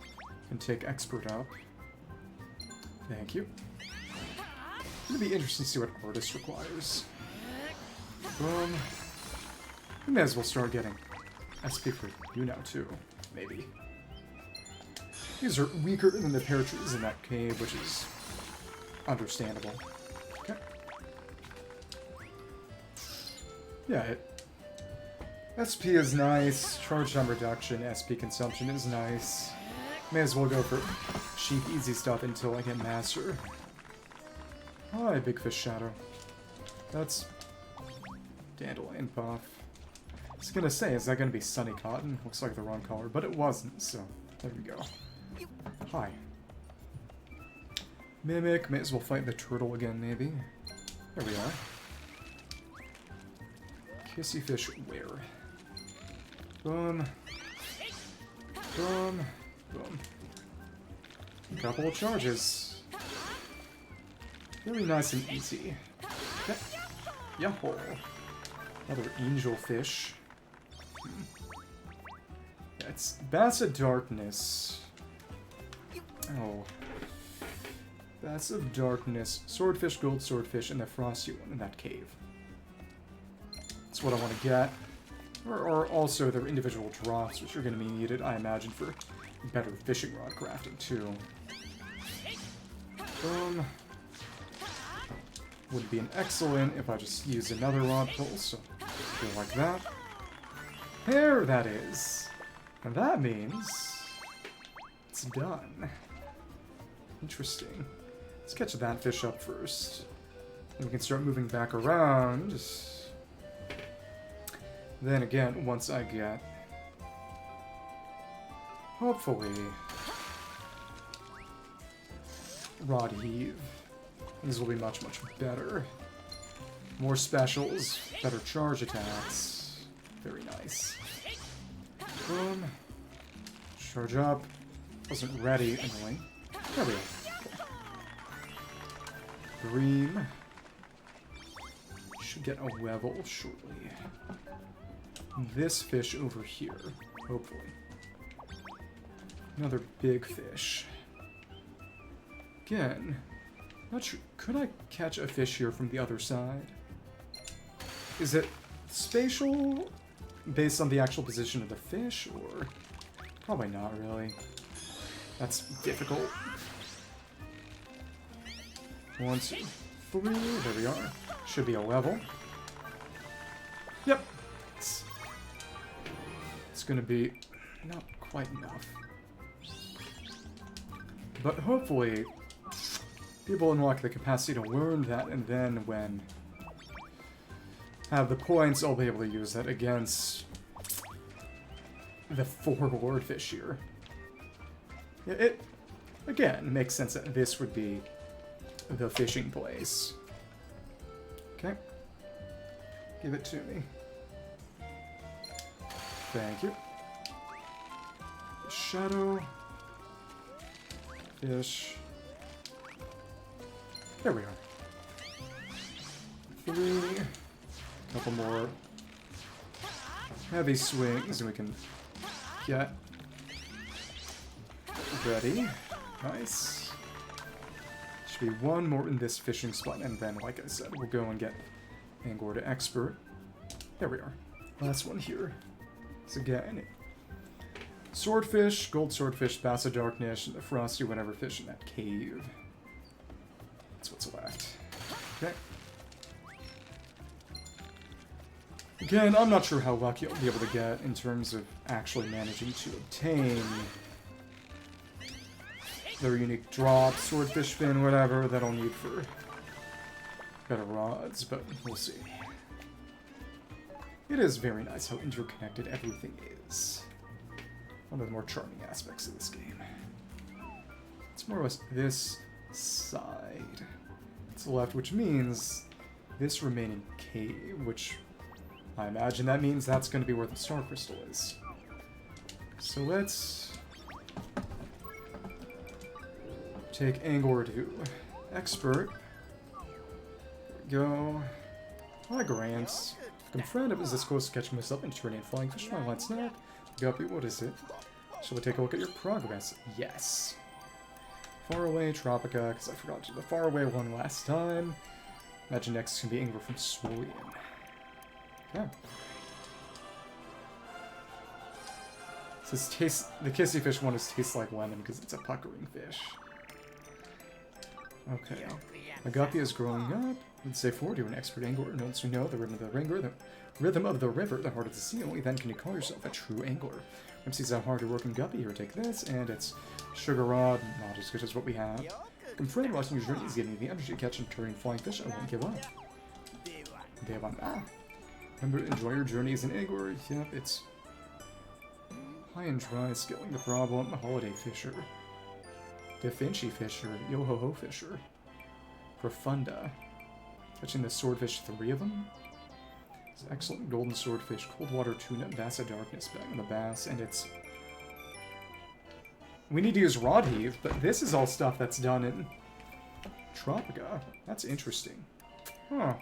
Can take expert up. Thank you. It'll be interesting to see what artist requires. Boom. We may as well start getting SP for you now too. Maybe. These are weaker than the pear trees in that cave, which is understandable. Okay. Yeah, SP is nice. Charge time reduction, SP consumption is nice. May as well go for cheap, easy stuff until I get master. Hi, Big Fish Shadow. That's Dandelion Puff. I was gonna say, is that gonna be Sunny Cotton? Looks like the wrong color, but it wasn't, so there we go. Hi. Mimic, may as well fight the turtle again, maybe. There we are. Kissy fish, where? Boom. Boom. Boom. Couple of charges. Really nice and easy. Okay. Yahoo! Another angelfish. Yeah, it's Bass of Darkness. Oh. Bass of Darkness, Swordfish, Gold Swordfish, and the Frosty one in that cave. That's what I want to get. Or also their individual drops, which are going to be needed, I imagine, for better fishing rod crafting, too. Would be an excellent if I just use another rod pull, so go like that. There that is. And that means it's done. Interesting. Let's catch that fish up first. And we can start moving back around. Then again, once I get, hopefully, Rod Heave, things will be much, much better. More specials, better charge attacks. Very nice. Boom. Charge up. Wasn't ready, anyway. There we go. Green. Should get a level shortly. This fish over here, hopefully. Another big fish. Again, not sure. Could I catch a fish here from the other side? Is it spatial based on the actual position of the fish, or probably not really? That's difficult. 1, 2, 3. There we are. Should be a level. Yep. It's gonna be not quite enough. But hopefully, people unlock the capacity to learn that, and then when have the points, I'll be able to use that against the 4 Lordfish here. Yeah, it, again, makes sense that this would be the fishing place. Okay. Give it to me. Thank you. Shadow. Fish. There we are. 3. Couple more heavy swings, and we can get ready. Nice. Should be 1 more in this fishing spot, and then, like I said, we'll go and get Angor to Expert. There we are. Last one here. So again, Swordfish, Gold Swordfish, Bass of Darkness, and the Frosty whatever fish in that cave. That's what's left. Okay. Again, I'm not sure how lucky I'll be able to get in terms of actually managing to obtain their unique drop, swordfish fin, whatever, that I'll need for better rods, but we'll see. It is very nice how interconnected everything is. One of the more charming aspects of this game. It's more or less this side. It's left, which means this remaining cave, which I imagine that means that's going to be where the Star Crystal is. So let's take Angor to Expert. There we go. Hi, Grants. Confront is this close to catching myself and turning flying fish my line snap. Guppy, what is it? Shall we take a look at your progress? Yes. Far away, Tropica, because I forgot to do the far away one last time. Imagine next can be Angor from Swolien. Okay. Says taste. The kissy fish one is tastes like lemon because it's a puckering fish. Okay. A guppy is growing up. Let's say forward to an expert angler. Once you know the rhythm of the ringer, the rhythm of the river, the heart of the sea, only then can you call yourself a true angler. Once he's a hard-working guppy, here, take this, and it's sugar rod, not as good as what we have. Confront watching your journey is giving you the energy to catch and turning flying fish. I won't give up. Devan, remember to enjoy your journey as an angler. Yep, it's high and dry, skilling the problem. Holiday fisher. The Finchi fisher. Yo-ho-ho fisher. Profunda. Catching the swordfish, 3 of them. It's excellent golden swordfish, cold water tuna, bass of darkness, bang on the bass, and it's... We need to use rod heave, but this is all stuff that's done in Tropica. That's interesting. Huh.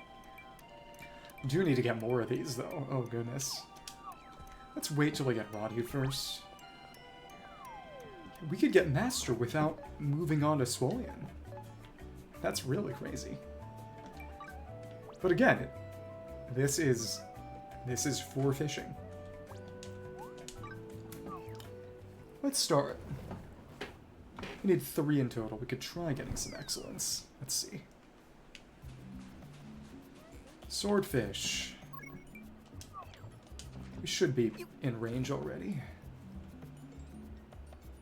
Do need to get more of these, though. Oh, goodness. Let's wait till we get Roddy first. We could get Master without moving on to Swollen. That's really crazy. But again, this is for fishing. Let's start. We need 3 in total. We could try getting some excellence. Let's see. Swordfish. We should be in range already.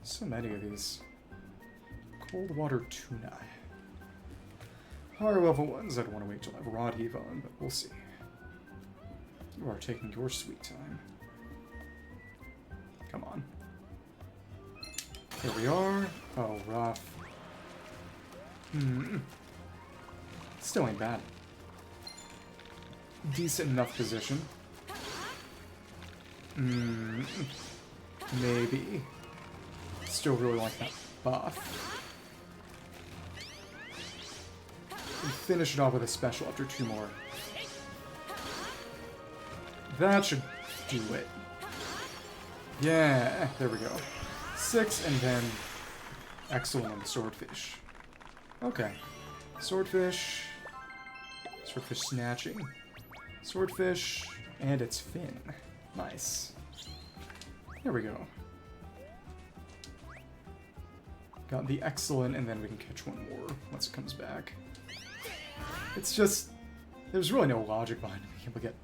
So many of these. Cold water tuna. Higher level ones, I don't want to wait till I have Rod Heave on, but we'll see. You are taking your sweet time. Come on. Here we are. Oh, rough. Still ain't bad. Decent enough position. Maybe. Still really like that buff. And finish it off with a special after 2 more. That should do it. Yeah, there we go. 6 and then excellent on the swordfish. Okay. Swordfish. Swordfish snatching. Swordfish and its fin. Nice. There we go. Got the excellent, and then we can catch 1 more once it comes back. It's just... there's really no logic behind being able to get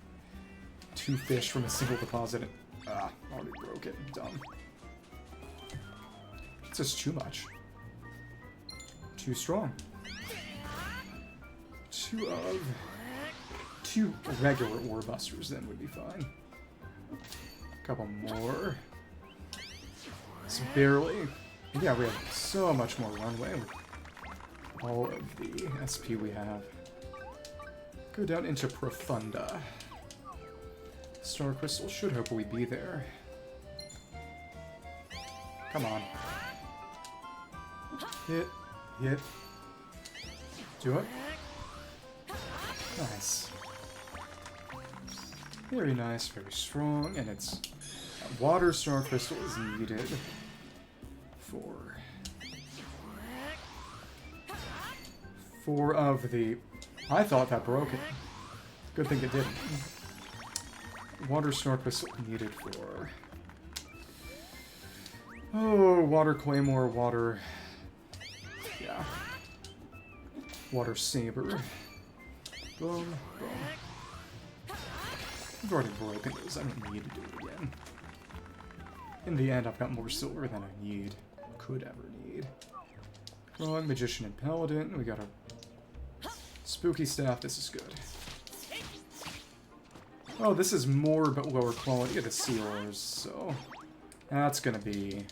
2 fish from a single deposit. Already broke it. Dumb. It's just too much. Too strong. 2 regular ore busters then would be fine. Couple more. It's barely... yeah, we have so much more runway with all of the SP we have. Go down into Profunda. Starcrystal should hopefully be there. Come on. Hit. Hit. Do it. Nice. Very nice, very strong, and it's... Water Starcrystal is needed for 4 of the... I thought that broke it. Good thing it didn't. Water Starcrystal needed for... oh, Water Claymore, Water... yeah. Water Saber. Boom, boom. I've already broken those, I don't need to do it again. In the end, I've got more silver than I need. Could ever need. Wrong, Magician and Paladin. We got a Spooky Staff. This is good. Oh, this is more but lower quality of the sealers, so that's gonna be...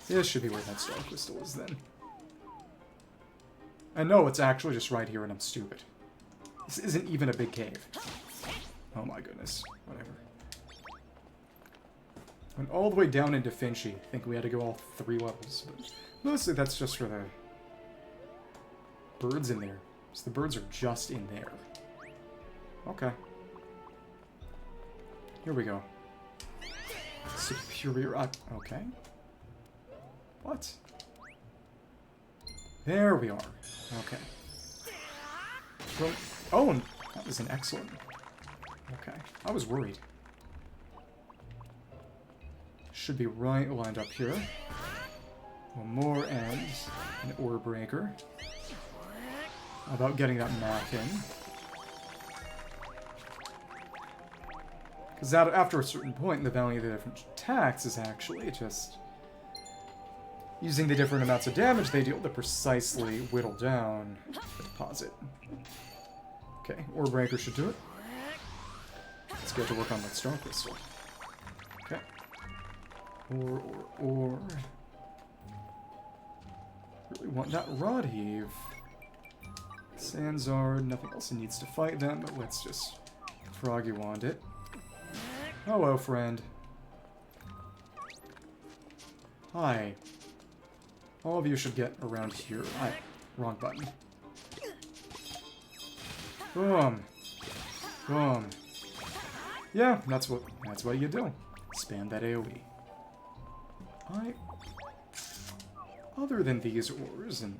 this should be where that Starcrystal is then. I know it's actually just right here and I'm stupid. This isn't even a big cave. Oh my goodness. Whatever. Went all the way down into Finchi. I think we had to go all 3 levels, but mostly that's just for the birds in there. So the birds are just in there. Okay. Here we go. Superior... okay. What? There we are. Okay. Well, oh, that was an excellent... okay. I was worried. Should be right lined up here. 1 more and an ore breaker. How about getting that math in? Because after a certain point, the value of the different attacks is actually just using the different amounts of damage they deal to precisely whittle down the deposit. Okay, ore breaker should do it. Let's get to work on that Starcrystal. Okay. Or. Really want that Rod Heave. Sanzard, nothing else needs to fight them, but let's just Froggy Wand it. Hello, friend. Hi. All of you should get around here. Wrong button. Boom. Boom. Yeah, that's what you do. Spam that AoE. Other than these ores, and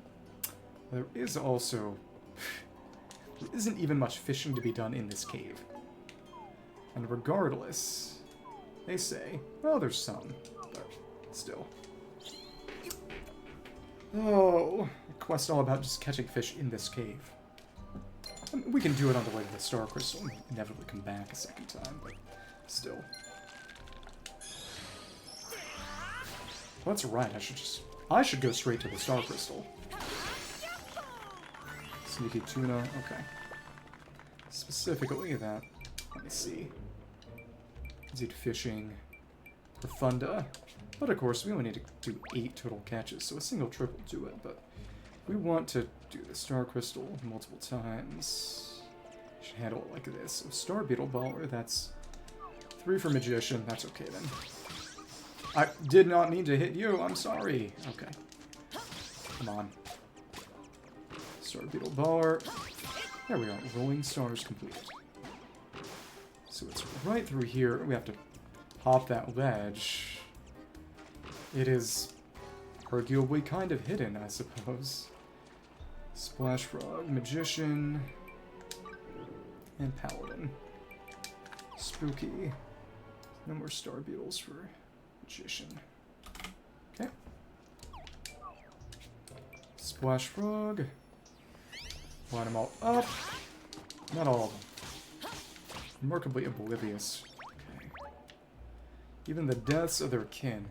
there is also... there isn't even much fishing to be done in this cave. And regardless, they say, well, there's some, but still. Oh, a quest all about just catching fish in this cave. I mean, we can do it on the way to the Star Crystal and inevitably come back a second time, but still. Well, that's right, I should go straight to the Star Crystal. Sneaky tuna, okay. Specifically that, let me see. Did fishing, profunda, but of course we only need to do 8 total catches, so a single trip will do it, but we want to do the Star Crystal multiple times. Should handle it like this. So Star Beetle Baller, that's 3 for Magician, that's okay then. I did not mean to hit you, I'm sorry. Okay. Come on. Star Beetle Baller. There we are, Rolling Stars completed. So it's right through here. We have to hop that ledge. It is arguably kind of hidden, I suppose. Splash Frog, Magician, and Paladin. Spooky. No more Star Beetles for Magician. Okay. Splash Frog. Line them all up. Not all of them. Remarkably oblivious. Okay. Even the deaths of their kin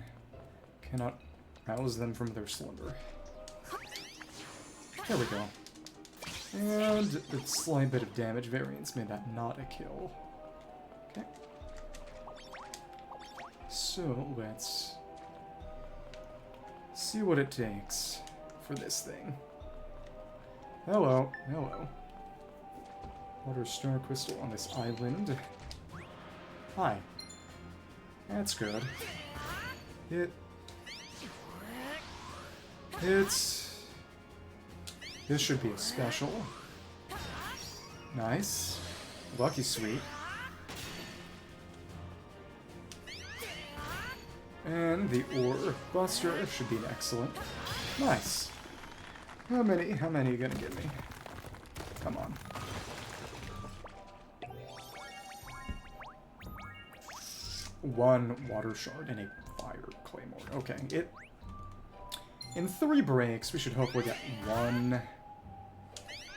cannot rouse them from their slumber. There we go. And a slight bit of damage variance made that not a kill. Okay. So, let's see what it takes for this thing. Hello, hello. Water Starcrystal on this island. Hi. That's good. This should be a special. Nice. Lucky Sweet. And the Ore Buster should be an excellent. Nice. How many are you gonna give me? Come on. One Water Shard and a Fire Claymore. Okay, in 3 breaks, we should hopefully get 1.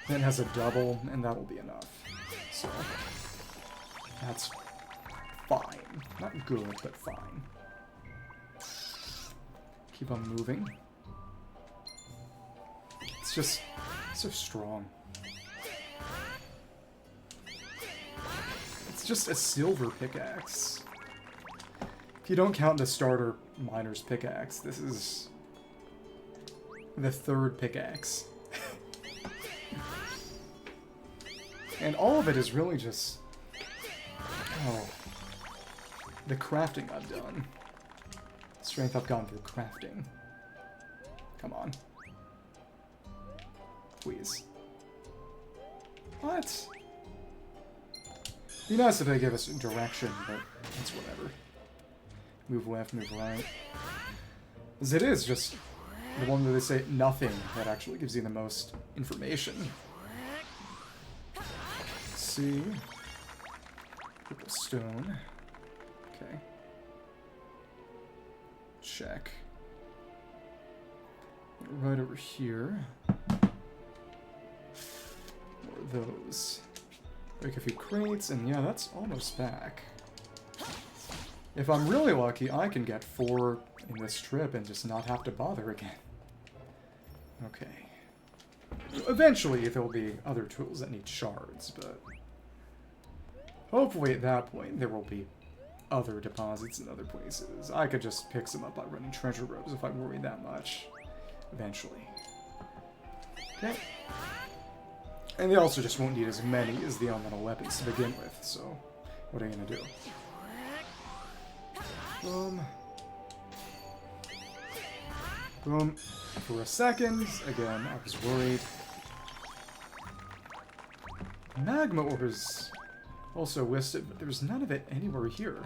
Then has a double, and that'll be enough. So, that's fine. Not good, but fine. Keep on moving. It's just so strong. It's just a silver pickaxe. If you don't count the starter miner's pickaxe, this is the 3rd pickaxe. And all of it is really just... oh. The crafting I've done. Strength I've gone through crafting. Come on. Please. What? Be nice if they give us direction, but that's whatever. Move left, move right. As it is just the one where they say nothing that actually gives you the most information. Let's see. Purple stone. Okay. Check. Right over here. More of those. Break a few crates, and yeah, that's almost back. If I'm really lucky, I can get 4 in this trip and just not have to bother again. Okay. Eventually, there'll be other tools that need shards, but... hopefully at that point, there will be other deposits in other places. I could just pick some up by running treasure rows if I worry that much. Eventually. Okay. And they also just won't need as many as the elemental weapons to begin with, so... what are you gonna do? Boom. Boom. For a second, again, I was worried. Magma ores also listed, but there's none of it anywhere here.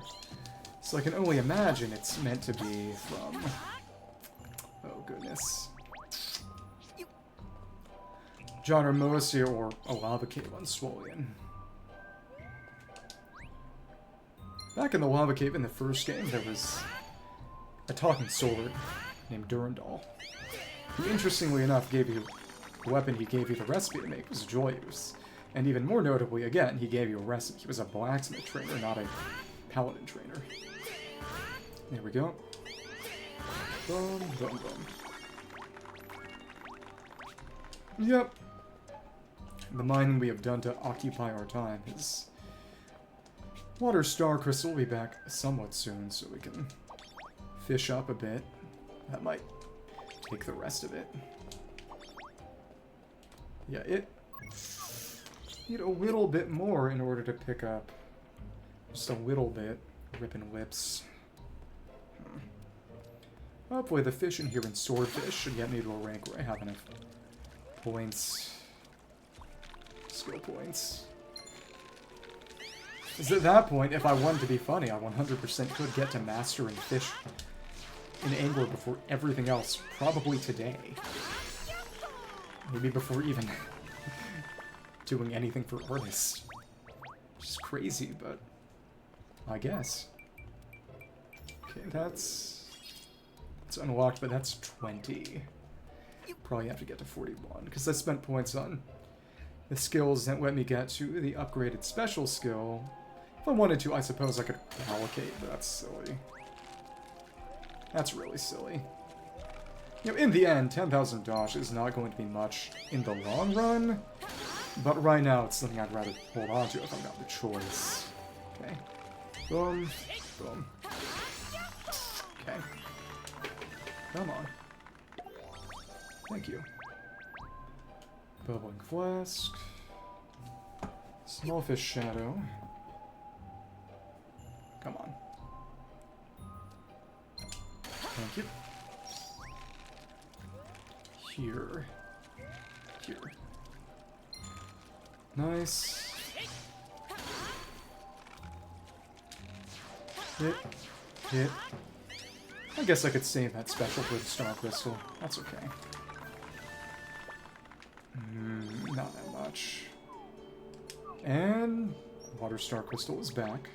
So I can only imagine it's meant to be from... Oh, goodness. John Hermosia or a lava cave on Swollen. Back in the lava cave in the first game, there was a talking sword named Durandal, who interestingly enough gave you the weapon he gave you the recipe to make was Joyous. And even more notably, again, he gave you a recipe. He was a blacksmith trainer, not a paladin trainer. There we go. Boom, boom, boom. Yep. The mining we have done to occupy our time is... Water Starcrystal will be back somewhat soon, so we can fish up a bit. That might take the rest of it. Yeah, it... Need a little bit more in order to pick up just a little bit. Ripping lips. Hopefully the fish in here in Swordfish should get me to a rank where I have enough points. Skill points. Because at that point, if I wanted to be funny, I 100% could get to mastering fish in Angler before everything else, probably today. Maybe before even doing anything for artists. Which is crazy, but I guess. Okay, that's unlocked, but that's 20. Probably have to get to 41, because I spent points on the skills that let me get to the upgraded special skill. If I wanted to, I suppose I could allocate, but that's silly. That's really silly. You know, in the end, 10,000 dosh is not going to be much in the long run, but right now it's something I'd rather hold on to if I've got the choice. Okay. Boom. Boom. Okay. Come on. Thank you. Bubbling Flask. Small Fish Shadow. Come on. Thank you. Here. Here. Nice. Hit. Hit. I guess I could save that special for the Starcrystal. That's okay. Not that much. And Water Starcrystal is back.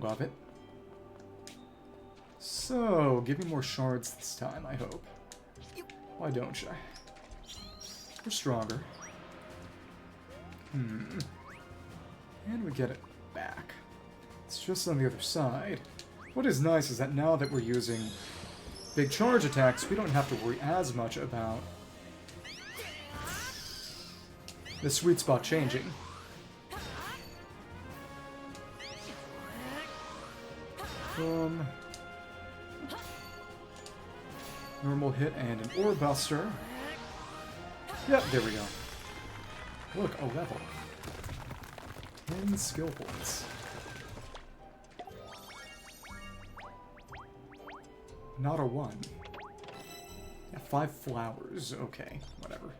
Love it. So, give me more shards this time, I hope. Why don't you? We're stronger. And we get it back. It's just on the other side. What is nice is that now that we're using big charge attacks, we don't have to worry as much about the sweet spot changing. Normal hit and an ore buster. Yep, there we go. Look, a level. 10 skill points. Not a 1. Yeah, 5 flowers. Okay, whatever.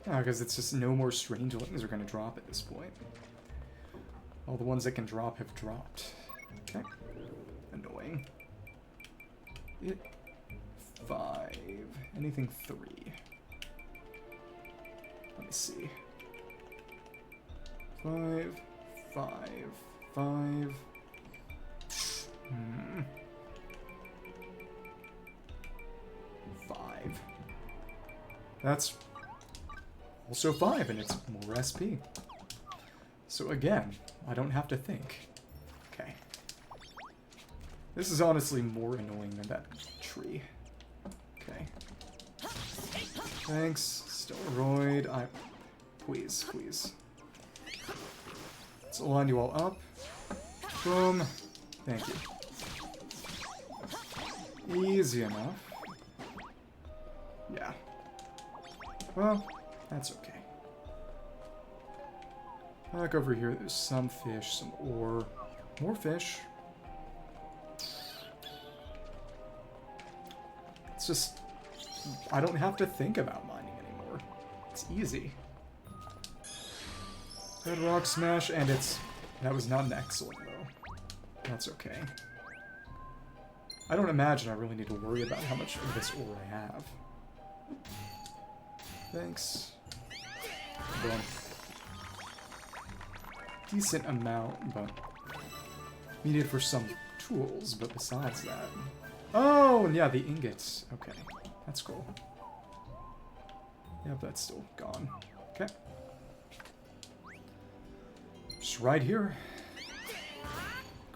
Because it's just no more strangelings are going to drop at this point. All the ones that can drop have dropped. Okay. Annoying. 5. Anything 3. Let me see. 5. 5. 5. 5. That's also 5, and it's more SP. So again, I don't have to think. Okay. This is honestly more annoying than that tree. Okay. Thanks, Steroid. Please, please. Let's line you all up. Boom. Thank you. Easy enough. Yeah. Well, that's okay. Back over here, there's some fish, some ore. More fish. It's just... I don't have to think about mining anymore. It's easy. Bedrock Smash, and it's... That was not an excellent, though. That's okay. I don't imagine I really need to worry about how much of this ore I have. Thanks. Boom. Decent amount, but... needed for some tools, but besides that... Oh, and yeah, the ingots. Okay, that's cool. Yep, that's still gone. Okay. Just right here.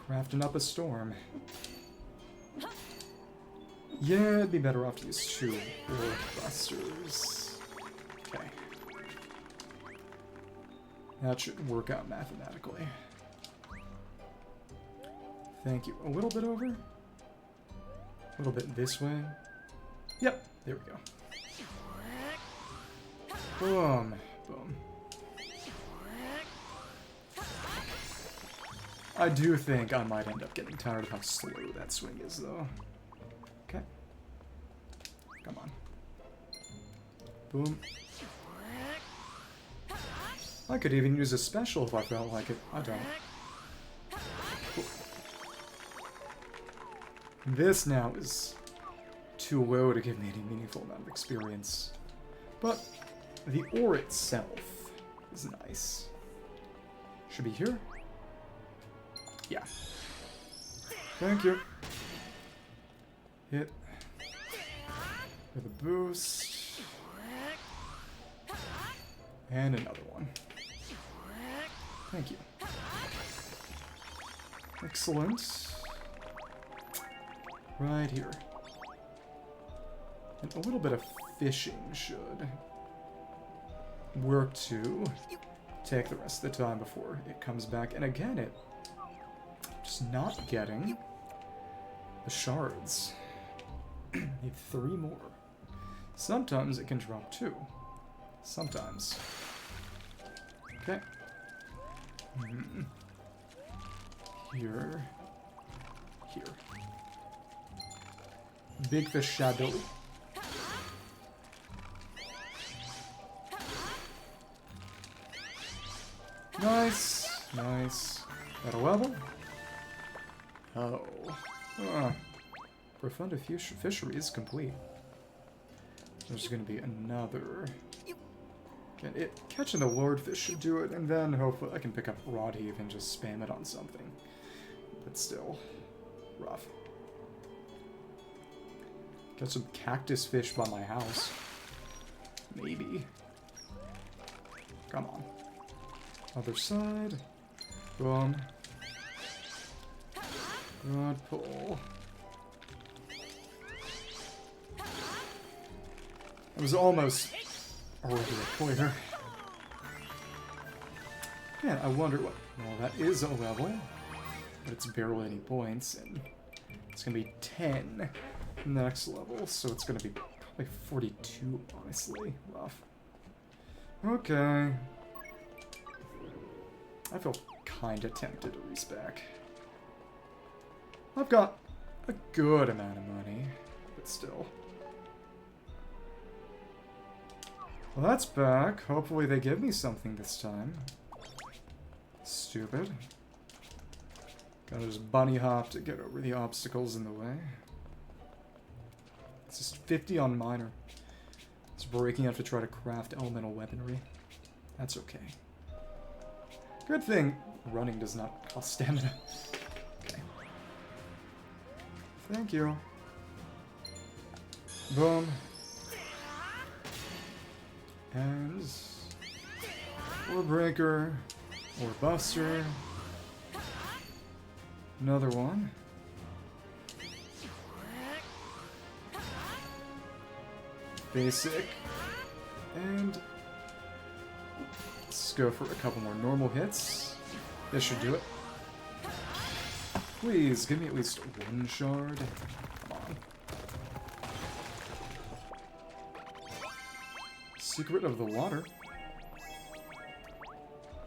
Crafting up a storm. Yeah, it'd be better off to use 2 ore busters. Okay. That should work out mathematically. Thank you. A little bit over? A little bit this way? Yep, there we go. Boom. Boom. I do think I might end up getting tired of how slow that swing is, though. Okay. Come on. Boom. I could even use a special if I felt like it. I don't. Cool. This now is too low to give me any meaningful amount of experience. But the ore itself is nice. Should be here? Yeah. Thank you. Hit. With a boost. And another one. Thank you. Excellent. Right here. And a little bit of fishing should work to take the rest of the time before it comes back. And again, it just not getting the shards. Need 3 more. Sometimes it can drop 2. Sometimes. Okay. Here. Here. Big fish shadow. Nice. Nice. At a level? Oh. Profunda fishery is complete. There's going to be another. Again, catching the Lordfish should do it, and then hopefully I can pick up Rod Heave and just spam it on something. But still, rough. Got some cactus fish by my house. Maybe. Come on. Other side. Boom. Rod pull. It was almost a regular pointer. Man, I wonder what... Well, that is a level, but it's barely any points, and it's gonna be 10 next level, so it's gonna be probably 42, honestly. Rough. Okay. I feel kinda tempted to respec. I've got a good amount of money, but still. Well, that's back. Hopefully they give me something this time. Stupid. Gotta just bunny hop to get over the obstacles in the way. It's just 50 on minor. It's breaking up to try to craft elemental weaponry. That's okay. Good thing running does not cost stamina. Okay. Thank you. Boom. And or breaker, or buster. Another one. Basic. And let's go for a couple more normal hits. This should do it. Please, give me at least 1 shard. Come on. Secret of the water.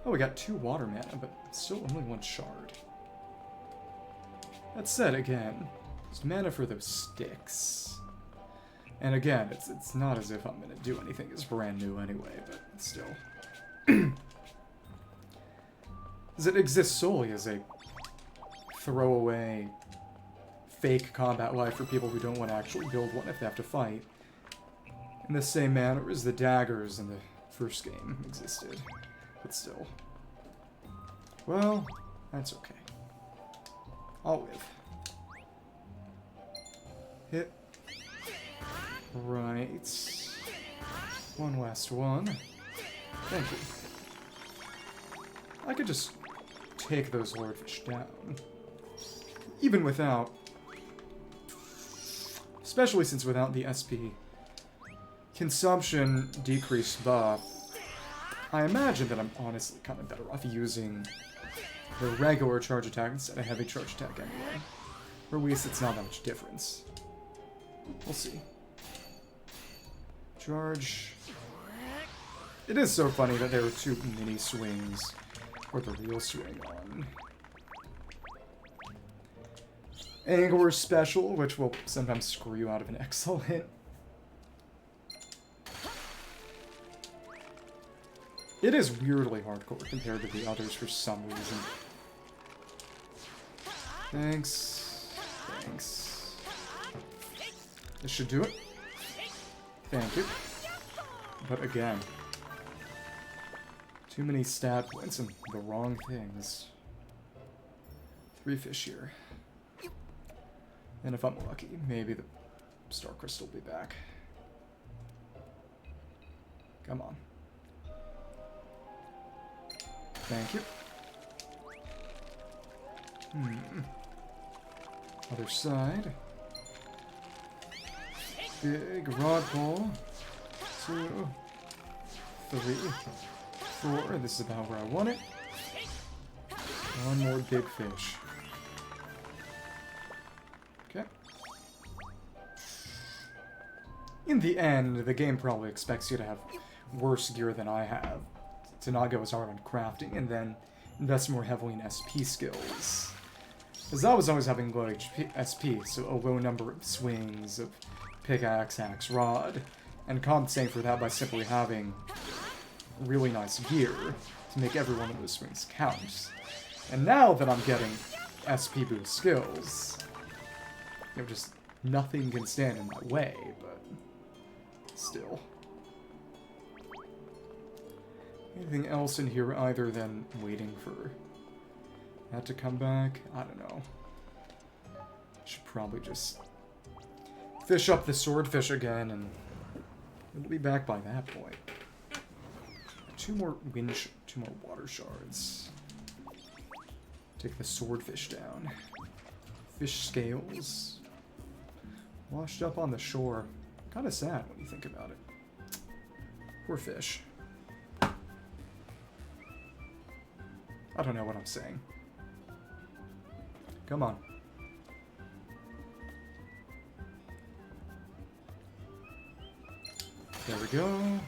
Oh, we got 2 water mana, but still only 1 shard. That said, again, it's mana for those sticks. And again, it's not as if I'm gonna do anything that's brand new anyway, but still. Because it exists solely as a throwaway fake combat life for people who don't want to actually build one if they have to fight. In the same manner as the daggers in the first game existed. But still. Well, that's okay. I'll live. Hit. Right. One last one. Thank you. I could just take those Lordfish down. Even without... Especially since without the SP consumption decrease buff, I imagine that I'm honestly kind of better off using the regular charge attack instead of heavy charge attack anyway. Or at least it's not that much difference. We'll see. Charge. It is so funny that there are two mini swings for the real swing on. Angler special, which will sometimes screw you out of an excellent. It is weirdly hardcore compared to the others for some reason. Thanks. Thanks. This should do it. Thank you. But again, too many stat points and the wrong things. 3 fish here. And if I'm lucky, maybe the Star Crystal will be back. Come on. Thank you. Other side. Big rod ball. 2, 3, 4. This is about where I want it. One more big fish. Okay. In the end, the game probably expects you to have worse gear than I have. To not go as hard on crafting, and then invest more heavily in SP skills. Because I was always having low SP, so a low number of swings of pickaxe, axe, rod, and compensating for that by simply having really nice gear to make every one of those swings count. And now that I'm getting SP boost skills, you know, just nothing can stand in my way, but still. Anything else in here other than waiting for that to come back? I don't know. Should probably just fish up the swordfish again, and it'll be back by that point. 2 more water shards. Take the swordfish down. Fish scales. Washed up on the shore. Kinda sad when you think about it. Poor fish. I don't know what I'm saying. Come on. There we go.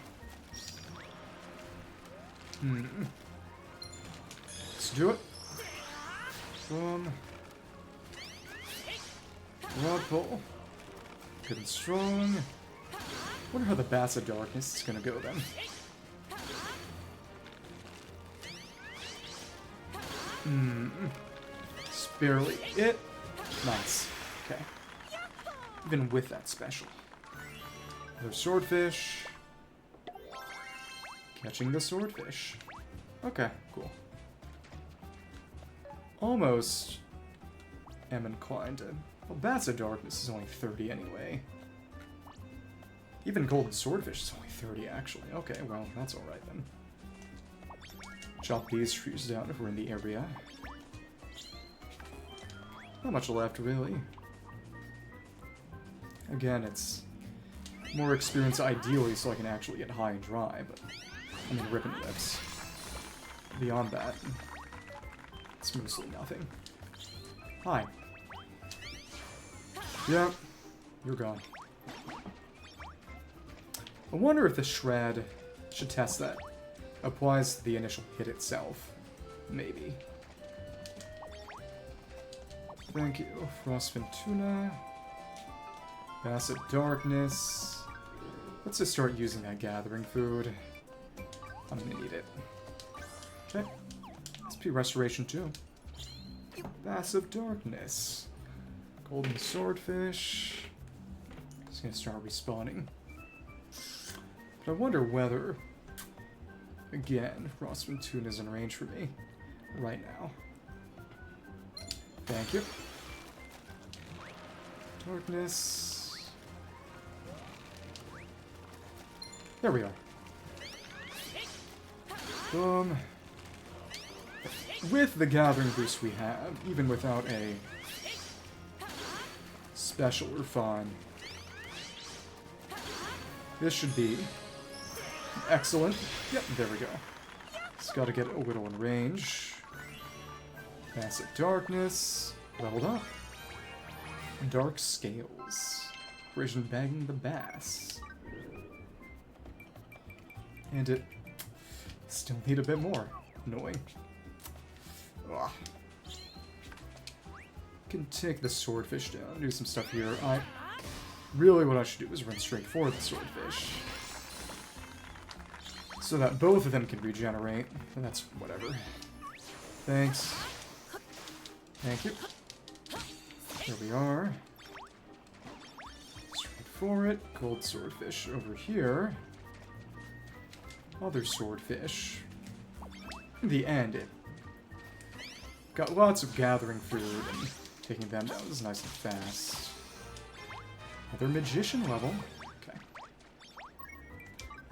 Let's do it. Boom. Rod pull. Good and strong. Wonder how the Bass of Darkness is gonna go then. It's barely it. Nice. Okay. Even with that special. Another swordfish. Catching the swordfish. Okay, cool. Almost am inclined to... Well, Bats of Darkness is only 30 anyway. Even Golden Swordfish is only 30, actually. Okay, well, that's alright then. Chop these trees down if we're in the area. Not much left, really. Again, it's more experience ideally so I can actually get high and dry, but I mean ribbon whips. Beyond that, it's mostly nothing. Hi. Yeah, you're gone. I wonder if the shred should test that. Applies to the initial hit itself. Maybe. Thank you. Frostfin Tuna. Bass of Darkness. Let's just start using that gathering food. I'm gonna need it. Okay. Let's SP restoration too. Bass of Darkness. Golden Swordfish. It's gonna start respawning. But I wonder whether, again, Frostwind Tune is in range for me right now. Thank you. Darkness. There we are. Boom. With the gathering boost we have, even without a special refine, this should be excellent. Yep, there we go. Just gotta get a Whittle in range. Bass of Darkness. Leveled up. Dark Scales. Operation Bagging the Bass. And it still need a bit more. Annoying. Ugh. Can take the Swordfish down, do some stuff here. Really what I should do is run straight for the Swordfish. So that both of them can regenerate. And that's whatever. Thanks. Thank you. There we are. Straight for it. Gold Swordfish over here. Other Swordfish. In the end, it got lots of gathering food, and taking them down is nice and fast. Another Magician level. Okay.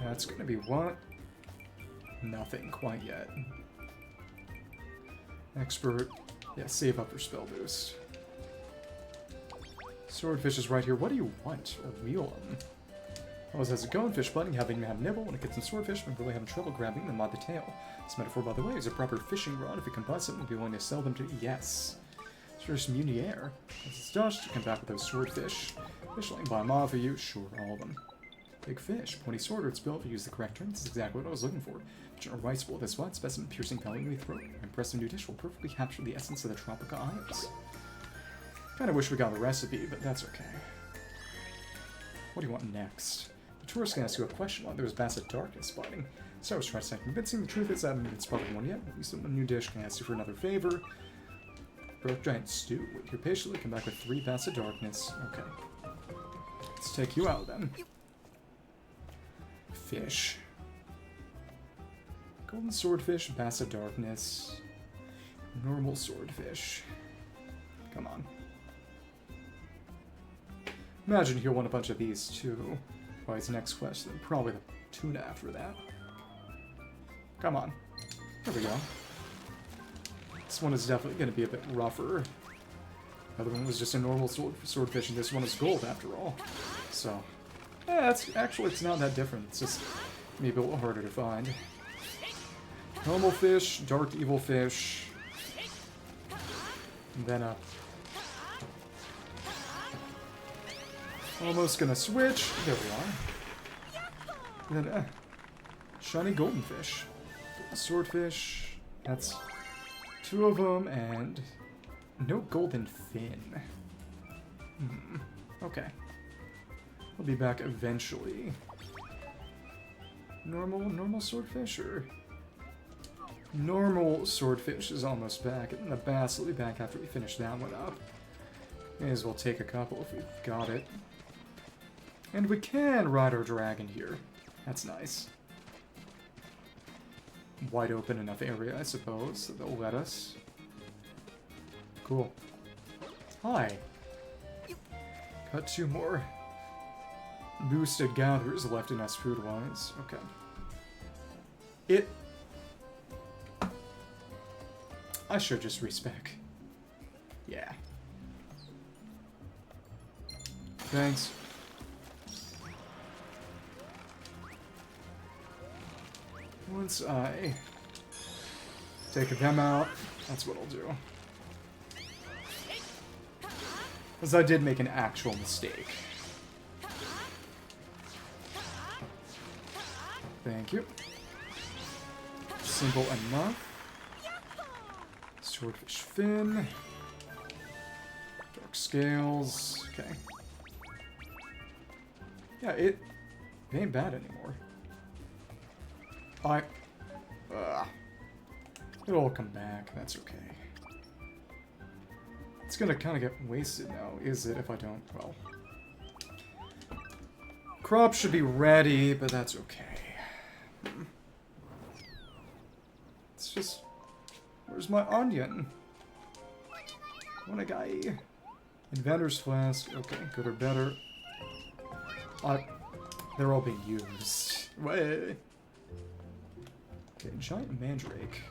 That's gonna be what? Nothing quite yet. Expert. Yeah, save up for spell boost. Swordfish is right here. What do you want? A wheel them. How does it go in fish butting? Having to have nibble when it gets in swordfish, but really having trouble grabbing them by the tail. This metaphor, by the way, is a proper fishing rod. If you can buy something, we'll be willing to sell them to you. Yes. First Munier. As it's dust, you come back with those swordfish. Fish laying by a mob for you. Sure, all of them. Big fish. Pointy sword or its bill if you use the correct term. This is exactly what I was looking for. General rice bowl this wide specimen piercing pellet in the throat. Impressive new dish will perfectly capture the essence of the Tropica Islands. Kinda wish we got the recipe, but that's okay. What do you want next? The tourist can ask you a question while there was Bass of Darkness spotting. So I was trying to say convincing. The truth is I haven't even spotted one yet. At least a new dish can ask you for another favor. Broke giant stew. Wait here patiently, come back with 3 Bass of Darkness. Okay. Let's take you out then. Fish. Golden Swordfish, Bass of Darkness. Normal Swordfish. Come on. Imagine he'll want a bunch of these too. Well, his next quest, then probably the tuna after that. Come on. There we go. This one is definitely going to be a bit rougher. The other one was just a normal swordfish, and this one is gold after all. So, yeah, it's not that different. It's just maybe a little harder to find. Normal fish, dark evil fish, and then almost gonna switch. There we are. And then shiny golden fish, golden swordfish. That's 2 of them, and no golden fin. Okay. We'll be back eventually. Normal swordfish, or normal swordfish is almost back, and the bass will be back after we finish that one up. May as well take a couple if we've got it. And we can ride our dragon here. That's nice. Wide open enough area, I suppose, that they'll let us. Cool. Hi. Got 2 more boosted gatherers left in us food-wise. Okay. I should just respec. Yeah. Thanks. Once I take them out, that's what I'll do. Because I did make an actual mistake. Thank you. Simple enough. Swordfish fin. Dark scales. Okay. Yeah, it ain't bad anymore. It'll all come back. That's okay. It's gonna kind of get wasted now, is it, if I don't? Well. Crop should be ready, but that's okay. It's just... Where's my onion? What a guy. Inventor's Flask. Okay, good or better. They're all being used. Way. Okay, giant mandrake.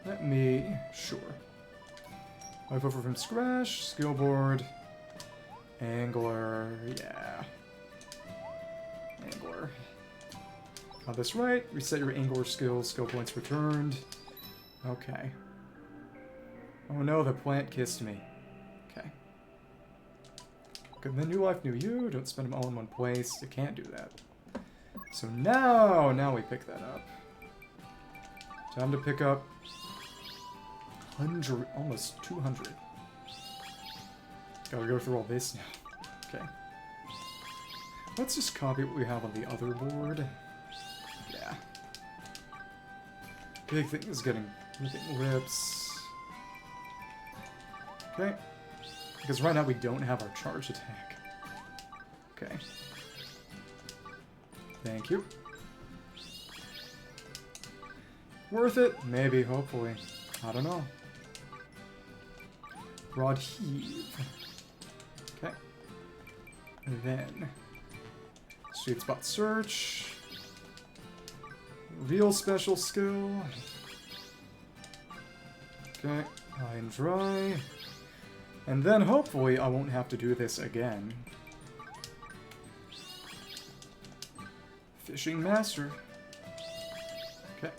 Let me... Sure. Life over from scratch. Skill board. Angler. Yeah. Angler. Got this right. Reset your angler skills. Skill points returned. Okay. Oh no, the plant kissed me. Okay. Good, then new life, new you. Don't spend them all in one place. You can't do that. So now we pick that up. Time to pick up 100, almost 200. Gotta go through all this now. Okay. Let's just copy what we have on the other board. Yeah. Big thing is getting rips. Okay. Because right now we don't have our charge attack. Okay. Thank you. Worth it? Maybe, hopefully. I don't know. Rod heave. Okay. And then sweet spot search. Real special skill. Okay. High and dry. And then hopefully I won't have to do this again. Fishing master. Okay.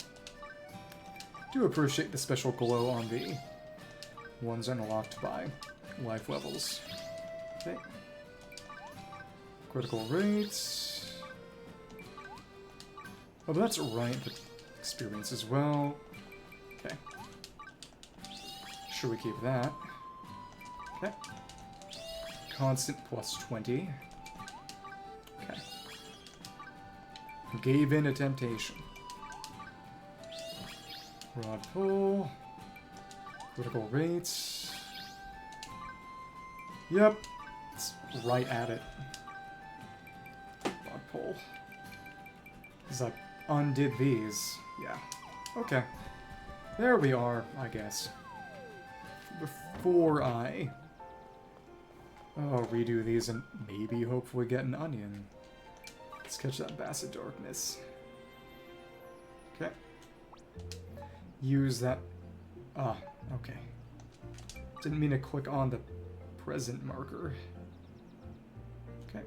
Do appreciate the special glow on the ones unlocked by life levels. Okay. Critical rates. Oh, but that's right. The experience as well. Okay. Sure, we keep that. Okay. Constant plus 20. Okay. Gave in a temptation. Rod pull. Critical rates. Yep. It's right at it. Rod pull. Because I undid these. Yeah. Okay. There we are, I guess. Before I... Oh, redo these and maybe hopefully get an onion. Let's catch that Bass of Darkness. Okay. Use that... Ah, okay. Didn't mean to click on the present marker. Okay.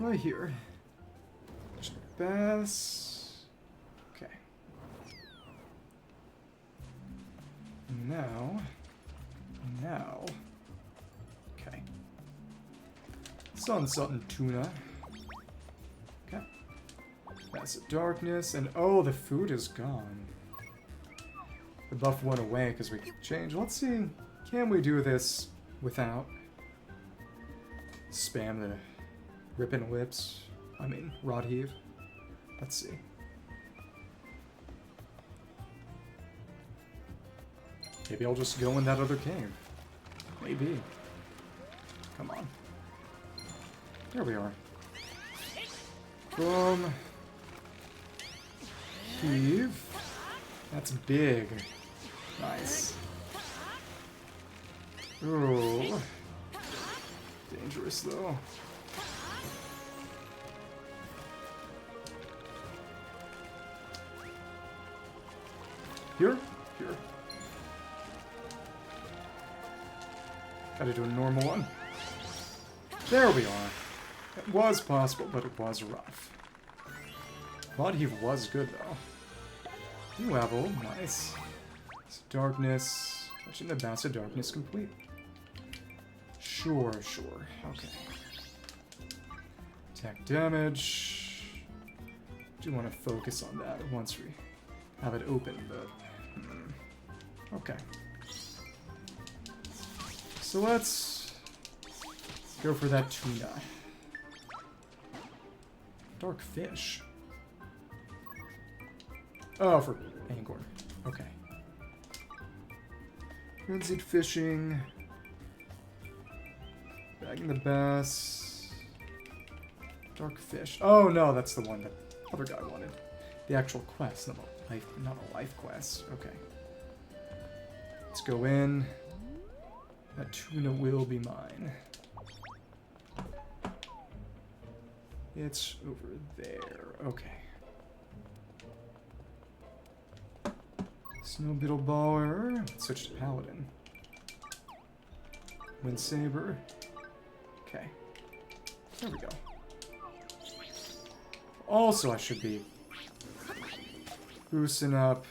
Right here. Bass. Okay. Now... Okay. Sunset and tuna. Okay. Bass of Darkness, and oh, the food is gone. The buff went away because we changed. Let's see, can we do this without spam the rip and whips? I mean, rod heave. Let's see. Maybe I'll just go in that other cave. Maybe. Come on. There we are. Boom. Heave. That's big. Nice. Ooh. Dangerous though. Here? Here. Gotta do a normal one. There we are. It was possible, but it was rough. Rod heave was good though. New level, nice. Darkness. Touching the Bass of Darkness complete. Sure. Okay. Attack damage. Do want to focus on that once we have it open, but... Okay. So let's go for that tuna. Dark fish. Oh, for Angor. Okay. Frenzied fishing. Bagging the bass. Dark fish. Oh no, that's the one that the other guy wanted. The actual quest, not a life quest. Okay. Let's go in. That tuna will be mine. It's over there. Okay. Snow Beetle Baller. Switch to Paladin. Wind Saber. Okay. There we go. Also, I should be boosting up.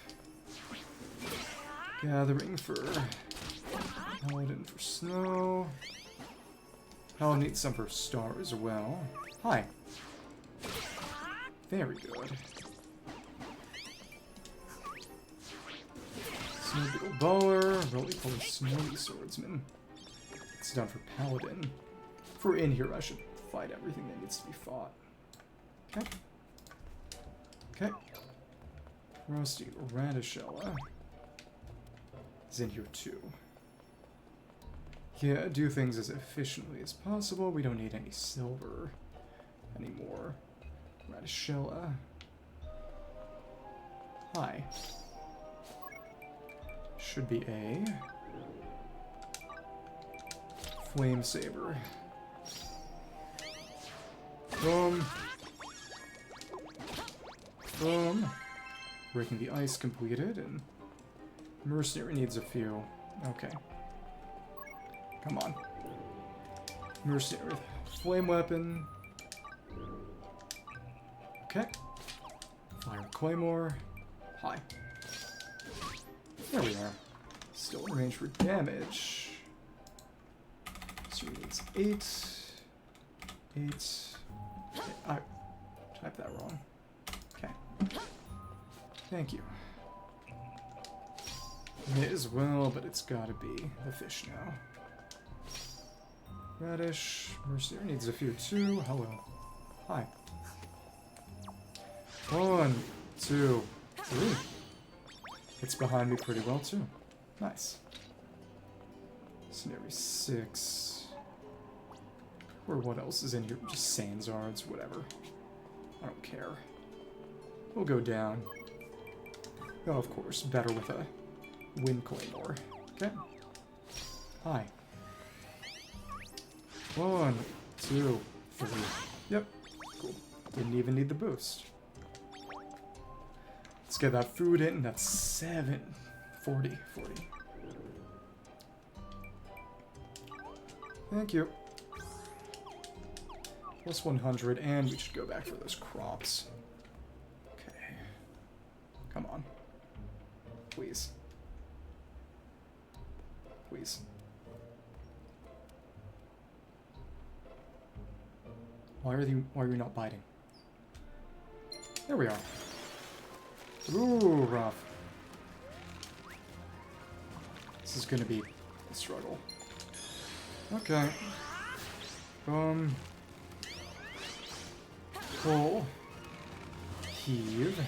Gathering for Paladin for snow. Paladin needs some for star as well. Hi. Very good. Snow Beetle Baller, Roly-Poly Snowy Swordsman. It's done for Paladin. If we're in here, I should fight everything that needs to be fought. Okay. Okay. Rusty Radishella is in here too. Yeah, do things as efficiently as possible. We don't need any silver anymore. Radishella. Hi. Should be a Flame Saber. Boom. Boom. Breaking the ice completed, and Mercenary needs a few. Okay. Come on. Mercenary. Flame Weapon. Okay. Fire Claymore. Hi. There we are. Still in range for damage. So he needs 8. 8. I typed that wrong. Okay. Thank you. May as well, but it's gotta be the fish now. Radish. Mercenary needs a few too. Hello. Hi. 1, 2, 3. It's behind me pretty well too. Nice. Scenario 6. Or what else is in here? Just Sandsards, whatever. I don't care. We'll go down. Oh, of course, better with a Wind Claymore. Okay. Hi. 1, 2, 3. Yep. Cool. Didn't even need the boost. Let's get that food in. That's 40. Thank you. Plus 100, and we should go back for those crops. Okay. Come on. Please. Please. Why are you not biting? There we are. Ooh, rough. This is gonna be a struggle. Okay. Pull. Heave.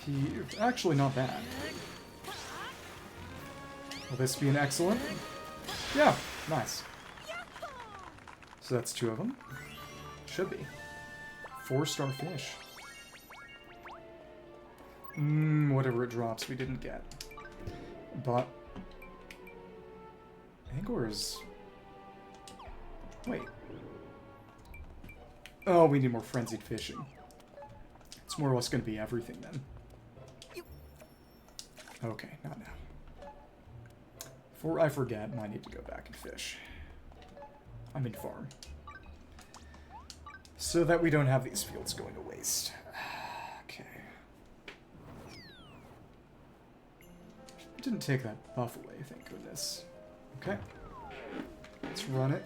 Heave. Actually, not bad. Will this be an excellent? Yeah, nice. So that's 2 of them. Should be. 4-star fish. Whatever it drops, we didn't get. But Angor is... Wait. Oh, we need more frenzied fishing. It's more or less going to be everything then. Okay, not now. Before I forget, I need to go back and fish. I'm in farm. So that we don't have these fields going to waste. Okay. Didn't take that buff away, thank goodness. Okay. Let's run it.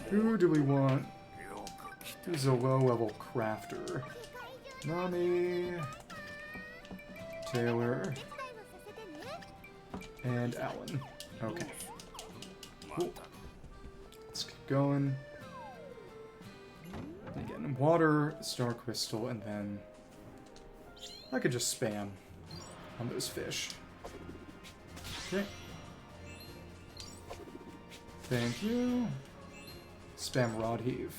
Who do we want? Who's a low-level crafter? Nami, Taylor, and Alan. Okay. Cool. Let's get going. Again, Water Starcrystal, and then I could just spam on those fish. Okay. Thank you. Spam rod heave.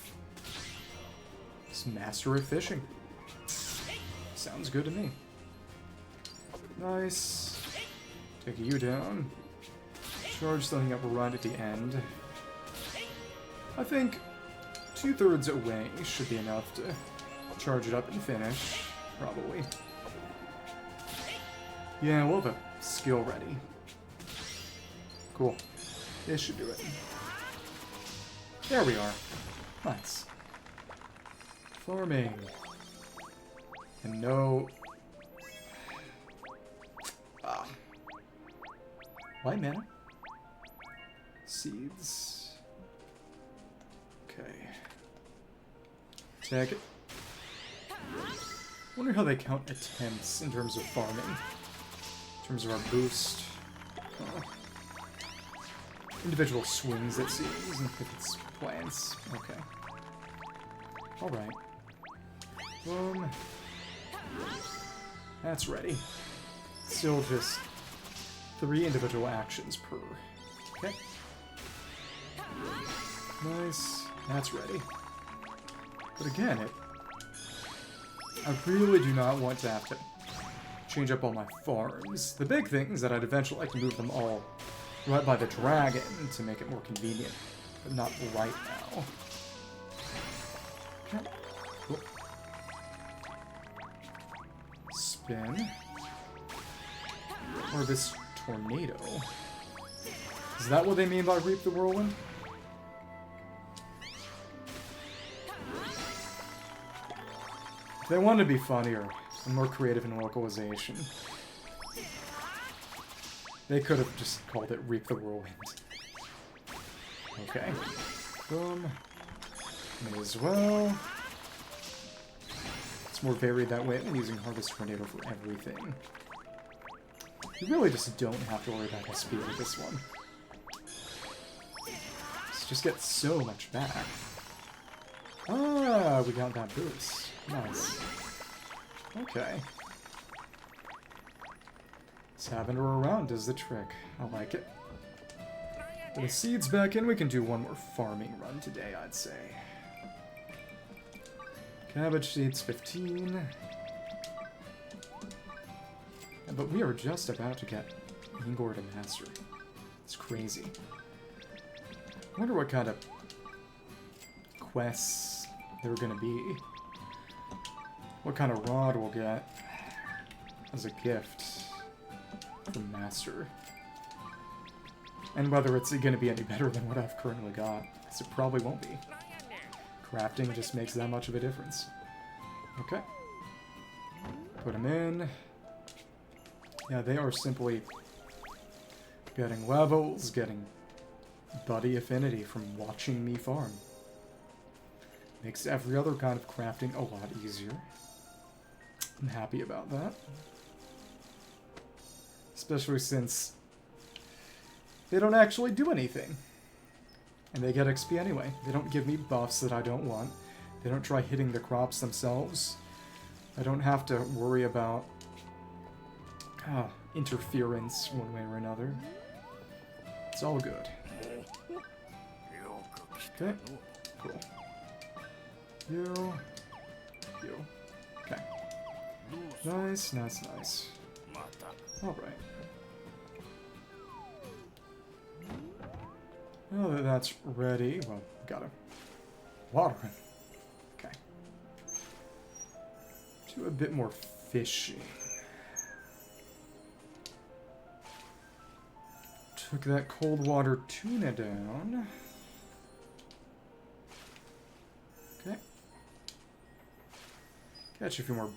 Just master of fishing. Sounds good to me. Nice. Take you down. Charge something up right at the end. I think 2/3 away should be enough to charge it up and finish. Probably. Yeah, we'll have a skill ready. Cool. This should do it. There we are. Nice. Farming. And no... White mana? Seeds. Okay. Take it. Wonder how they count attempts in terms of farming. In terms of our boost. Individual swings, it seems, and if it's plants. Okay. Alright. Boom. That's ready. Still just 3 individual actions per. Okay. Nice. That's ready. But again, I really do not want to have to change up all my farms. The big thing is that I'd eventually like to move them all right by the dragon to make it more convenient, but not right now. Okay. Cool. Spin. Or this tornado. Is that what they mean by reap the whirlwind? If they wanted to be funnier and more creative in localization, they could have just called it Reap the Whirlwind. Okay. Boom. May as well. It's more varied that way than using Harvest Tornado for everything. You really just don't have to worry about SP with this one. Just get so much back. Ah, we got that boost. Nice. Okay. Just having her around does the trick. I like it. With the seeds back in, we can do one more farming run today, I'd say. Cabbage seeds, 15. But we are just about to get Ingor to Master. It's crazy. I wonder what kind of quests there are going to be. What kind of rod we'll get as a gift from Master. And whether it's going to be any better than what I've currently got. Because it probably won't be. Crafting just makes that much of a difference. Okay. Put them in. Yeah, they are simply getting levels, getting buddy affinity from watching me farm. Makes every other kind of crafting a lot easier. I'm happy about that. Especially since they don't actually do anything. And they get XP anyway. They don't give me buffs that I don't want. They don't try hitting the crops themselves. I don't have to worry about interference one way or another. It's all good. Okay, cool. You. Okay. Nice, nice, nice. Alright. Now that that's ready, well, gotta water it. Okay. Do a bit more fishing. Took that cold water tuna down. Okay. Catch a few more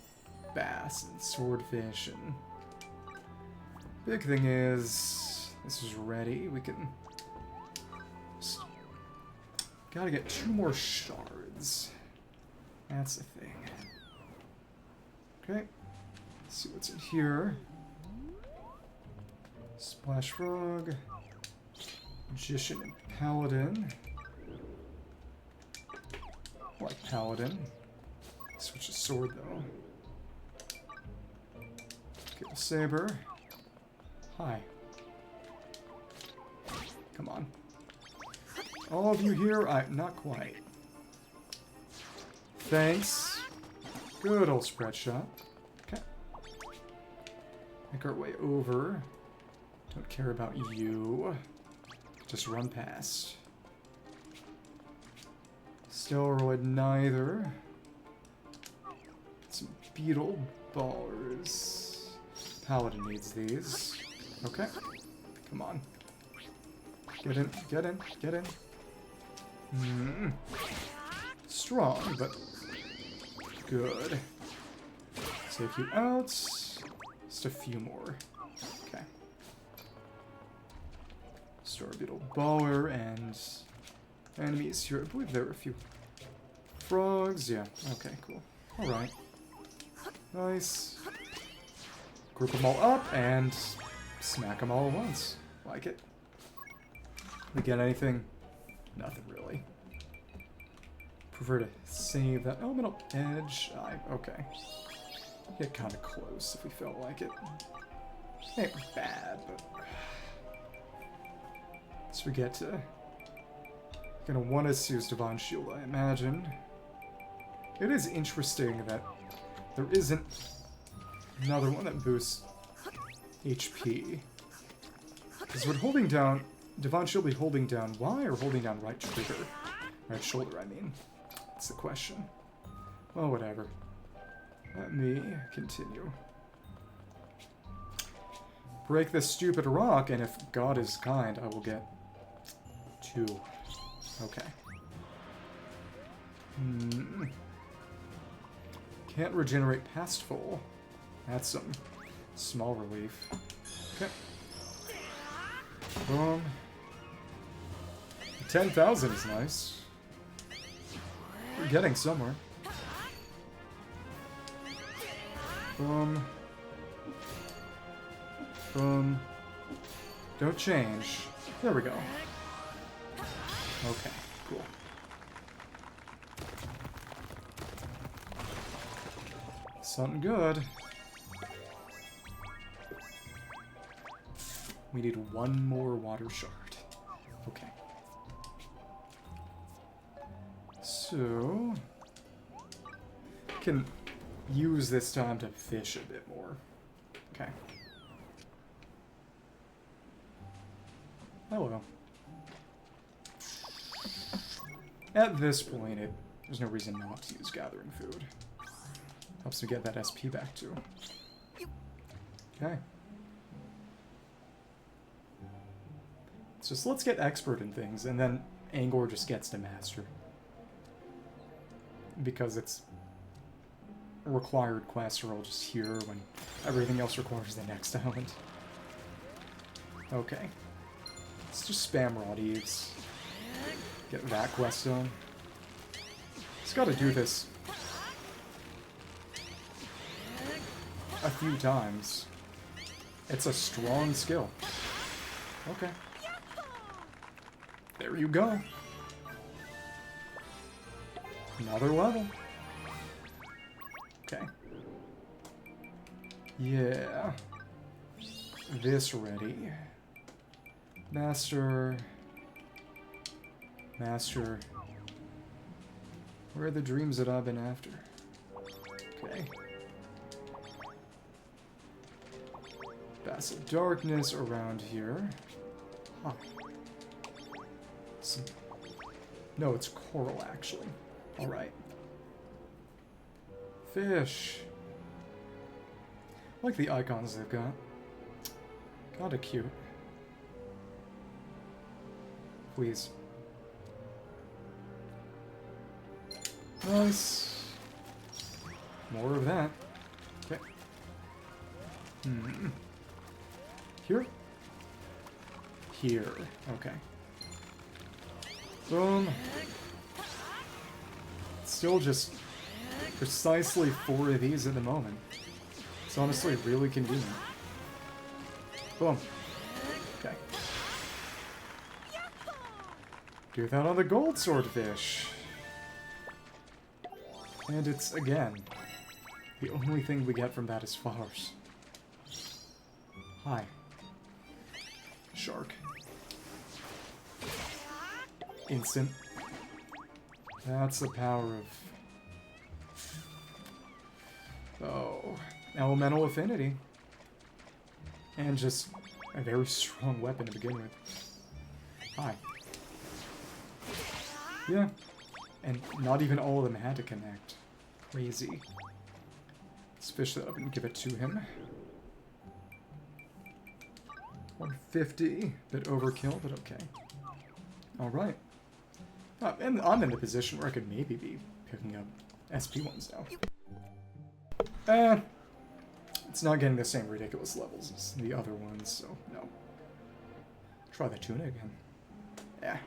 bass and swordfish, and big thing is this is ready. We can just gotta get 2 more shards. That's the thing. Okay. Let's see what's in here. Splash Frog, Magician and Paladin. I like Paladin. Switch to sword though. Kill Saber. Hi. Come on. All of you here? Not quite. Thanks. Good old spread shot. Okay. Make our way over. Don't care about you. Just run past. Steroid neither. Some beetle ballers. Paladin needs these. Okay. Come on. Get in, get in, get in. Strong, but good. Take you out. Just a few more. Okay. Store beetle baller and enemies here. I believe there are a few frogs. Yeah. Okay, cool. Alright. Nice. Group them all up and smack them all at once. Like it. We get anything? Nothing really. Prefer to save that elemental edge. Okay. Get kind of close if we felt like it. Ain't bad, but so we get to gonna want us to use Divine Shield, I imagine. It is interesting that there isn't another one that boosts HP. Because when holding down Divine Shield, be holding down Y or holding down right trigger? Right shoulder, I mean. That's the question. Well, whatever. Let me continue. Break this stupid rock, and if God is kind, I will get 2. Okay. Can't regenerate past full. That's some small relief. Okay. Boom. 10,000 is nice. We're getting somewhere. Boom. Boom. Don't change. There we go. Okay, cool. Something good. We need one more water shard. Okay. So can use this time to fish a bit more. Okay. Hello. At this point, there's no reason not to use gathering food. Helps me get that SP back too. Okay. So let's get expert in things, and then Angor just gets to master. Because it's required quests are all just here when everything else requires the next element. Okay. Let's just spam Raw Eves. Get that quest done. Just gotta do this a few times. It's a strong skill. Okay. There you go. Another level. Okay. Yeah. This ready. Master. Master. Where are the dreams that I've been after? Okay. Passive darkness around here. Huh. No, it's coral, actually. Alright. Fish. I like the icons they've got. Kinda cute. Please. Nice. More of that. Okay. Here? Here. Okay. Boom. Still just precisely 4 of these at the moment. It's honestly really convenient. Boom. Okay. Do that on the gold swordfish. And it's, again, the only thing we get from that is flowers. Hi. Shark. Instant. That's the power of... Oh. Elemental affinity. And just a very strong weapon to begin with. Hi. Yeah. And not even all of them had to connect. Crazy. Let's fish that up and give it to him. 150. Bit overkill, but okay. Alright. And I'm in the position where I could maybe be picking up SP ones now. It's not getting the same ridiculous levels as the other ones, so no. Try the tuna again. Yeah.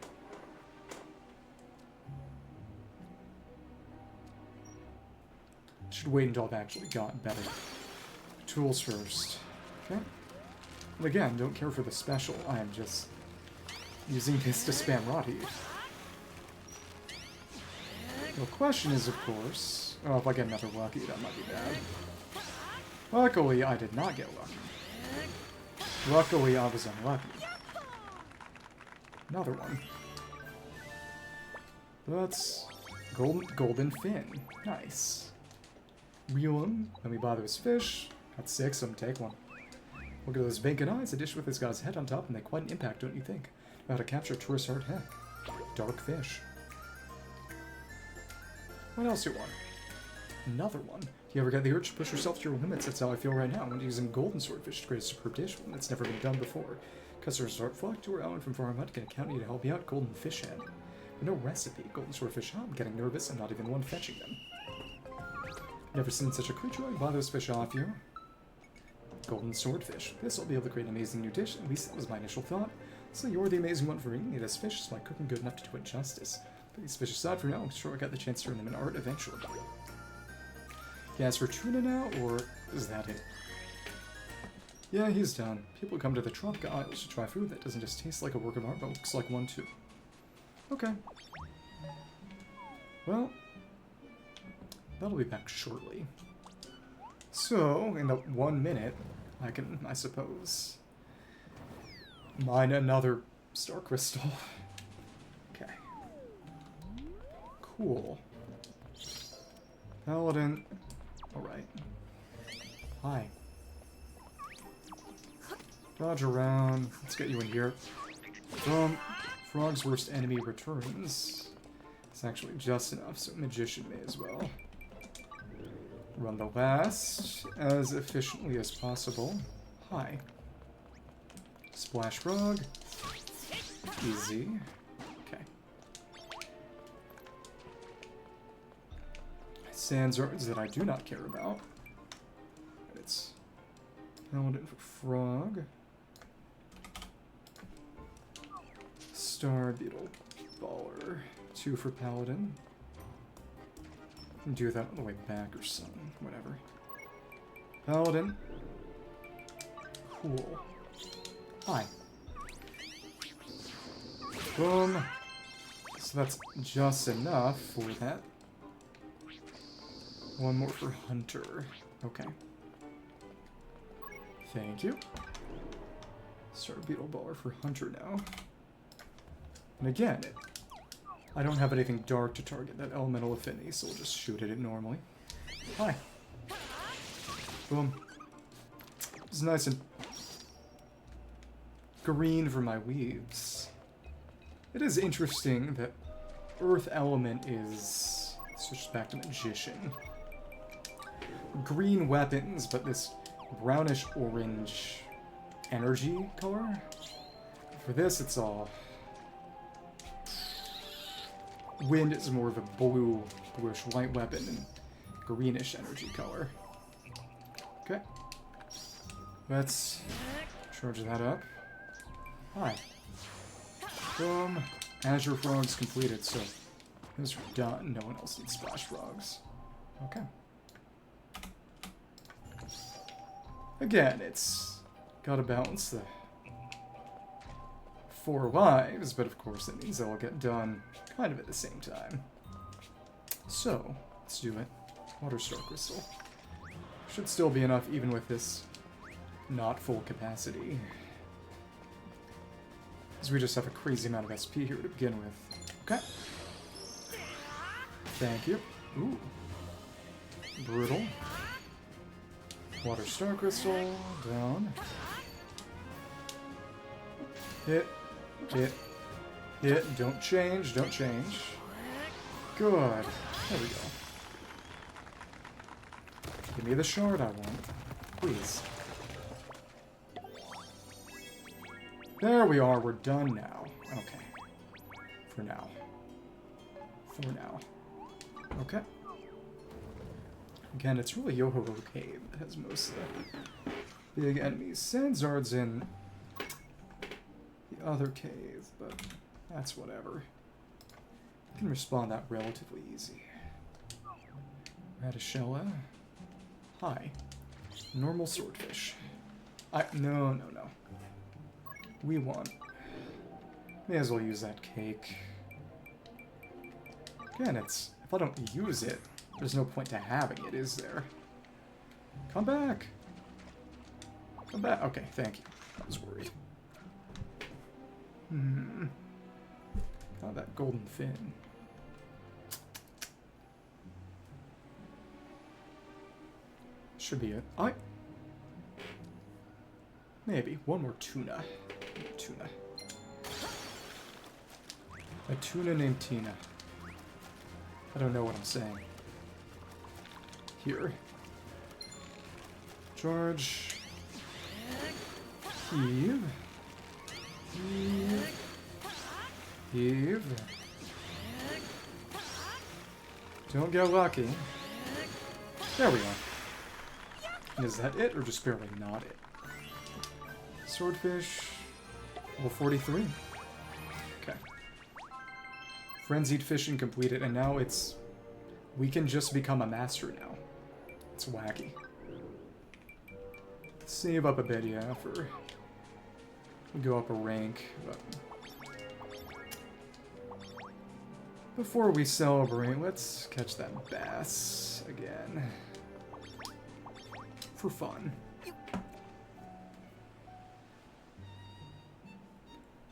Should wait until I've actually gotten better tools first. Okay. And again, don't care for the special. I am just using this to spam rot heat. The question is, of course... Oh, if I get another lucky, that might be bad. Luckily, I did not get lucky. Luckily, I was unlucky. Another one. That's... Golden fin. Nice. Reel him. Let me buy those fish. That's 6, I'm gonna take one. Look at those vacant eyes. A dish with this guy's head on top and they quite an impact, don't you think? How to capture tourist heart heck. Dark fish. What else do you want? Another one. Do you ever get the urge to push yourself to your limits? That's how I feel right now when using golden swordfish to create a superb dish, one that's never been done before. Customers start flock to our island from far and wide, can account you to help you out. Golden fish head. But no recipe. Golden swordfish. I'm getting nervous. I'm not even one fetching them. Never seen such a creature. I buy those fish off you. Golden swordfish. This will be able to create an amazing new dish. At least that was my initial thought. So you're the amazing one for eating me. This fish is my cooking good enough to do it justice. Put these fish aside for now. I'm sure I got the chance to turn them in art eventually. Yeah, as for tuna now, or is that it? Yeah, he's done. People come to the Tropica Islands to try food that doesn't just taste like a work of art, but looks like one too. Okay. Well, that'll be back shortly. So, in the 1 minute, I can, I suppose, mine another star crystal. Okay. Cool. Paladin. Alright. Hi. Dodge around. Let's get you in here. Frog's worst enemy returns. It's actually just enough, so Magician may as well. Run the last as efficiently as possible. Hi. Splash Frog. Easy. Okay. Sandswords that I do not care about. It's Paladin for Frog. Star Beetle Baller. 2 for Paladin. Do that on the way back or something. Whatever. Paladin. Cool. Hi. Boom. So that's just enough for that. One more for Hunter. Okay. Thank you. Star Beetle Baller for Hunter now. And again, I don't have anything dark to target that elemental affinity, so we'll just shoot at it normally. Hi. Boom. It's nice and green for my weaves. It is interesting that Earth element is... Switch back to Magician. Green weapons, but this brownish-orange energy color. For this, it's all... Wind is more of a bluish-white weapon, and greenish energy color. Okay. Let's charge that up. Hi. Boom. Azure Frogs completed, so those are done. No one else needs Splash Frogs. Okay. Again, it's gotta balance the 4 lives, but of course that means they'll get done kind of at the same time. So, let's do it. Water Starcrystal. Should still be enough even with this not full capacity. Because we just have a crazy amount of SP here to begin with. Okay. Thank you. Ooh. Brutal. Water Starcrystal. Down. Hit. Hit. Hit. Don't change. Don't change. Good. There we go. Give me the shard I want. Please. There we are. We're done now. Okay. For now. For now. Okay. Again, it's really Yo-Ho-Ho Cave that has most of the big enemies. Sanzard's in the other cave, but that's whatever. You can respawn that relatively easy. Radishella. Hi. Normal swordfish. No. We want... May as well use that cake. Again, it's... If I don't use it, there's no point to having it, is there? Come back! Come back! Okay, thank you. I was worried. Got that golden fin. Should be it. Maybe. One more tuna. Tuna. A tuna named Tina. I don't know what I'm saying. Here. Charge. Heave. Heave. Heave. Don't get lucky. There we are. Is that it, or just barely not it? Swordfish. Level 43. Okay. Frenzied fishing completed, and now it's... We can just become a master now. It's wacky. Save up a bit, yeah, for... We go up a rank, but... Before we celebrate, let's catch that bass again. For fun.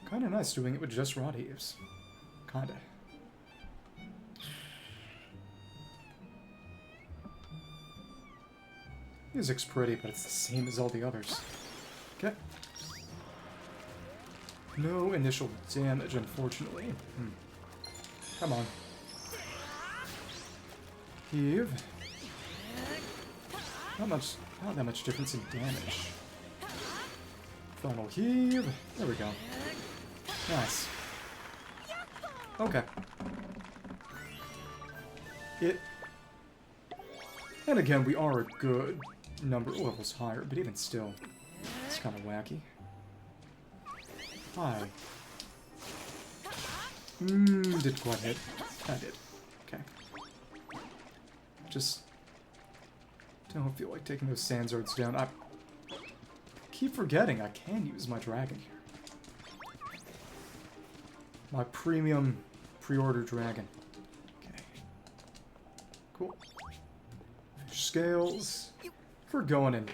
Kinda nice doing it with just rod heaves. Kinda. Music's pretty, but it's the same as all the others. Okay. No initial damage, unfortunately. Come on. Heave. Not that much difference in damage. Final heave. There we go. Nice. Okay. And again, we are a good number of levels higher, but even still, it's kind of wacky. Hi. Did quite hit. I did. Okay. Just don't feel like taking those Sanzards down. I keep forgetting I can use my dragon here. My premium pre-order dragon. Okay. Cool. Fish scales. If we're going in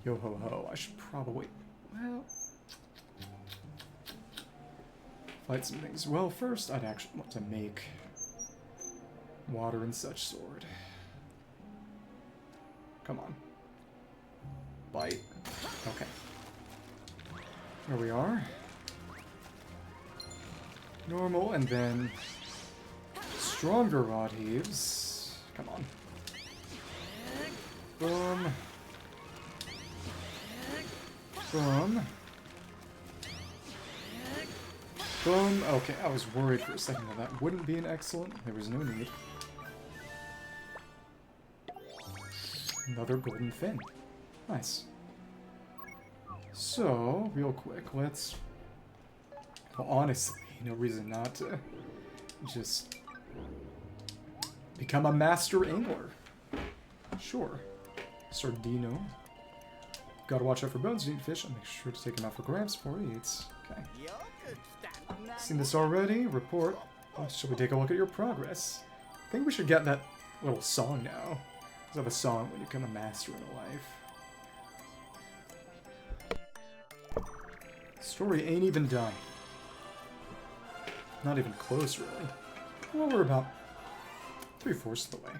Yo-Ho-Ho, I should probably... Well... Fight some things. Well, first, I'd actually want to make water and such sword. Come on. Bite. Okay. There we are. Normal, and then stronger rod heaves. Come on. Boom. Boom. Boom. Okay, I was worried for a second that wouldn't be an excellent. There was no need. Another golden fin. Nice. So, real quick, let's... Well, honestly, no reason not to just become a master angler. Sure. Sardino. Gotta watch out for bones, eat fish, and make sure to take them out for grabs before he eats. Okay. Seen this already? Report. Well, shall we take a look at your progress? I think we should get that little song now. Let's have a song when you become a master in life. Story ain't even done. Not even close, really. Well, we're about 3/4 of the way.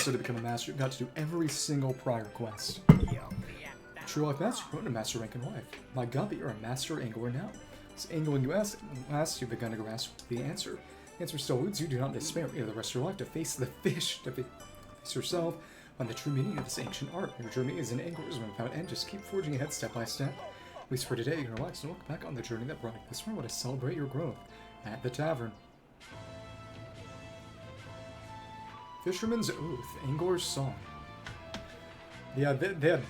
So to become a master, you've got to do every single prior quest. True life master, you own a master rank in life. My guppy, you're a master angler now. This angling you asked, you've begun to grasp the answer. The answer still eludes you, do not despair. You have the rest of your life to face the fish, to face yourself on the true meaning of this ancient art. Your journey is an angler's one without end. Just keep forging ahead step by step. At least for today, you can relax and look back on the journey that brought you this far. Want to celebrate your growth at the tavern. Fisherman's Oath, Angler's Song. Yeah, they had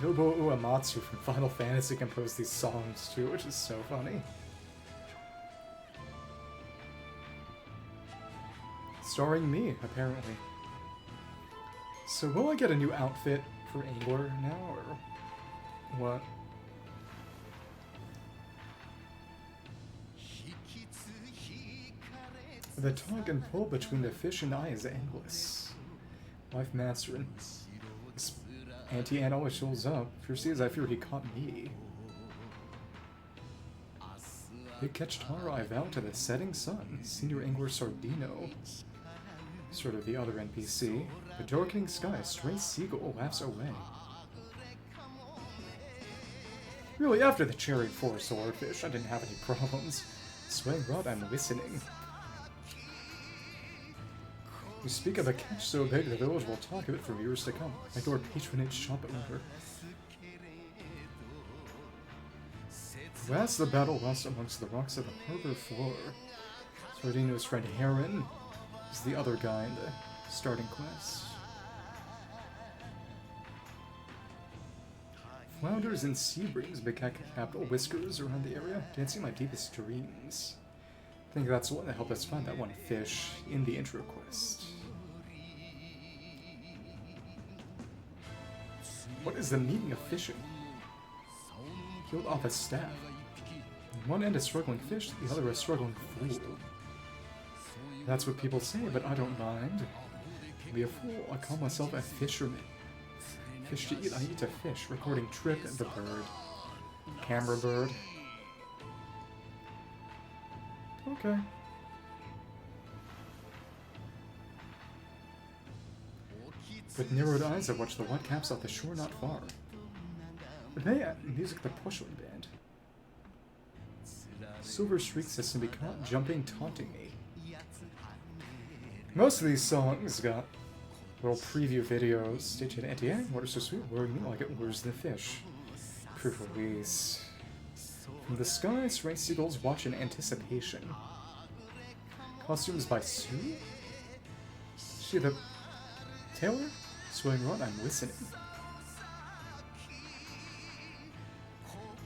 Nobuo Uematsu from Final Fantasy composed these songs too, which is so funny. Starring me, apparently. So will I get a new outfit for Angler now, or what? The tug and pull between the fish and I is endless. Life mastering. This anti-animal shows up. Fiercely as I fear he caught me. Big catch tomorrow, I vow to the setting sun. Senior Angler Sardino. Sort of the other NPC. The darkening sky, stray seagull laughs away. Really, after the cherry forest swordfish, I didn't have any problems. Swaying rod, I'm listening. You speak of a catch so big the village will talk of it for years to come. Like your patronage shop at winter. Vast the battle lost amongst the rocks of the harbor floor. Sardino's friend Heron is the other guy in the starting quest. Flounders and sea breams became capital whiskers around the area, dancing my deepest dreams. I think that's the one that helped us find that one fish in the intro quest. What is the meaning of fishing? Killed off a staff. One end a struggling fish, the other a struggling fool. That's what people say, but I don't mind. To be a fool, I call myself a fisherman. Fish to eat, I eat a fish. Recording Trip the bird. Camera bird. Okay. With narrowed eyes, I watch the white caps off the shore not far. They music the Porcelain Band. Silver Streak says to be caught jumping, taunting me. Most of these songs got little preview videos. Stitch at anti water so sweet, luring me like it lures the fish. Pre-release. From the sky, stray seagulls watch in anticipation. Costumes by Sue? She the tailor? Swing run, I'm listening.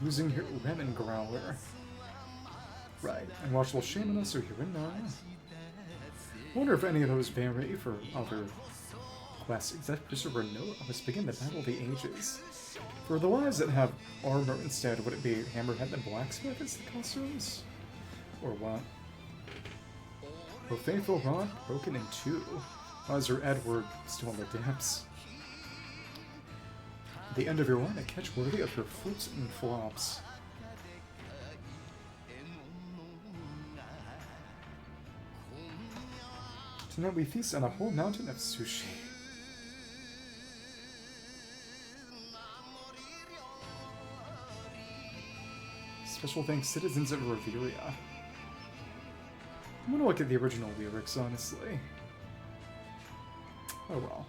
Losing your lemon growler. Right, and watchable shaman also here and now. Wonder if any of those vary for other quests. Except just a Renault, let's begin the Battle of the Ages. For the lives that have armor instead, would it be Hammerhead and Blacksmith as the costumes? Or what? Oh, faithful rod broken in two. Miser Edward still in the depths. The end of your line, a catch worthy of your flips and flops. Tonight we feast on a whole mountain of sushi. Special thanks, citizens of Reveria. I'm gonna look at the original lyrics, honestly. Oh well.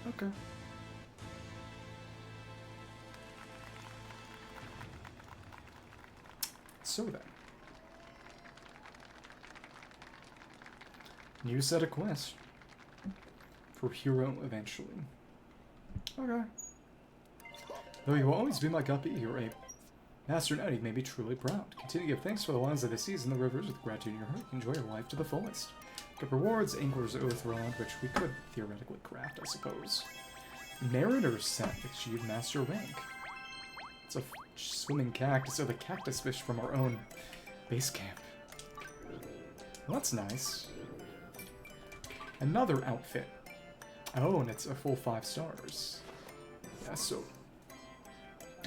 Okay. So then. New set of quests. For hero eventually. Okay. Though you will always be my guppy, you're a master now, you may be truly proud. Continue to give thanks for the lands of the seas and the rivers with gratitude in your heart. Enjoy your life to the fullest. Get rewards, Angler's Oath Rod, which we could theoretically craft, I suppose. Mariner's Set, achieve master rank. It's a swimming cactus, or the cactus fish from our own base camp. Well, that's nice. Another outfit. Oh, and it's a full 5 stars. Yeah, so...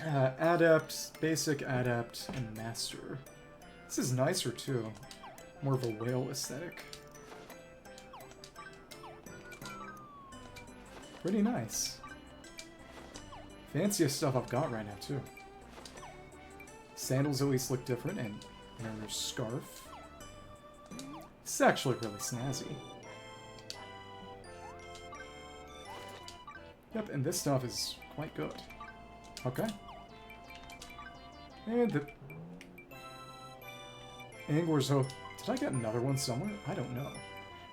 Adept, Basic, Adept, and Master. This is nicer, too. More of a whale aesthetic. Pretty nice. Fanciest stuff I've got right now, too. Sandals at least look different, and there's scarf. This is actually really snazzy. Yep, and this stuff is quite good. Okay. And the... Angler's Hope. Did I get another one somewhere? I don't know.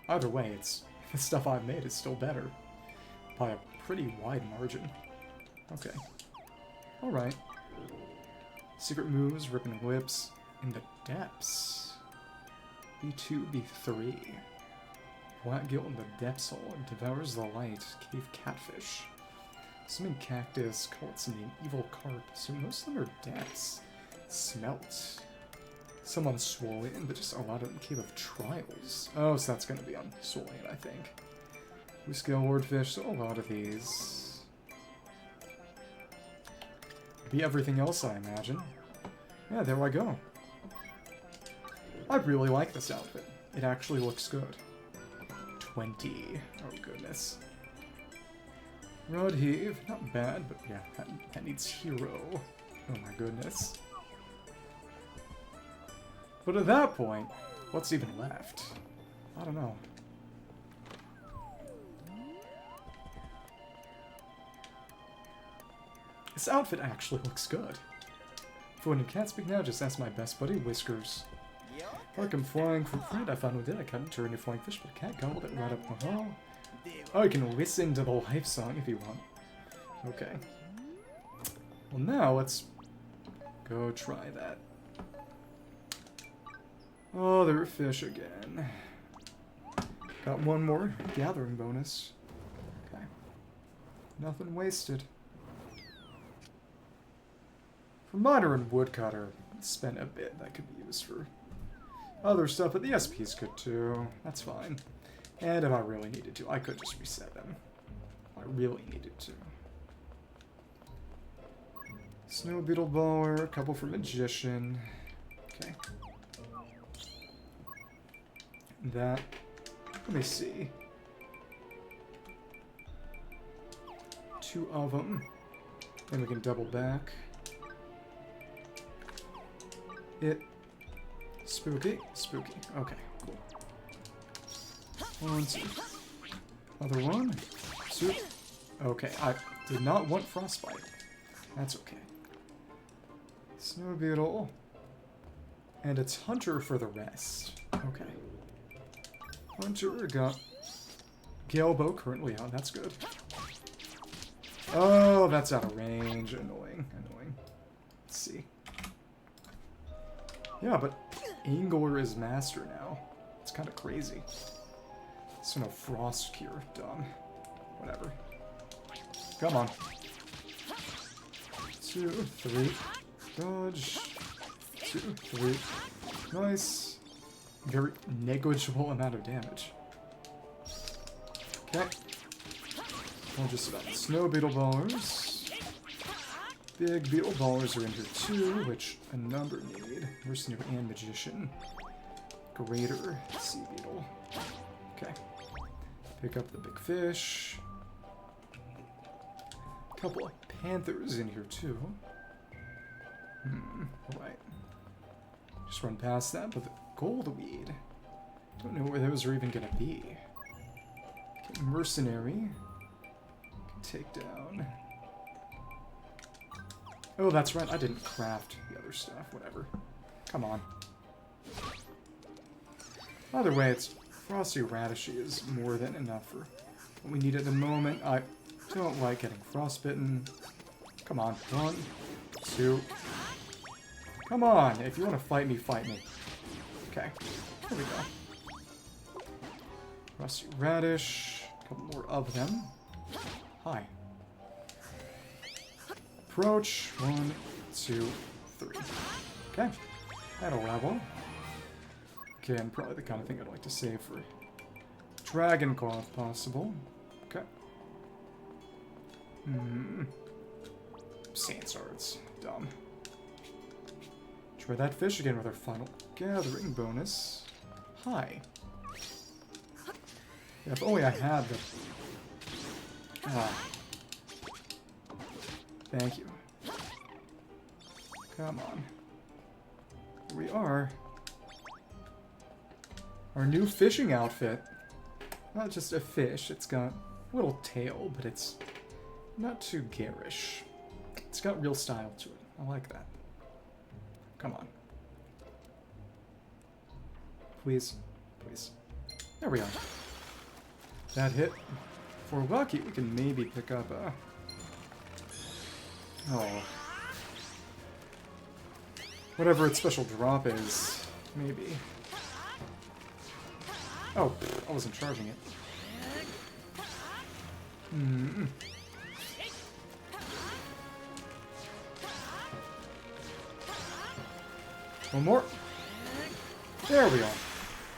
Either way, it's... the stuff I've made is still better. By a pretty wide margin. Okay. Alright. Secret moves, ripping whips, in the depths. B2, B3. Black gilt in the depths hole, devours the light, cave catfish. Swimming cactus, call its name, evil carp, so most of them are depths. Smelt. Some on Swollen, but just a lot of them cave of trials. Oh, so that's gonna be on Swollen, I think. Whiskey Lordfish, so a lot of these. Be everything else, I imagine. Yeah, there I go. I really like this outfit. It actually looks good. 20. Oh, goodness. Rod Heave, not bad, but yeah, that needs Hero. Oh my goodness. But at that point, what's even left? I don't know. This outfit actually looks good. For when you can't speak now, just ask my best buddy, Whiskers. Like I'm flying from Fred, I found one did. I couldn't turn into flying fish, but I can't gobble it right up my hole. Oh, you can listen to the life song if you want. Okay. Well, now let's go try that. Oh, there are fish again. Got one more gathering bonus. Okay. Nothing wasted. For miner and woodcutter, spent a bit that could be used for other stuff, but the SP's good too. That's fine. And if I really needed to, I could just reset them. I really needed to. Snow Beetle Baller, a couple for Magician. Okay. That. Let me see. 2 of them. Then we can double back. Spooky. Spooky. Okay, cool. 1, 2. Other one. 2. Okay, I did not want Frostbite. That's okay. Snow Beetle. And it's Hunter for the rest. Okay. Hunter got Galebo currently on. That's good. Oh, that's out of range. Annoying. Annoying. Let's see. Yeah, but Angler is Master now. It's kind of crazy. So no Frost Cure. Dumb. Whatever. Come on. 2, 3. Dodge. 2, 3. Nice. Very negligible amount of damage. Okay. We'll just about Snow Beetle Ballers. Big Beetle Ballers are in here too, which a number need. Mercenary and Magician. Greater Sea Beetle. Okay. Pick up the big fish. Couple of Panthers in here too. Right. Just run past that, but the Goldweed. Don't know where those are even gonna be. Okay, Mercenary. Can take down. Oh, that's right. I didn't craft the other stuff. Whatever. Come on. Either way, it's Frosty Radishy is more than enough for what we need at the moment. I don't like getting frostbitten. Come on. 1, 2. Come on. If you want to fight me, fight me. Okay. Here we go. Frosty Radish. A couple more of them. Hi. Approach. 1, 2, 3. Okay. At a level. Again, probably the kind of thing I'd like to save for Dragon Claw if possible. Okay. Sand shards. Dumb. Try that fish again with our final gathering bonus. Hi. Yeah, if only I had the... Thank you. Come on. Here we are. Our new fishing outfit. Not just a fish, it's got a little tail, but it's not too garish. It's got real style to it. I like that. Come on. Please. Please. There we are. That hit. If we're lucky, we can maybe pick up a... Oh. Whatever its special drop is. Maybe. Oh, I wasn't charging it. One more. There we are.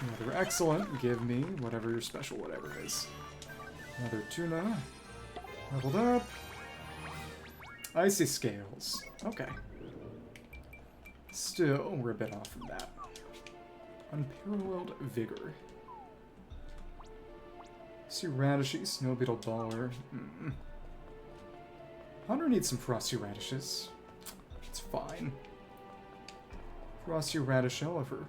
Another excellent. Give me whatever your special whatever is. Another tuna. Leveled up. Icy scales. Okay. Still, we're a bit off from that. Unparalleled vigor. See radishy, snow beetle baller. Hunter needs some frosty radishes. It's fine. Frosty radish, however,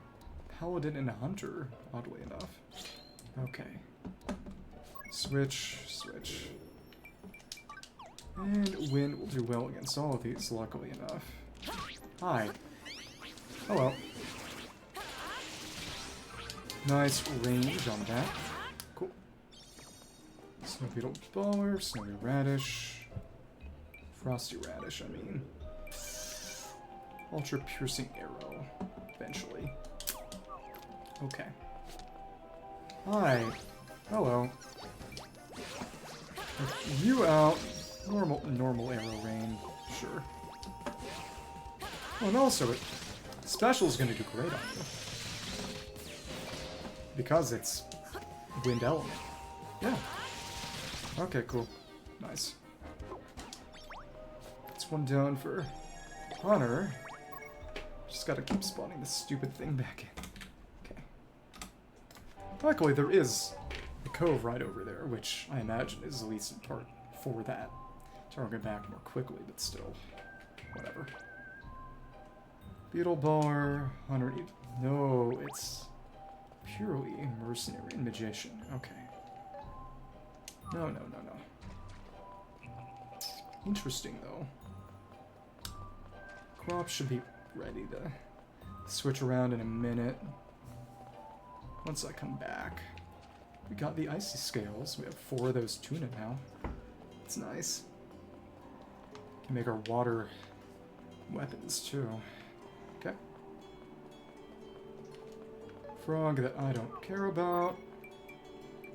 paladin and hunter, oddly enough. Okay. Switch, switch. And wind will do well against all of these, luckily enough. Hi. Oh well. Nice range on that. Cool. Snow beetle baller, snowy radish. Frosty radish, I mean. Ultra piercing arrow, eventually. Okay. Hi. Hello. With you out. Normal arrow rain. Sure. Oh, and also, special's gonna do great on you. Because it's wind element. Yeah. Okay, cool. Nice. That's one down for Hunter. Just gotta keep spawning this stupid thing back in. Okay. Luckily, there is a cove right over there, which I imagine is the least part for that. Target back more quickly, but still. Whatever. Beetle baller, Hunter. No, it's purely mercenary and magician. Okay. No. Interesting, though. Crop should be ready to switch around in a minute. Once I come back. We got the icy scales. We have 4 of those tuna now. It's nice. Can make our water weapons, too. Okay. Frog that I don't care about.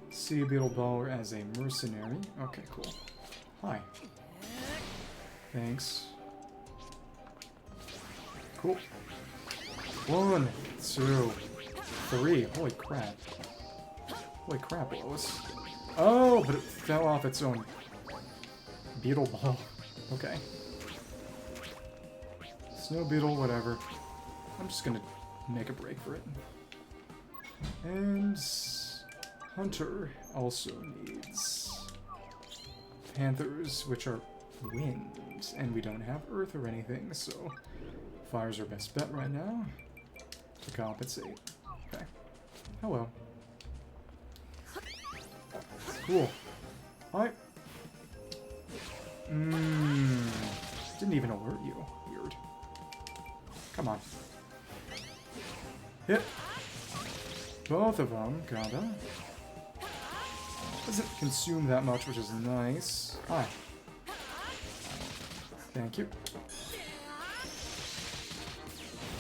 Sea beetle baller as a mercenary. Okay, cool. Hi. Thanks. Cool. 1, 2, 3. Holy crap. Holy crap, Lois. Oh, but it fell off its own beetle ball. Okay. Snow beetle, whatever. I'm just gonna make a break for it. And Hunter also needs panthers, which are wind, and we don't have earth or anything, so fire's our best bet right now to compensate. Okay. Hello. Cool. Hi. Didn't even alert you. Weird. Come on. Hit. Both of them, kinda. Doesn't consume that much, which is nice. Hi. Thank you.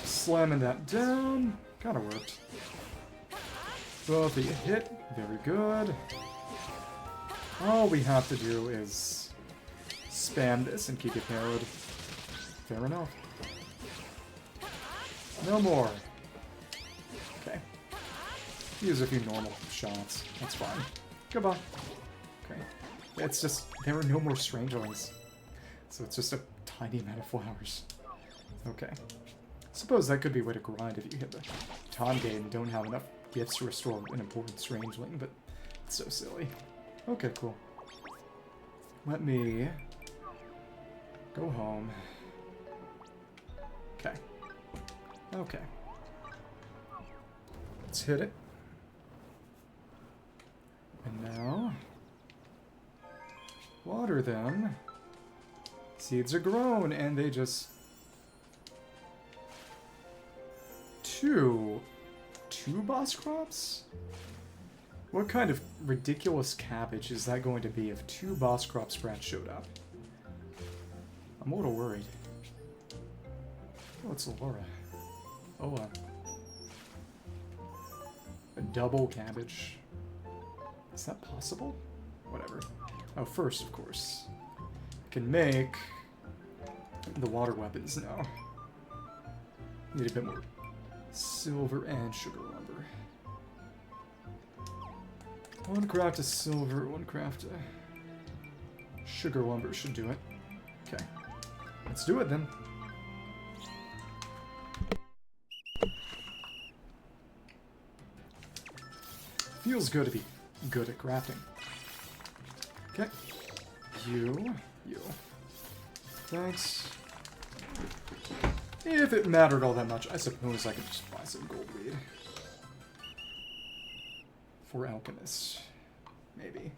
Slamming that down. Kinda worked. Both of you hit. Very good. All we have to do is spam this and keep it parried. Fair enough. No more. Okay. Use a few normal shots. That's fine. Goodbye. Okay. It's just, there are no more strangelings. So it's just a tiny amount of flowers. Okay. Suppose that could be a way to grind if you hit the time gate and don't have enough gifts to restore an important strangeling, but it's so silly. Okay, cool. Let me go home. Okay. Okay. Let's hit it. And now, water them. Seeds are grown, and they just... Two boss crops? What kind of ridiculous cabbage is that going to be if 2 boss crop sprats showed up? I'm a little worried. Oh, it's Laura. Oh, a double cabbage. Is that possible? Whatever. Oh, first, of course, I can make the water weapons now. Need a bit more silver and sugar lumber. 1 craft of silver, 1 craft of sugar lumber should do it. Okay. Let's do it then. Feels good to be good at crafting. Okay. You. Thanks. If it mattered all that much, I suppose I could just buy some gold weed. For alchemists. Maybe.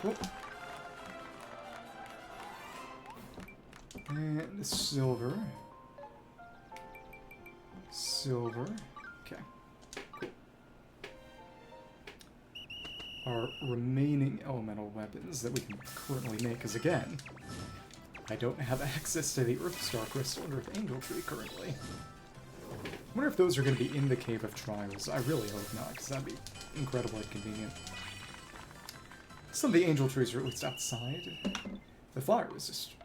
Cool. And silver. Silver. Okay. Cool. Our remaining elemental weapons that we can currently make, because again, I don't have access to the Earth Starcrystal and Earth Angeltree currently. I wonder if those are going to be in the Cave of Trials. I really hope not, because that'd be incredibly convenient. Some of the Angeltrees are at least outside. The fire was just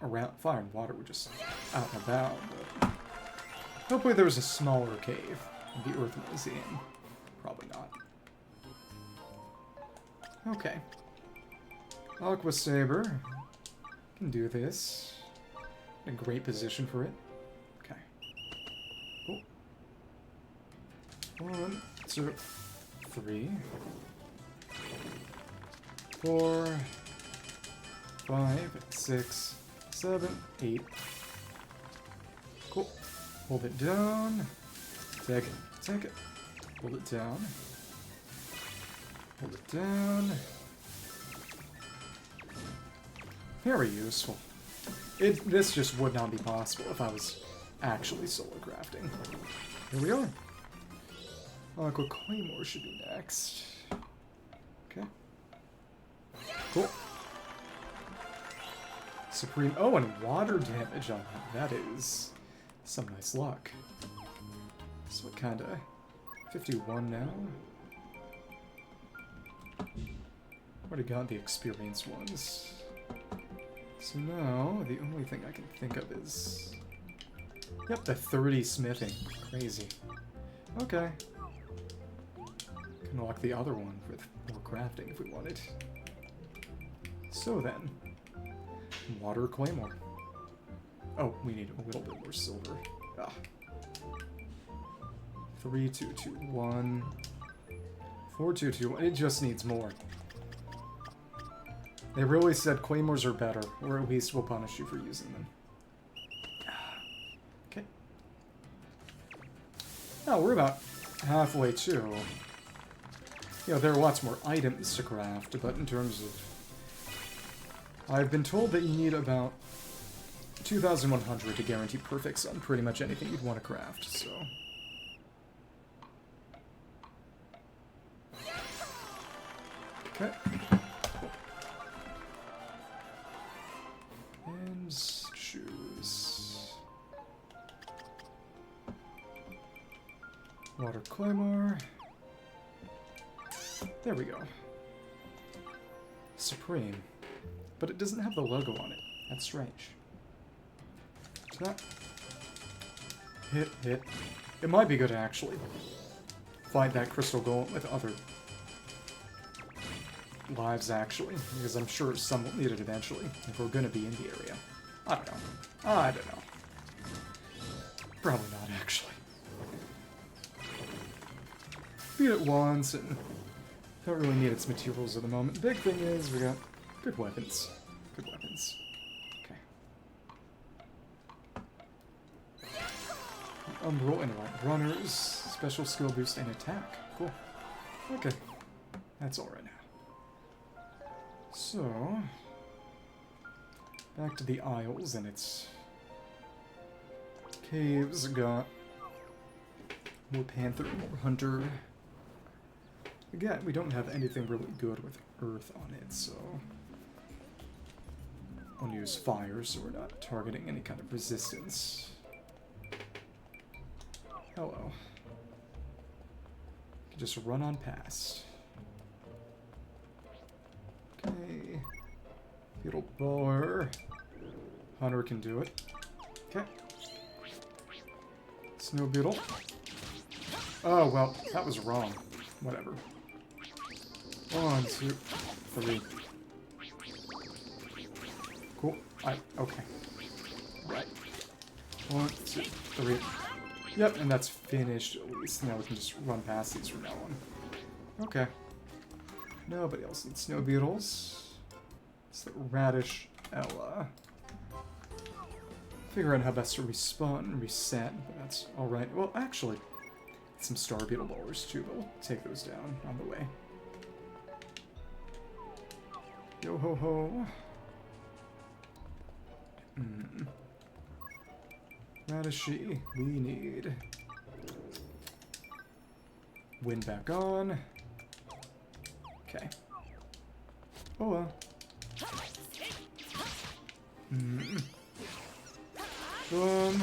around. Fire and water were just out and about. But hopefully there was a smaller cave the Earth was in. Probably not. Okay. Aqua Saber. Can do this. In a great position for it. Okay. Cool. 1, 2, 3, 4, 5, 6, 7, 8. Cool. Hold it down. Take it. Take it. Hold it down. Hold it down. Very useful. This just would not be possible if I was actually solo crafting. Here we are. Aqua Claymore should be next. Okay. Cool. Supreme... Oh, and water damage on that. That is some nice luck. So what kind of... 51 now? Already got the experienced ones. So now, the only thing I can think of is... Yep, the 30 smithing. Crazy. Okay. Can lock the other one with more crafting if we wanted. So then, Water Claymore. Oh, we need a little bit more silver. Ah. 3, 2, 2, 1. 4, 2, 2, 1. It just needs more. They really said Claymores are better, or at least we'll punish you for using them. Okay. Now, we're about halfway to... You know, there are lots more items to craft, but in terms of... I've been told that you need about 2,100 to guarantee perfects on pretty much anything you'd want to craft, so... Okay. And choose Water Claymore. There we go. Supreme. But it doesn't have the logo on it. That's strange. that. Hit, hit. It might be good to actually fight that Crystal Golem with other lives, actually, because I'm sure some will need it eventually, if we're going to be in the area. I don't know. I don't know. Probably not, actually. Beat it once, and don't really need its materials at the moment. The big thing is, we got good weapons. Good weapons. Okay. Umbral and White Runners. Special skill boost and attack. Cool. Okay. That's all right now. So, back to the Isles and its caves. Got more Panther, more Hunter. Again, we don't have anything really good with Earth on it, so I'll use Fire so we're not targeting any kind of resistance. Hello. Just run on past. Okay. Beetle Bower. Hunter can do it. Okay. Snow Beetle. Oh, well, that was wrong. Whatever. 1, 2, 3. Cool. Okay. Right. 1, 2, 3. Yep, and that's finished at least. Now we can just run past these from now on. Okay. Nobody else needs snow beetles. It's the Radish Ella. Figure out how best to respawn and reset, but that's alright. Well, actually, some star beetle ballers too, but we'll take those down on the way. Yo ho ho. Radishy, we need. Wind back on. Okay. Oh well. Boom.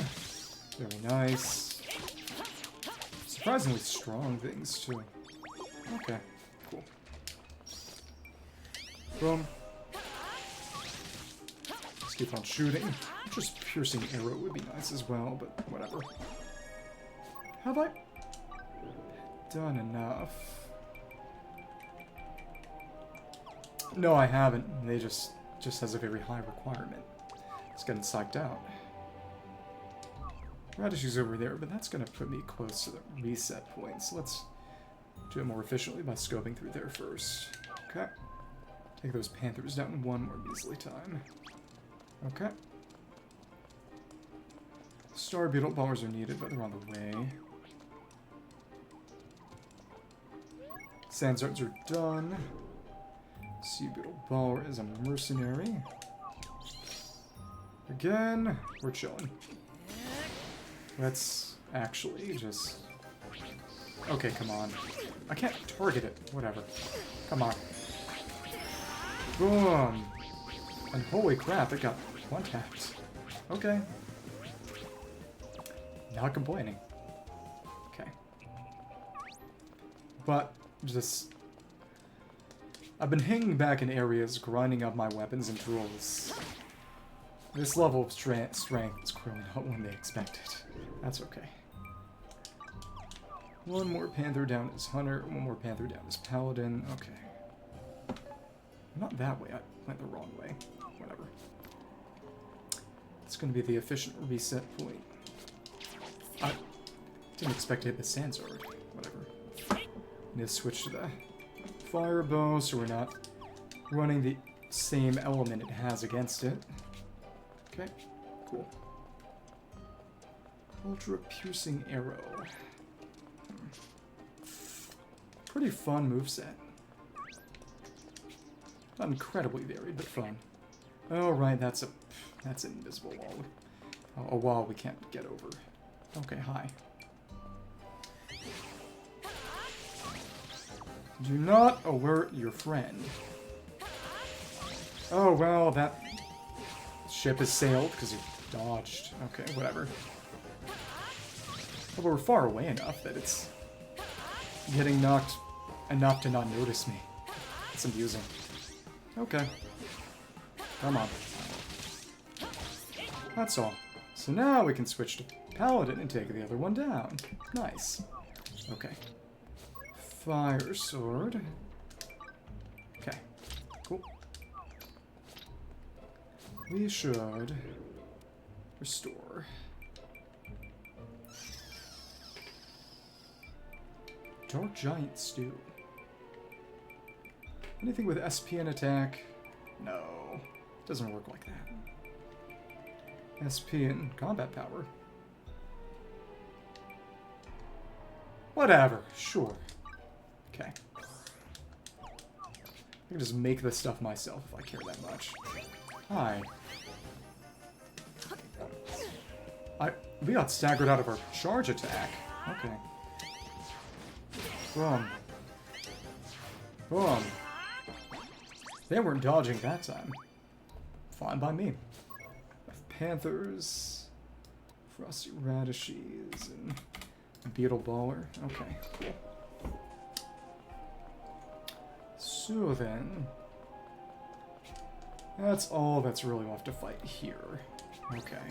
Very nice. Surprisingly strong things too. Okay, cool. Boom. Let's keep on shooting. Just piercing arrow would be nice as well, but whatever. Have I done enough? No, I haven't. They just has a very high requirement. It's getting psyched out. Radishy's over there, but that's going to put me close to the reset point, so let's do it more efficiently by scoping through there first. Okay. Take those Panthers down in one more measly time. Okay. Star Beetle ballers are needed, but they're on the way. Sandsarts are done. Sea Beetle baller is a mercenary. Again, we're chilling. Let's actually just... Okay, come on. I can't target it. Whatever. Come on. Boom! And holy crap, it got one-tapped. Okay. Not complaining. Okay. But, just... I've been hanging back in areas, grinding up my weapons and tools. This level of strength is clearly not one they expected. That's okay. One more Panther down as Hunter, one more Panther down as Paladin. Okay. Not that way, I went the wrong way. Whatever. It's going to be the efficient reset point. I didn't expect to hit the Sandsard. Whatever. Need to switch to the Fire Bow so we're not running the same element it has against it. Okay, cool. Ultra Piercing Arrow. Pretty fun moveset. Not incredibly varied, but fun. Oh, right, that's an invisible wall. A wall we can't get over. Okay, hi. Do not alert your friend. Oh, well, that ship has sailed because you dodged. Okay, whatever. But we're far away enough that it's getting knocked enough to not notice me. It's amusing. Okay. Come on. That's all. So now we can switch to Paladin and take the other one down. Nice. Okay. Fire Sword. Okay. Cool. We should restore. Dark Giant Stew. Anything with SP and attack? No. Doesn't work like that. SP and combat power. Whatever. Sure. Okay. I can just make this stuff myself if I care that much. Hi. We got staggered out of our charge attack. Okay. Boom. Boom. They weren't dodging that time. Fine by me. Panthers, Frosty Radishes, and Beetle Baller. Okay, cool. So then, that's all that's really left to fight here. Okay.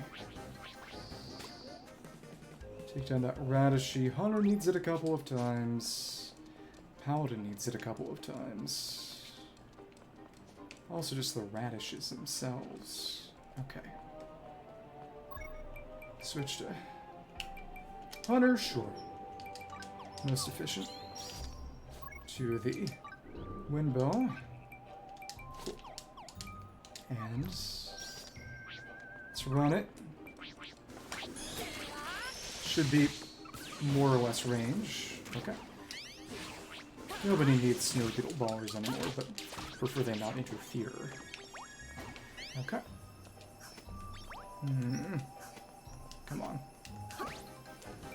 Take down that Radishy. Hunter needs it a couple of times. Paladin needs it a couple of times. Also just the radishes themselves. Okay. Switch to Hunter, sure. Most efficient. To the Windbow. Cool. And let's run it. Should be more or less range. Okay. Nobody needs snow beetle ballers anymore, but prefer they not interfere. Okay. Come on.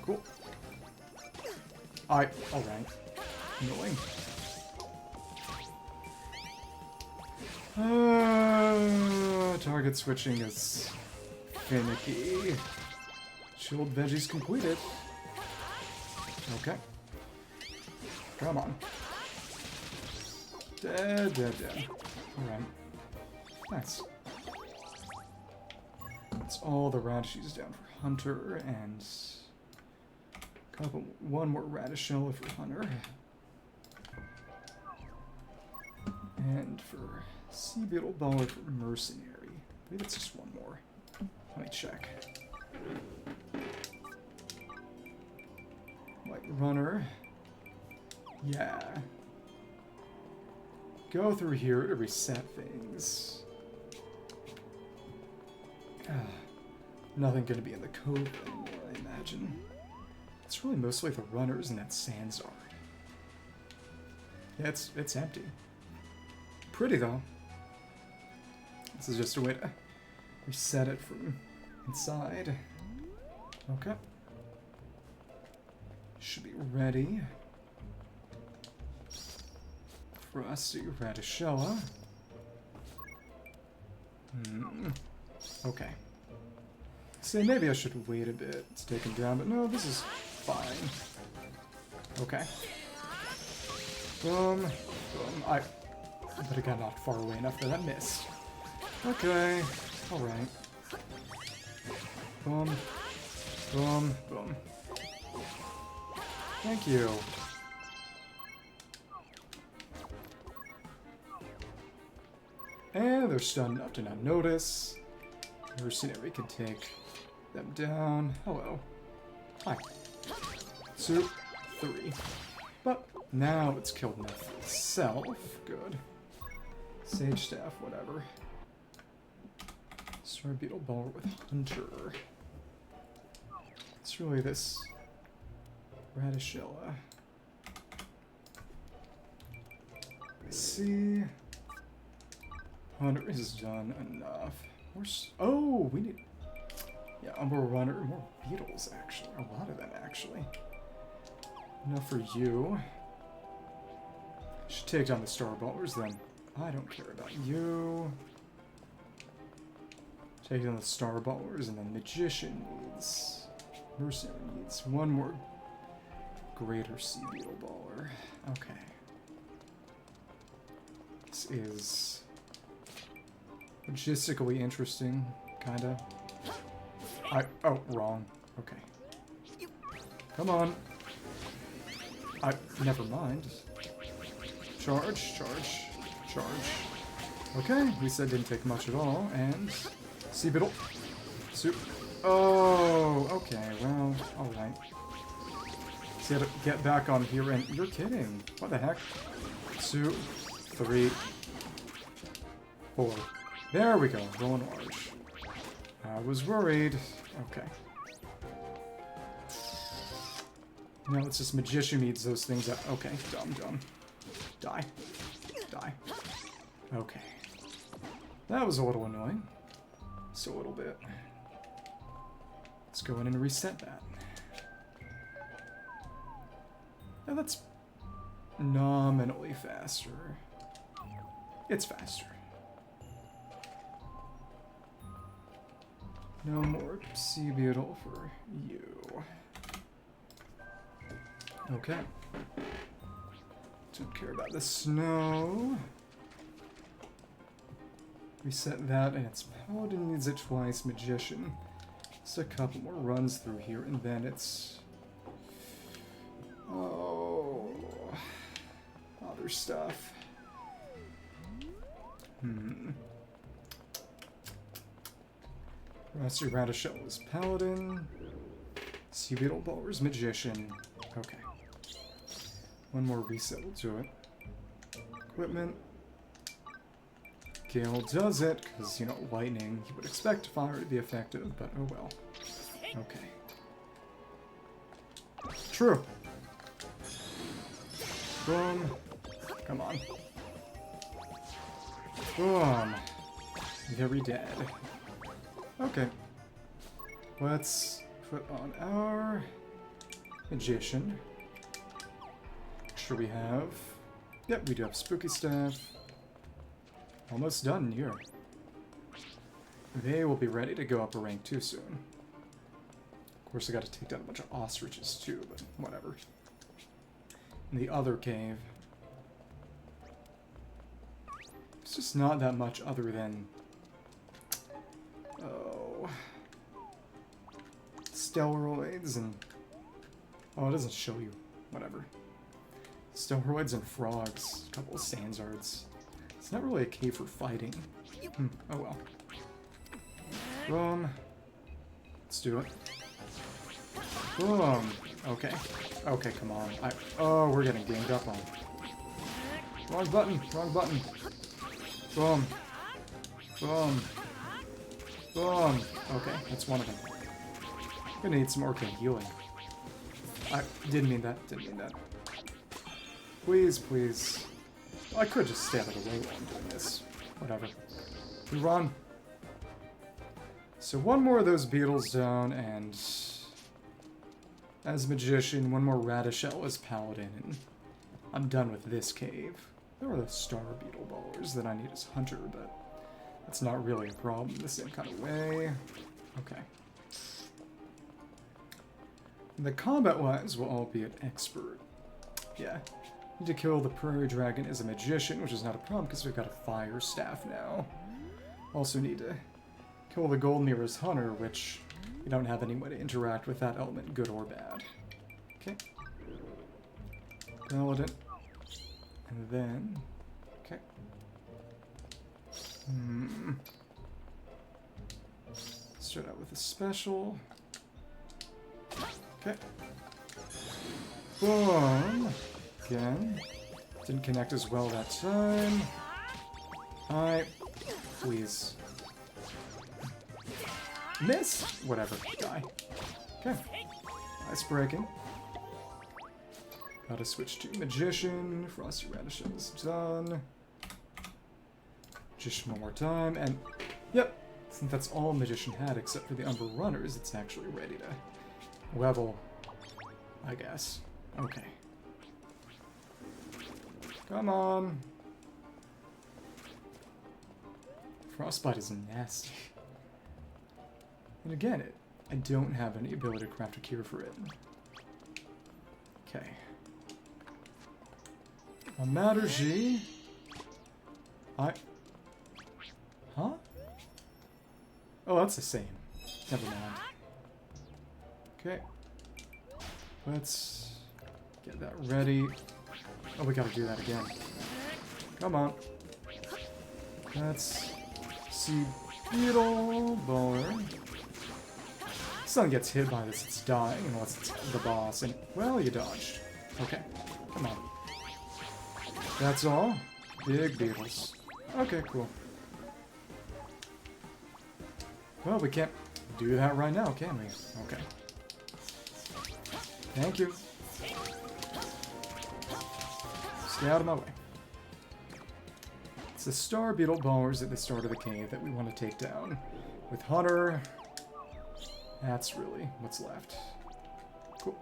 Cool. Alright. Annoying. Target switching is finicky. Chilled veggies completed. Okay. Come on. Dead. Alright. Nice. That's all the radishes down for Hunter, and one more radishella for Hunter. And for Sea Beetle Baller for Mercenary. I believe it's just one more. Let me check. White Runner. Yeah. Go through here to reset things. Nothing gonna be in the cove anymore, I imagine. It's really mostly the runners and that Sandsard. Yeah, it's empty. Pretty though. This is just a way to reset it from inside. Okay. Should be ready for us to Radishella. Okay. Say maybe I should wait a bit to take him down, but no, this is fine. Okay. Boom. I but it got knocked far away enough that I missed. Okay. Alright. Boom. Thank you. And they're stunned enough to not notice. Mercenary can take them down. Hello. Hi. 2, 3. But now it's killed enough for itself. Good. Sage Staff, whatever. Star Beetle Baller with Hunter. It's really this Radishella. Let's see. Hunter is done enough. Oh, we need... Yeah, Umbra Runner. More beetles, actually. A lot of them, actually. Enough for you. Should take down the Star Ballers, then. I don't care about you. Take down the Star Ballers, and then Magician needs... Mercenary needs one more Greater Sea Beetle Baller. Okay. This is... logistically interesting, kinda. Oh, wrong. Okay. Come on. Never mind. Charge, charge, charge. Okay, we said didn't take much at all, and... Sea beetle. Soup. Oh, okay, well, alright. So you had to get back on here, and you're kidding. What the heck? 2, 3, 4. There we go, rolling large. I was worried. Okay. Now it's just Magician needs those things up. Okay, dumb. Die. Die. Okay. That was a little annoying. Just a little bit. Let's go in and reset that. Now that's nominally faster. It's faster. No more sea beetle for you. Okay. Don't care about the snow. Reset that, and it's Paladin needs it twice, Magician. Just a couple more runs through here, and then it's... Oh... Other stuff. Rusty Radishell is Paladin. Sea Beetle Bowler's Magician. Okay. One more reset will do it. Equipment. Gale does it, because, you know, lightning. You would expect fire to be effective, but oh well. Okay. True. Boom. Come on. Boom. Very dead. Okay. Let's put on our Magician. Make sure we have... Yep, we do have Spooky Staff. Almost done here. They will be ready to go up a rank too soon. Of course, I got to take down a bunch of ostriches too, but whatever. In the other cave, it's just not that much other than... Oh... Steroids and... Oh, it doesn't show you. Whatever. Steroids and frogs. A couple of Sandsards. It's not really a cave for fighting. Oh well. Boom. Let's do it. Boom. Okay. Okay, come on. Oh, we're getting ganged up on. Wrong button. Wrong button. Boom. Boom. Boom. Okay, that's one of them. I'm gonna need some arcane healing. I didn't mean that. Didn't mean that. Please, please. I could just stay out of the way while I'm doing this. Whatever. We run. So one more of those beetles down, and... As Magician, one more Radishell as Paladin, and I'm done with this cave. There are the Star Beetle Ballers that I need as Hunter, but that's not really a problem in the same kind of way. Okay. The combat-wise will all be an expert. Yeah. Need to kill the Prairie Dragon as a Magician, which is not a problem because we've got a Fire Staff now. Also need to kill the Gold Mirror as Hunter, which we don't have any way to interact with that element, good or bad. Okay. Paladin. And then... Okay. Start out with a special. Okay. Boom. Again. Didn't connect as well that time. Hi. Please. Miss! Whatever. Die. Okay. Ice breaking. Gotta switch to Magician. Frosty Radishell is done. Magician one more time. And, yep. Since that's all Magician had except for the Umber Runners, it's actually ready to level, I guess. Okay. Come on. Frostbite is nasty. And again, I don't have any ability to craft a cure for it. Okay. Maturgy. Huh? Oh, that's the same. Never mind. Okay. Let's get that ready. Oh, we gotta do that again. Come on. Let's see. Beetle Bowler. Something gets hit by this, it's dying unless it's the boss. And, well, you dodged. Okay. Come on. That's all? Big beetles. Okay, cool. Well, we can't do that right now, can we? Okay. Thank you. Stay out of my way. It's the star beetle bowlers at the start of the cave that we want to take down. With Hunter, that's really what's left. Cool.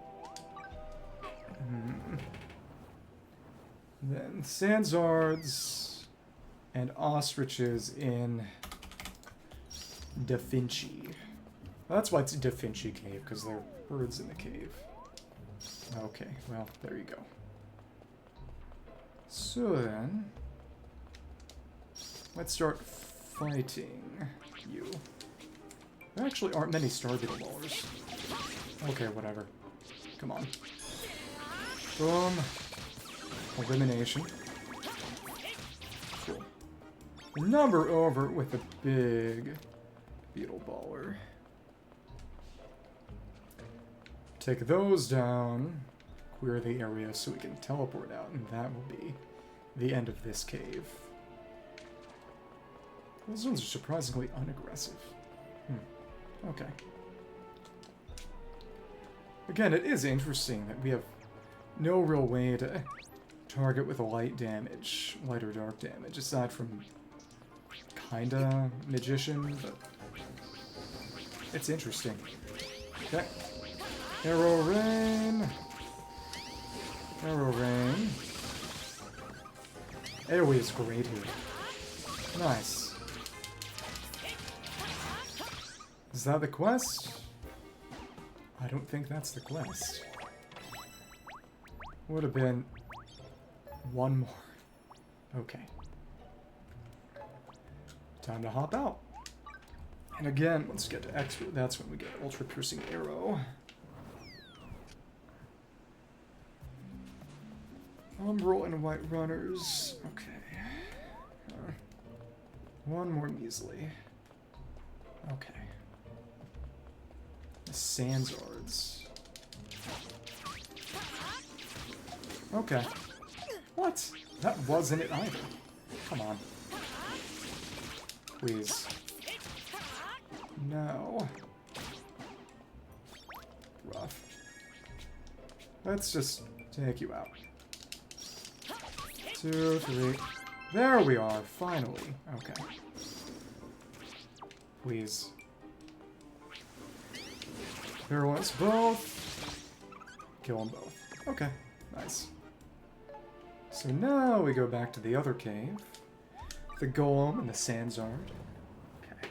Then Sandsards and ostriches in Da Finchi. Well, that's why it's Da Finchi Cave, because there are birds in the cave. Okay, well, there you go. So then, let's start fighting you. There actually aren't many star beetle bowlers. Okay, whatever. Come on. Boom. Elimination. Cool. Number over with a big beetle baller. Take those down. Clear the area so we can teleport out, and that will be the end of this cave. Those ones are surprisingly unaggressive. Okay. Again, it is interesting that we have no real way to target with light damage, light or dark damage, aside from kinda magician, but it's interesting. Okay. Arrow rain. Arrow rain. AoE is great here. Nice. Is that the quest? I don't think that's the quest. Would have been one more. Okay. Time to hop out. And again, let's get to expert. That's when we get Ultra Piercing Arrow. Umbral and White Runners. Okay. One more measly. Okay. The Sandsards. Okay. What? That wasn't it either. Come on. Please. No. Rough. Let's just take you out. 2, 3. There we are, finally. Okay. Please. Paralyze both. Kill them both. Okay, nice. So now we go back to the other cave. The Golem and the Sandsard. Okay.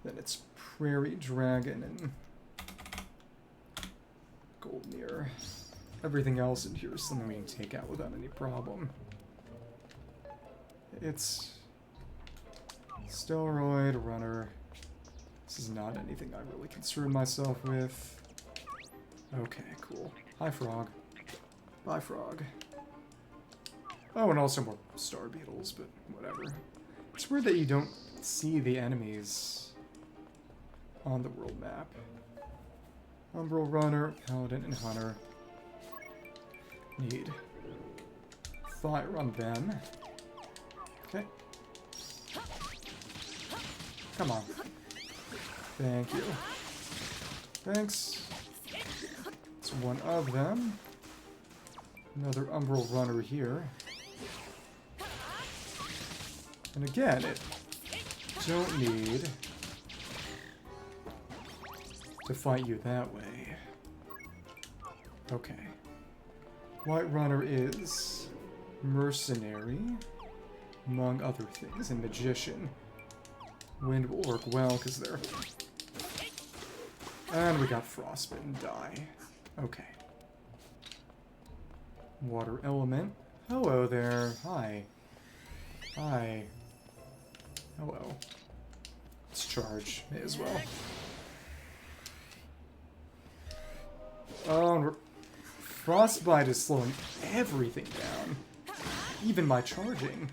Then it's Prairie Dragon and Goldmere. Everything else in here is something we can take out without any problem. It's Steroid Runner. This is not anything I really concern myself with. Okay, cool. Hi, Frog. Bye, Frog. Oh, and also more star beetles, but whatever. It's weird that you don't see the enemies on the world map. Umbral Runner, Paladin, and Hunter. Need fire on them. Okay. Come on. Thank you. Thanks. It's one of them. Another Umbral Runner here. And again, it don't need to fight you that way. Okay. White Runner is Mercenary, among other things, and Magician. Wind will work well because they're... And we got Frostbitten Die. Okay. Water Element. Hello there. Hi. Hi. Hello. Let's charge. May as well. Oh, and Frostbite is slowing everything down. Even my charging.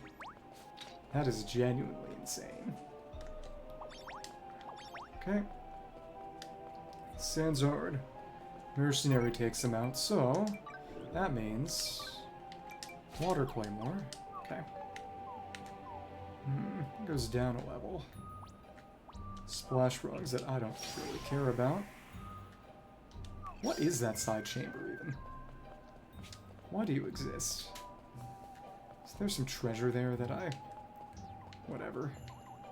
That is genuinely insane. Okay. Sanzard. Mercenary takes him out, so that means Water Claymore. Okay. Goes down a level. Splash rugs that I don't really care about. What is that side chamber even? Why do you exist? Is there some treasure there that I... Whatever.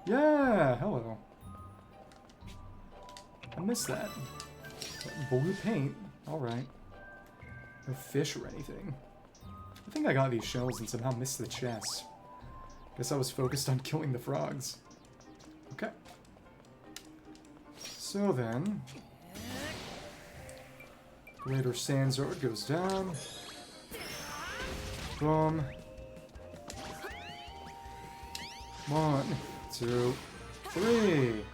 Yeah! Hello. I missed that. Blue paint. Alright. No fish or anything. I think I got these shells and somehow missed the chest. Guess I was focused on killing the frogs. Okay. So then... Greater Sanzard goes down. Boom. 1, 2, 3.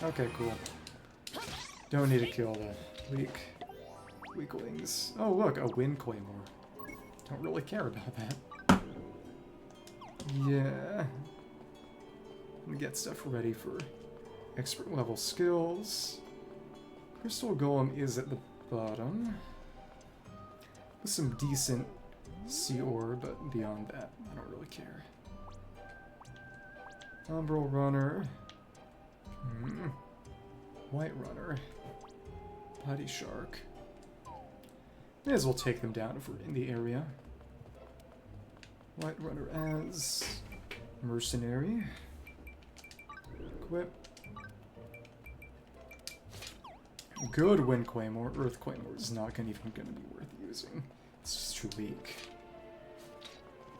Okay, cool. Don't need to kill the weaklings. Oh, look, a wind claymore. Don't really care about that. Yeah. Get stuff ready for expert level skills. Crystal Golem is at the bottom. With some decent sea ore, but beyond that, I don't really care. Umbral Runner. White Runner. Putty Shark. May as well take them down if we're in the area. White Runner as Mercenary. Equip. Good Wind Claymore. Earth Claymore is not even going to be worth using. It's just too weak.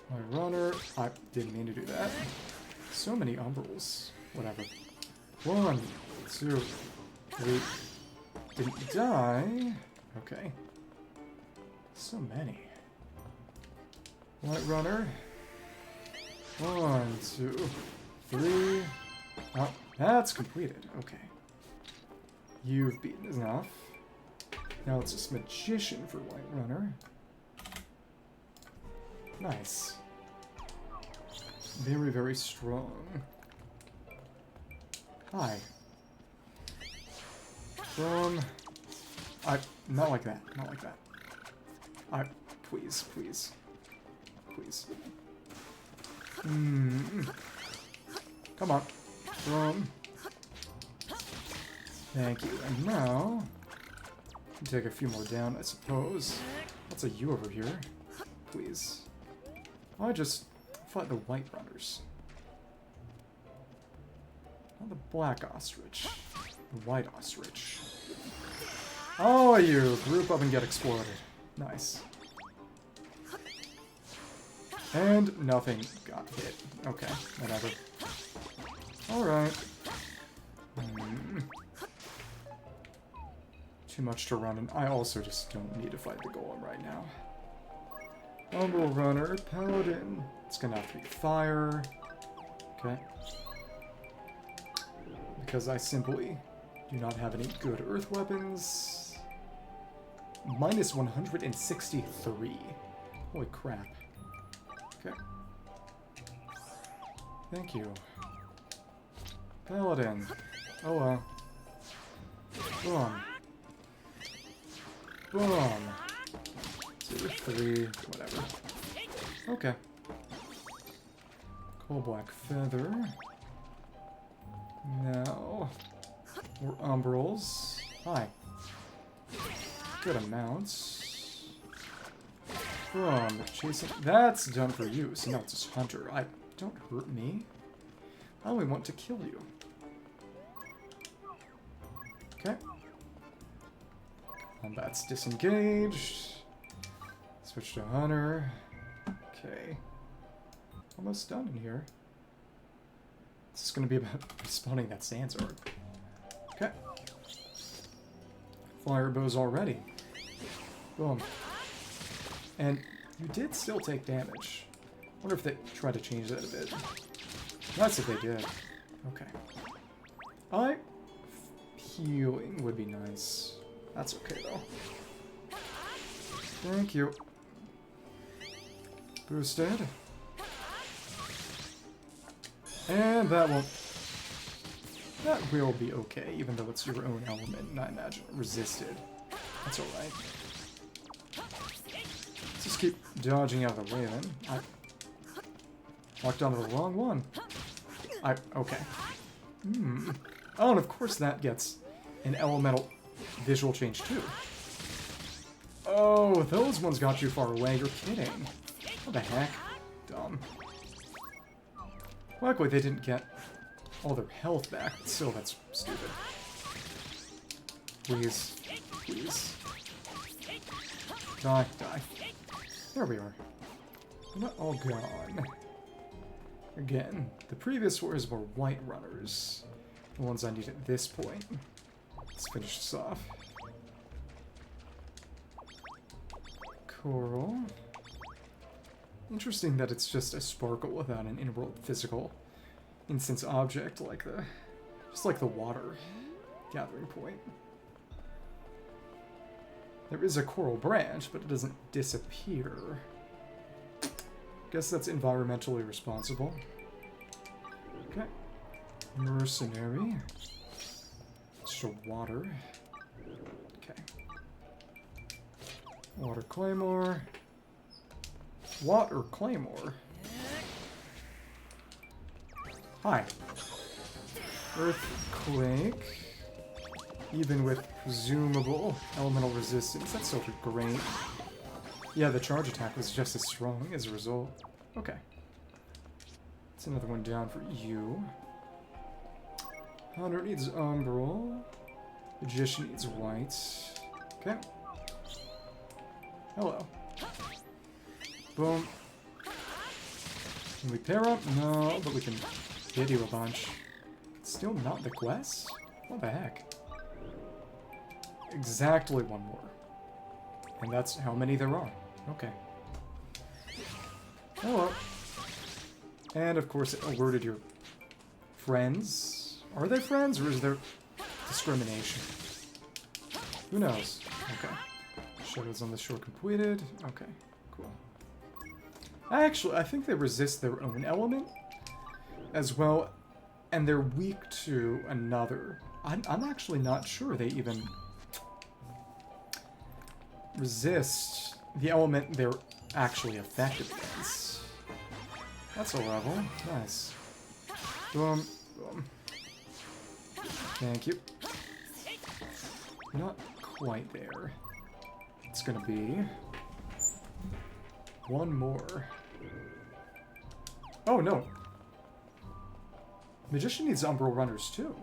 White Runner. I didn't mean to do that. So many umbrals. Whatever. 1, 2, 3. Didn't die. Okay. So many. White Runner. 1, 2, 3. Oh, that's completed. Okay. You've beaten enough. Now it's just Magician for White Runner. Nice. Very, very strong. Hi. Not like that. Not like that. Please, please. Please. Come on. Thank you. And now... take a few more down, I suppose. What's a you over here? Please. I just fought the white runners. Not the black ostrich. The white ostrich. Oh, you group up and get exploded. Nice. And nothing got hit. Okay, whatever. Alright. Too much to run, and I also just don't need to fight the golem right now. Umbral Runner, Paladin. It's gonna have to be fire. Okay. Because I simply do not have any good earth weapons. Minus 163. Holy crap. Okay. Thank you. Paladin. Oh well. Boom. Boom. 2, 3, whatever. Okay. Coal black feather. Now, more umbrals. Hi. Good amounts. Boom. Chasing. That's done for you. So now it's just hunter. Don't hurt me. I only want to kill you. Okay. Combat's disengaged. Switch to hunter. Okay. Almost done in here. This is going to be about respawning that Sanzard. Okay. Fire bows already. Boom. And you did still take damage. I wonder if they tried to change that a bit. That's if they did. Okay. Healing would be nice. That's okay though. Thank you. Boosted. And that will be okay, even though it's your own element, and I imagine resisted. That's alright. Let's just keep dodging out of the way then. I walked onto the wrong one. Okay. Oh, and of course that gets an elemental visual change too. Oh, those ones got you far away. You're kidding. What the heck? Dumb. Luckily they didn't get all their health back. Still, that's stupid. Please. Please. Die. Die. There we are. They're not all gone. Again, the previous wars were white runners. The ones I need at this point. Let's finish this off. Coral. Interesting that it's just a sparkle without an in-world physical instance object like just like the water gathering point. There is a coral branch, but it doesn't disappear. Guess that's environmentally responsible. Okay. Mercenary. Extra water. Okay. Water Claymore. Water Claymore. Hi. Earthquake. Even with presumable elemental resistance, that's so great. Yeah, the charge attack was just as strong as a result. Okay. That's another one down for you. Hunter needs umbral. Magician needs white. Okay. Hello. Boom. Can we pair up? No, but we can hit you a bunch. Still not the quest? What the heck? Exactly one more. And that's how many there are. Okay. Hello. And of course it alerted your friends. Are they friends or is there discrimination? Who knows? Okay. Shadows on the shore completed. Okay, cool. Actually, I think they resist their own element as well, and they're weak to another. I'm actually not sure they even resist the element they're actually effective against. That's a level. Nice. Boom. Boom. Thank you. Not quite there. It's gonna be one more. Oh, no. Magician needs umbral runners, too.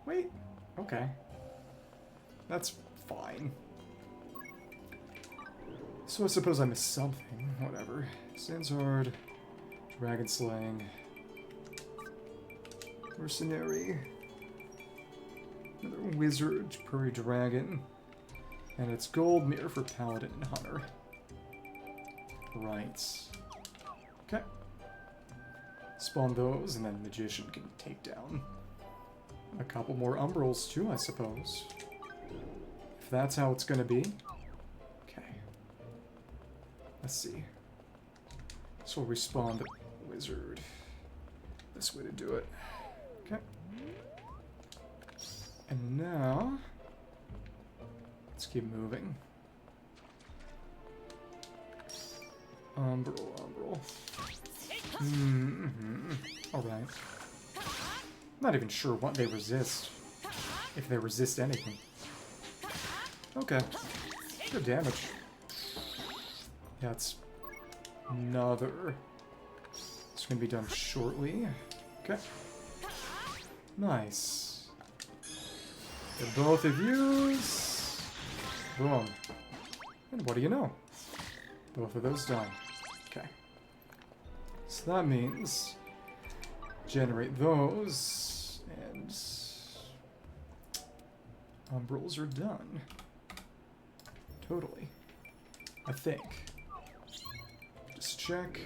Wait. Okay. That's fine. So I suppose I missed something. Whatever. Sandsard. Dragon slaying. Mercenary. Another wizard. Prairie dragon. And it's gold mirror for paladin and hunter. Right. Okay. Spawn those, and then magician can take down a couple more umbrals too, I suppose. If that's how it's gonna be. Okay. Let's see. So we'll respawn the wizard. This way to do it. Okay. And now let's keep moving. Umbral. Alright. Not even sure what they resist. If they resist anything. Okay. Good damage. Yeah, it's another. It's gonna be done shortly. Okay. Nice. For both of yous. Boom. And what do you know? Both of those done. Okay. So that means generate those, and umbrals are done. Totally. I think. Just check.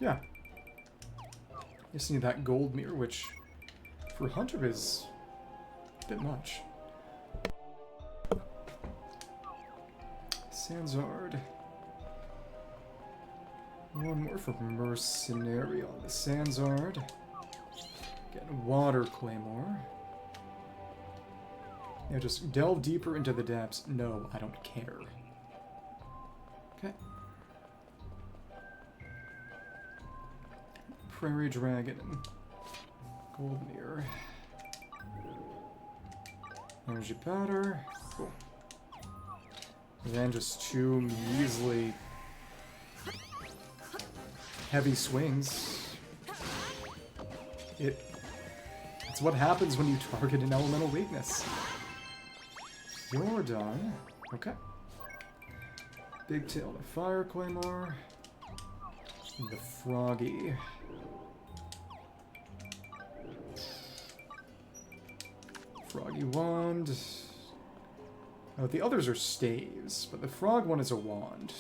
Yeah. Just need that gold mirror, which for Hunter is a bit much. Sanzard. One more for Mercenary on the Sanzard. Getting Water Claymore. Yeah, just delve deeper into the depths. No, I don't care. Okay. Prairie Dragon and Goldmere. Energy Powder. Cool. And then just two measly heavy swings. It's what happens when you target an elemental weakness. You're done. Okay. Big Tail to Fire Claymore. And the Froggy. Froggy Wand. Oh, the others are staves, but the frog one is a wand.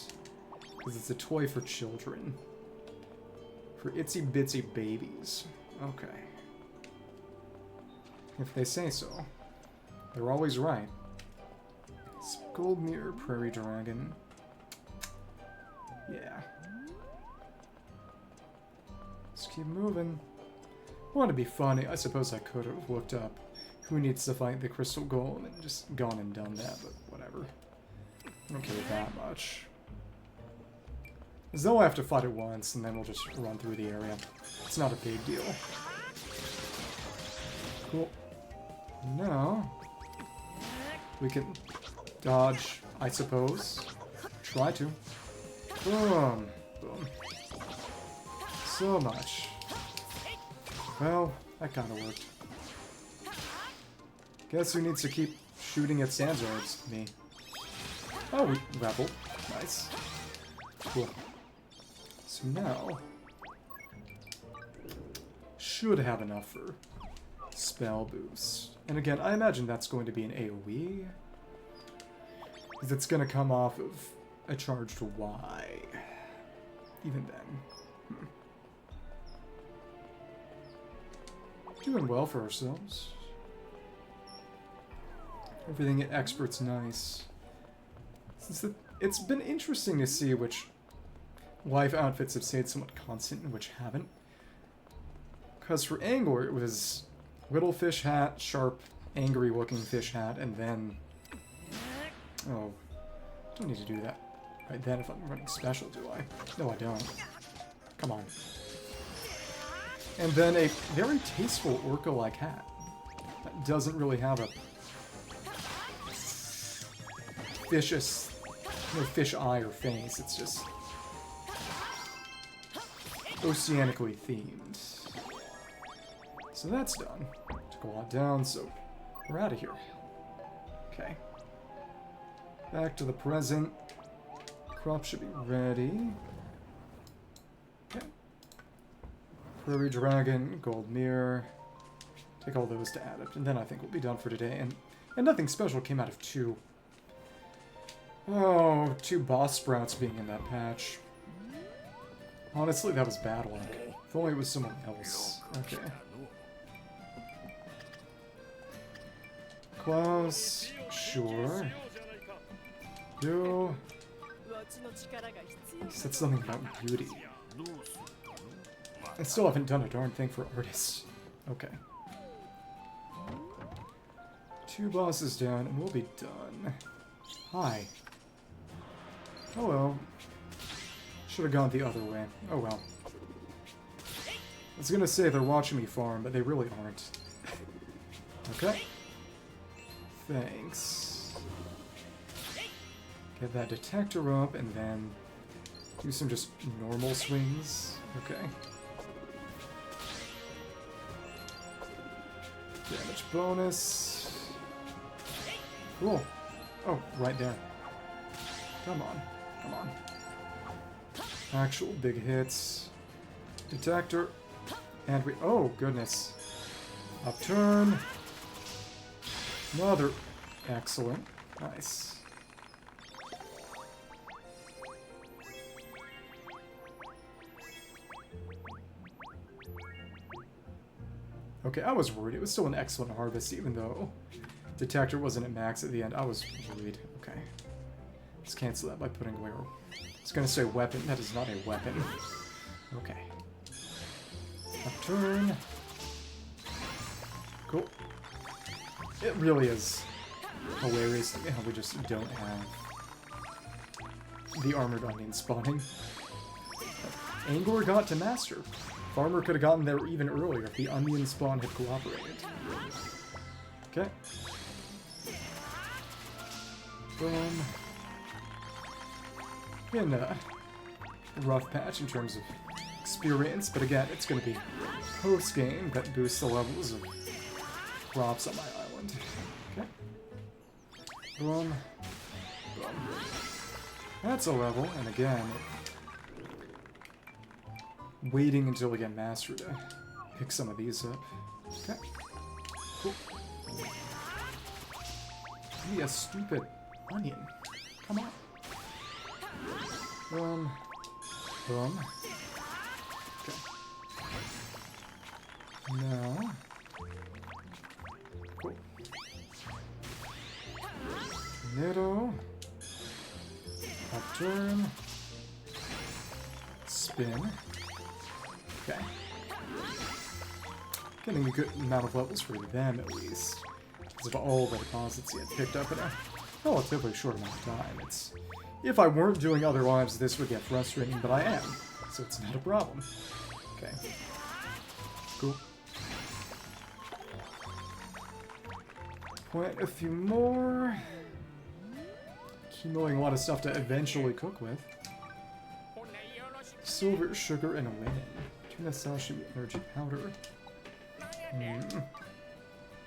Because it's a toy for children. For itsy bitsy babies. Okay. If they say so. They're always right. Goldmere, Prairie Dragon. Yeah. Let's keep moving. Want to be funny, I suppose I could have looked up who needs to fight the Crystal Golem and just gone and done that, but whatever. I don't care that much. As though I have to fight it once, and then we'll just run through the area. It's not a big deal. Cool. Now, we can dodge, I suppose. Try to. Boom. Boom. So much. Well, that kind of worked. Guess who needs to keep shooting at Sanzards? Me. Oh, we rebel. Nice. Cool. So now, should have enough for spell boost. And again, I imagine that's going to be an AoE. Because it's going to come off of a charged Y. Even then. Doing well for ourselves. Everything at Expert's nice. It's been interesting to see which life outfits have stayed somewhat constant and which haven't. Because for Angor, it was little fish hat, sharp, angry-looking fish hat, and then... Oh, don't need to do that right then if I'm running special, do I? No, I don't. Come on. And then a very tasteful orca-like hat. That doesn't really have a fish eye or face, it's just oceanically themed. So that's done. Took a lot down, so we're out of here. Okay. Back to the present. Crop should be ready. Okay. Prairie Dragon, Goldmere. Take all those to Adept, and then I think we'll be done for today. And nothing special came out of two. Oh, two boss sprouts being in that patch. Honestly, that was bad luck. If only it was someone else. Okay. Klaus, sure. You said something about beauty. I still haven't done a darn thing for artists. Okay. Two bosses down, and we'll be done. Hi. Hello. Should have gone the other way. Oh well. I was gonna say they're watching me farm, but they really aren't. Okay. Thanks. Get that detector up, and then do some just normal swings. Okay. Damage bonus. Cool. Oh, right there. Come on. Come on. Actual big hits. Detector. And we... Oh, goodness. Upturn. Another. Excellent. Nice. Okay, I was worried. It was still an excellent harvest, even though Detector wasn't at max at the end. I was worried. Okay. Let's cancel that by putting away our... I was gonna say weapon. That is not a weapon. Okay. Upturn. Cool. It really is hilarious to me how we just don't have the Armored Onion spawning. Angor got to Master. Farmer could have gotten there even earlier if the Onion spawn had cooperated. Okay. Boom. In a rough patch in terms of experience, but again, it's going to be post-game that boosts the levels of crops on my island. Okay. Boom. Boom. That's a level, and again, waiting until we get Master to pick some of these up. Okay. Cool. Give me a stupid onion. Come on. Boom. Boom. Okay. Now. Cool. Tornado. Upturn. Spin. Okay. Getting a good amount of levels for them, at least. Because of all the deposits he had picked up in a relatively short amount of time. It's... If I weren't doing other lives, this would get frustrating, but I am. So it's not a problem. Okay. Cool. Quite a few more. Accumulating a lot of stuff to eventually cook with. Silver, sugar, and a linen. Tuna sashimi energy powder.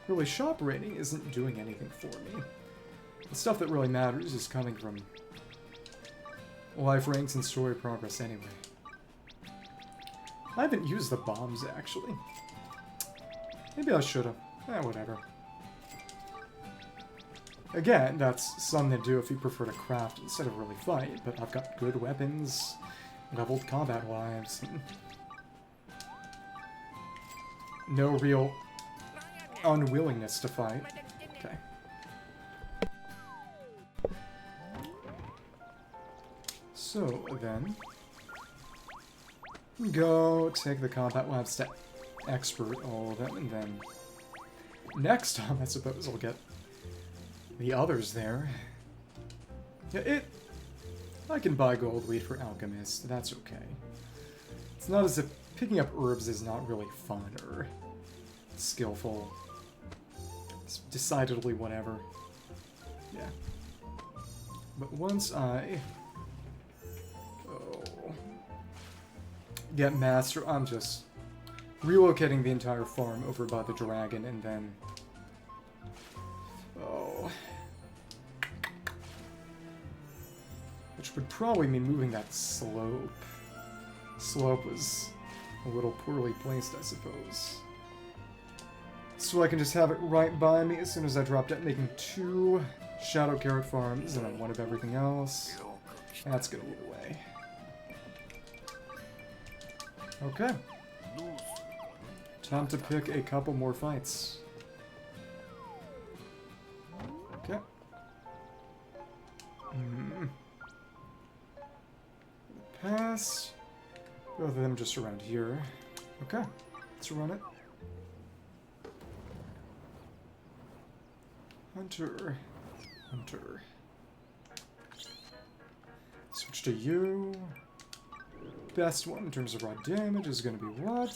Really, shop rating isn't doing anything for me. The stuff that really matters is coming from life ranks and story progress anyway. I haven't used the bombs, actually. Maybe I should've. Whatever. Again, that's something to do if you prefer to craft instead of really fight, but I've got good weapons, leveled combat lives, and no real unwillingness to fight. Okay. So, then, go take the combat labs to expert all of them, and then next time, I suppose, I'll get the others there. Yeah, I can buy gold wheat for alchemist, that's okay. It's not as if picking up herbs is not really fun or skillful. It's decidedly whatever. Yeah. But once I get Master, I'm just relocating the entire farm over by the dragon, and then... Which would probably mean moving that slope. Slope was a little poorly placed, I suppose. So I can just have it right by me as soon as I drop down, making 2 Shadow Carrot farms, and then 1 of everything else. That's gonna lead the way. Okay. Time to pick a couple more fights. Okay. Pass. Both of them just around here. Okay. Let's run it. Hunter. Hunter. Switch to you. Best one in terms of raw damage is going to be what?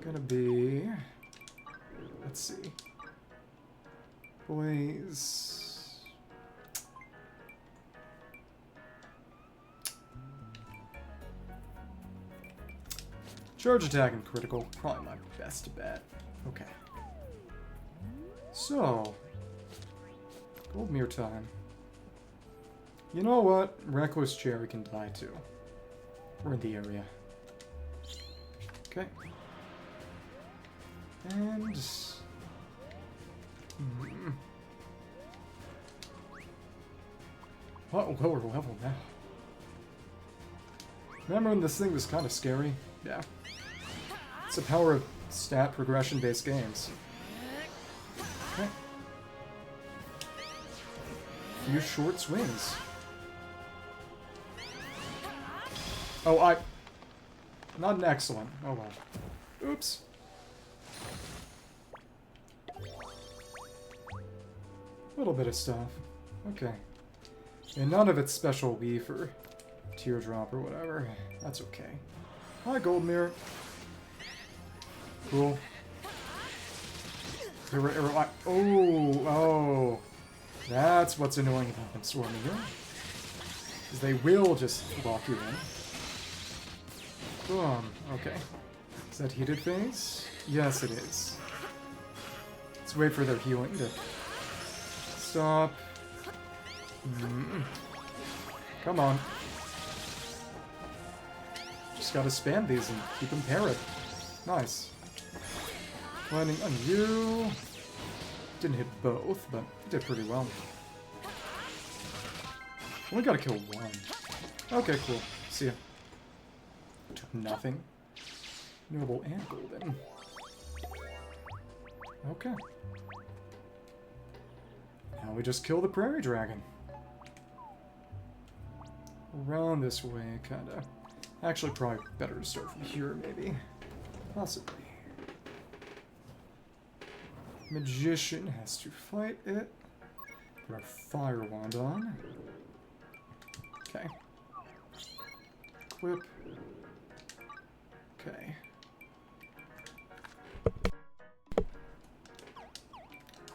Gonna be... Let's see. Blaze... Charge attack and critical. Probably my best bet. Okay. So... Gold mirror time. You know what? Reckless Cherry can die too. We're in the area. Okay. And... What lower level now? Remember when this thing was kind of scary? Yeah. It's the power of stat progression-based games. Okay. Few short swings. Oh, not an excellent. Oh well. Oops. Little bit of stuff. Okay. And none of it's special leaf or teardrop or whatever. That's okay. Hi, Gold Mirror. Cool. Oh. That's what's annoying about them swarming you. Is they will just lock you in. Boom. Okay. Is that heated phase? Yes, it is. Let's wait for their healing to stop. Come on. Just gotta spam these and keep them parried. Nice. Landing on you. Didn't hit both, but did pretty well. Only gotta kill one. Okay, cool. See ya. Took nothing. Noble and golden. Okay. Now we just kill the prairie dragon. Around this way, kinda. Actually, probably better to start from here, maybe. Possibly. Magician has to fight it. Put our fire wand on. Okay. Equip. Okay.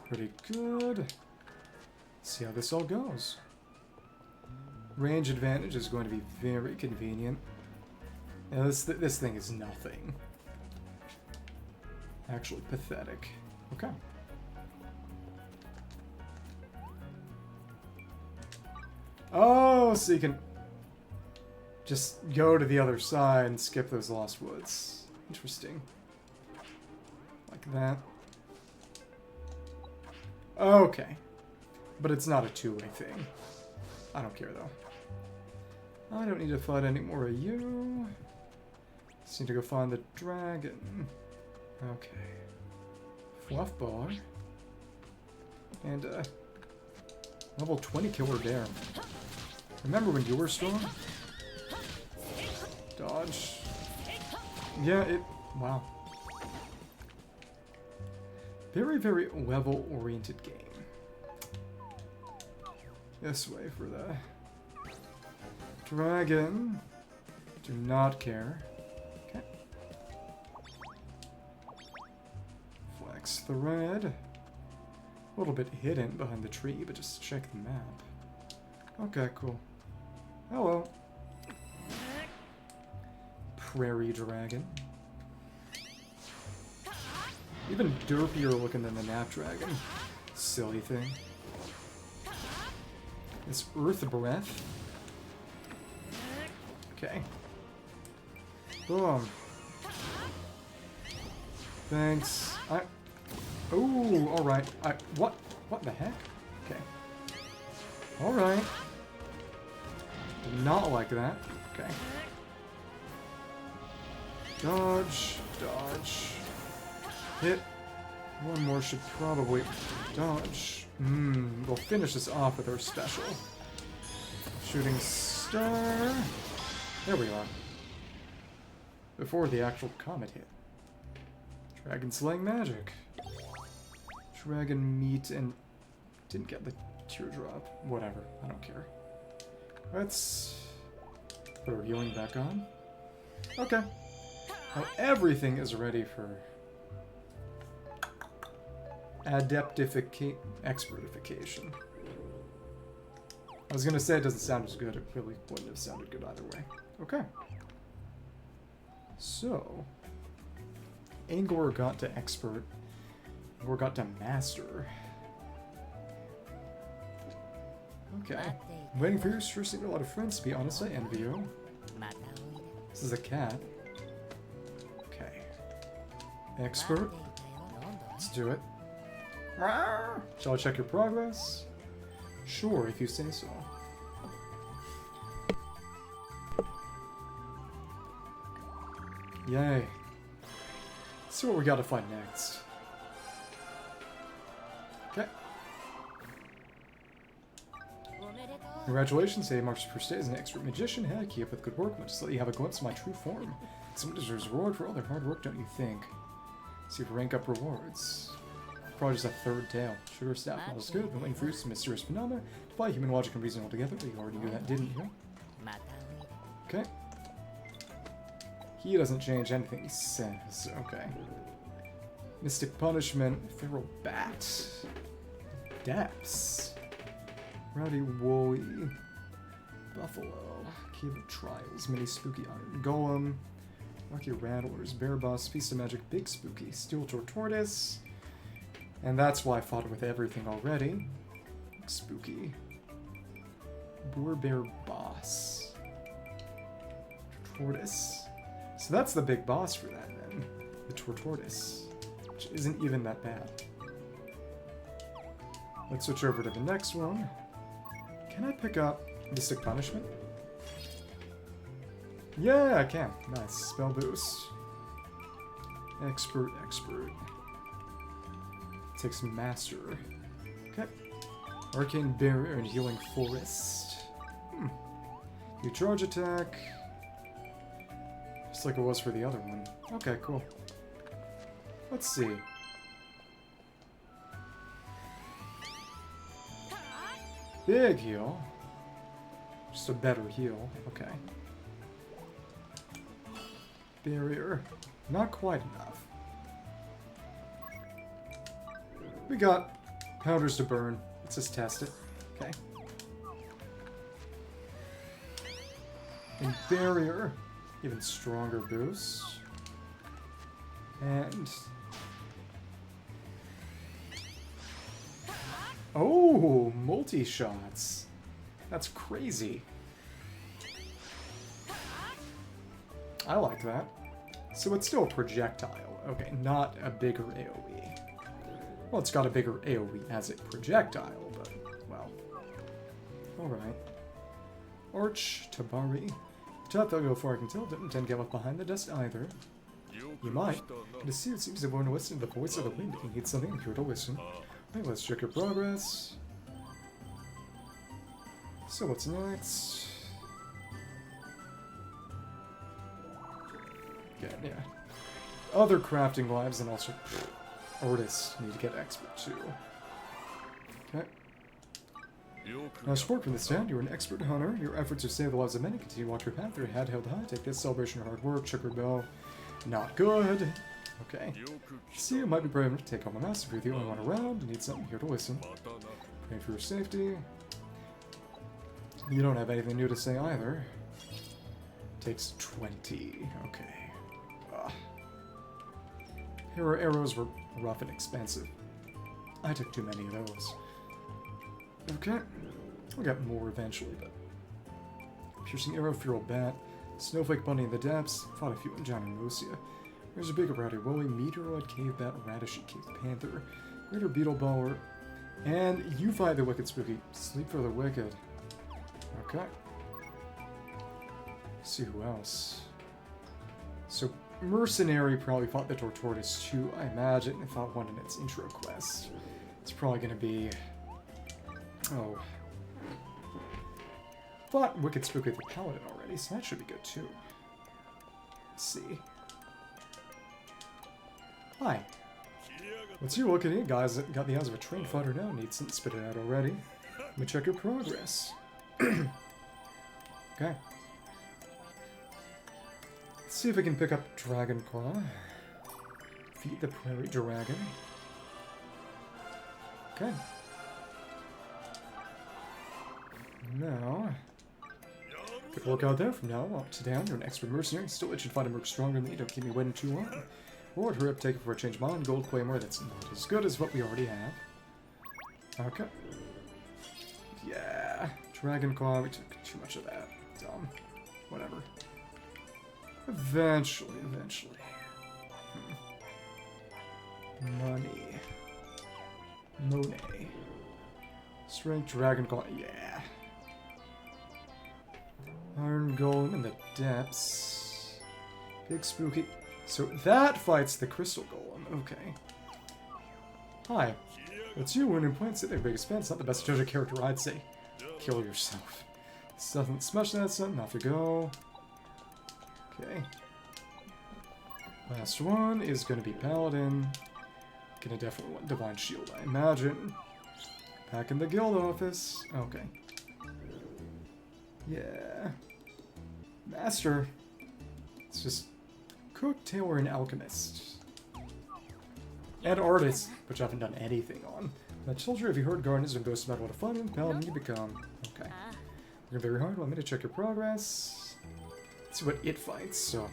Pretty good. See how this all goes. Range advantage is going to be very convenient. Now this thing is nothing. Actually pathetic. Okay. Oh, so you can just go to the other side and skip those lost woods. Interesting. Like that. Okay. But it's not a two-way thing. I don't care, though. I don't need to fight any more of you. Just need to go find the dragon. Okay. Fluff bar. And, level 20 killer dare. Remember when you were strong? Dodge. Yeah, wow. Very, very level-oriented game. This way for the dragon. Do not care. Okay. Flex the red. A little bit hidden behind the tree, but just check the map. Okay, cool. Hello. Prairie dragon. Even derpier looking than the nap dragon. Silly thing. This earth breath. Okay. Boom. Thanks. Ooh, alright. What the heck? Okay. Alright. Did not like that. Okay. Dodge. Dodge. Hit. One more should probably dodge. We'll finish this off with our special. Shooting star. There we are. Before the actual comet hit. Dragon slaying magic. Dragon meat and didn't get the teardrop. Whatever. I don't care. Let's put our healing back on. Okay. Now everything is ready for expertification. I was gonna say it doesn't sound as good. It really wouldn't have sounded good either way. Okay. So, Angor got to expert. Angor got to master. Okay. I'm waiting for your sure seem a lot of friends, to be honest. I envy you. This is a cat. Okay. Expert. Let's do it. Shall I check your progress? Sure, if you say so. Yay. Let's see what we gotta find next. Okay. Congratulations, today marks your first day as an expert magician. Heck, keep up with good work. I'll just let you have a glimpse of my true form. Someone deserves a reward for all their hard work, don't you think? See if you rank up rewards. Probably just a third tail. Sugar staff, all is good. Been waiting for some mysterious phenomena. Defy human logic and reason altogether. You already knew that, didn't you? Okay. He doesn't change anything he says. Okay. Mystic Punishment. Feral Bat. Depths. Rowdy Woolly. Buffalo. Cave of Trials. Mini Spooky Iron Golem. Rocky Rattlers. Bear Boss. Piece of Magic. Big Spooky. Steel Tortortoise. And that's why I fought it with everything already. Spooky. Boar Bear Boss. Tortoise. So that's the big boss for that then. The Tortortoise. Which isn't even that bad. Let's switch over to the next one. Can I pick up Mystic Punishment? Yeah, I can. Nice. Spell boost. Expert. Takes Master. Okay. Arcane Barrier and Healing Forest. New charge attack. Just like it was for the other one. Okay, cool. Let's see. Big heal. Just a better heal. Okay. Barrier. Not quite enough. We got powders to burn. Let's just test it. Okay. And barrier. Even stronger boost. And... oh, multi-shots. That's crazy. I like that. So it's still a projectile. Okay, not a bigger AoE. Well, it's got a bigger AoE as a projectile, but, well. Alright. Arch, Tabari. Top they'll go for I can tell. Don't intend to get left behind the dust either. You might. To see it seems to want to listen to the voice of the wind. If you need something, I'm here to listen. Alright, let's check your progress. So what's next? Yeah. Other crafting lives and also artists need to get expert too. Okay. Now, support from the stand, you're an expert hunter. Your efforts to save the lives of many continue to walk your path. Your head held high. Take this celebration of hard work. Sugar bell. Not good. Okay. See, it might be brave enough to take on the master. If you're the only one around, you need something here to listen. Pray for your safety. You don't have anything new to say either. Takes 20. Okay. Hero arrows were rough and expensive. I took too many of those. Okay. We'll get more eventually, but... piercing arrow, feral bat, snowflake bunny in the depths, fought a few in John and Lucia. There's a big rowdy woolly, meteoroid, cave bat, radishy, cave panther, greater beetle bower, and you fight the wicked spooky. Sleep for the wicked. Okay. Let's see who else. So, Mercenary probably fought the Tortortoise too, I imagine, and fought one in its intro quest. It's probably gonna be... oh. Fought Wicked Spooky the Paladin already, so that should be good too. Let's see. Hi. What's you looking at, guys? Got the eyes of a trained fighter now. Need something spit it out already. Let me check your progress. Okay. Let's see if we can pick up Dragon Claw. Feed the Prairie Dragon. Okay. Now, good work out there. From now up to down, you're an expert mercenary. Still itching to find a merc stronger than me. Don't keep me waiting too long. Lord, hurry up, take it before I change mine. Gold Claymore, that's not as good as what we already have. Okay. Yeah. Dragon Claw, we took too much of that. Dumb. Whatever. Eventually. Money. Monet. Strength, Dragon Claw, yeah. Iron Golem in the depths. Big spooky. So that fights the Crystal Golem. Okay. Hi. It's you when in point sit there, big expense. Not the best judge of character, I'd say. kill yourself. Smash that something, off you go. Okay. Last one is gonna be Paladin. Gonna definitely want Divine Shield, I imagine. Back in the guild office. Okay. Yeah. Master. It's just cook, tailor, and alchemist. And artist, which I haven't done anything on. My children, have you heard gardeners and boast about what a fun and paladin you become? Okay. You're very hard. Want me to check your progress? Let's see what it fights, so.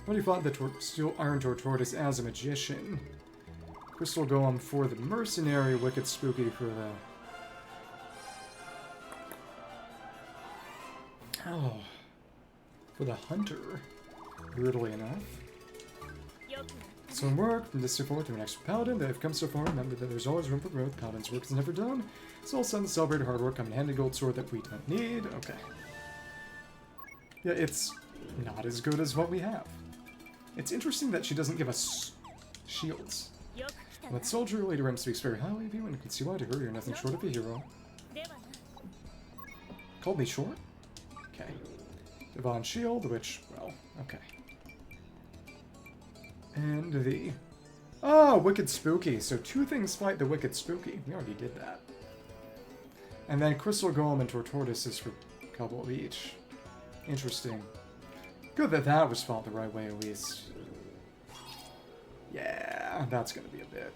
What do you fought the Iron Tortortoise as a magician? Crystal Golem for the mercenary, Wicked Spooky for the... Oh. For the hunter. Brutally enough. Some work from this forward to an extra paladin. They've come so far. Remember that there's always room for growth. Paladin's work is never done. It's all sudden celebrated hard work. Come in handy gold sword that we don't need. Okay. Yeah, it's not as good as what we have. It's interesting that she doesn't give us shields. That soldier later on speaks very highly of you, and you can see why to her. You're nothing short of a hero. Called me short? Okay. Divine Shield, which, well, okay. And the... Oh, Wicked Spooky. So 2 things fight the Wicked Spooky. We already did that. And then Crystal Golem and Tortortoise is for a couple of each. Interesting. Good that that was fought the right way, at least. Yeah, that's gonna be a bit.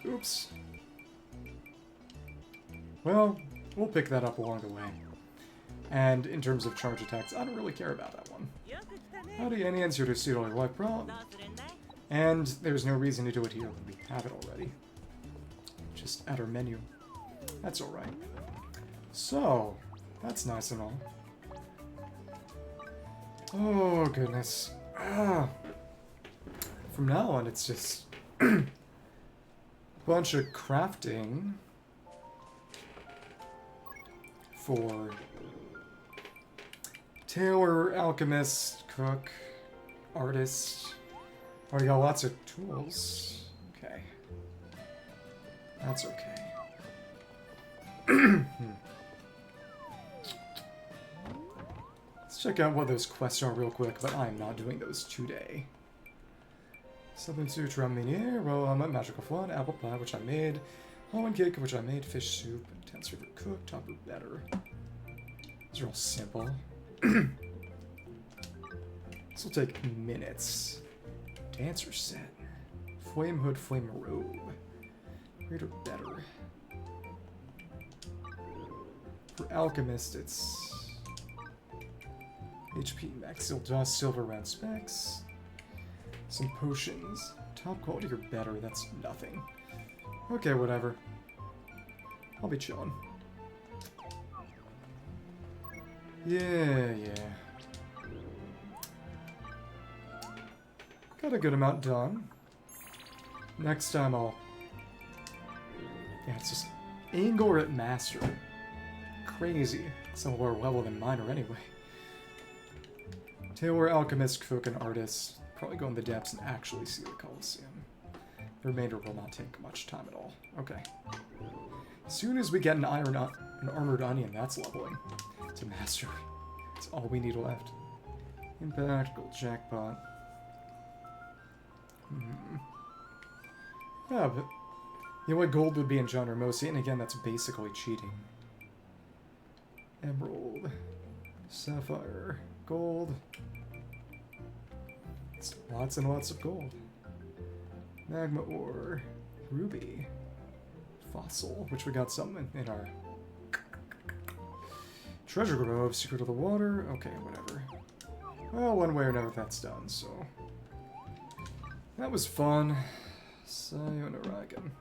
Oops. Well, we'll pick that up along the way. And in terms of charge attacks, I don't really care about that one. Howdy, any answer to suit all your life problem? And there's no reason to do it here when we have it already. Just add our menu. That's alright. So, that's nice and all. Oh, goodness. Ah. From now on, it's just a bunch of crafting for tailor, alchemist, cook, artist. Already got lots of tools. Okay. That's okay. Let's check out what those quests are real quick, but I'm not doing those today. Something sutra minier, well, magical flan, apple pie, which I made, almond cake, which I made, fish soup, intense river cook, topper better. These are all simple. This will take minutes. Dancer set. Flame hood, flame robe. Greater better. For alchemist, it's HP max, steel dust, silver round specs. Some potions. Top quality or better, that's nothing. Okay, whatever. I'll be chilling. Yeah. Got a good amount done. Next time I'll... Yeah, it's just Angor at Master. Crazy. Some lower level than mine are anyway. Tailor, Alchemist, Cook, and Artist. Probably go in the depths and actually see the Colosseum. The remainder will not take much time at all. Okay. As soon as we get an armored onion, that's leveling. It's a master. That's all we need left. Impact, gold jackpot. Yeah, but you know what gold would be in John Hermosi, and again, that's basically cheating. Emerald, sapphire, gold. It's lots and lots of gold. Magma ore, ruby, fossil, which we got some in our treasure grove, secret of the water. Okay, whatever. Well, one way or another, that's done. So that was fun. Sayonara again.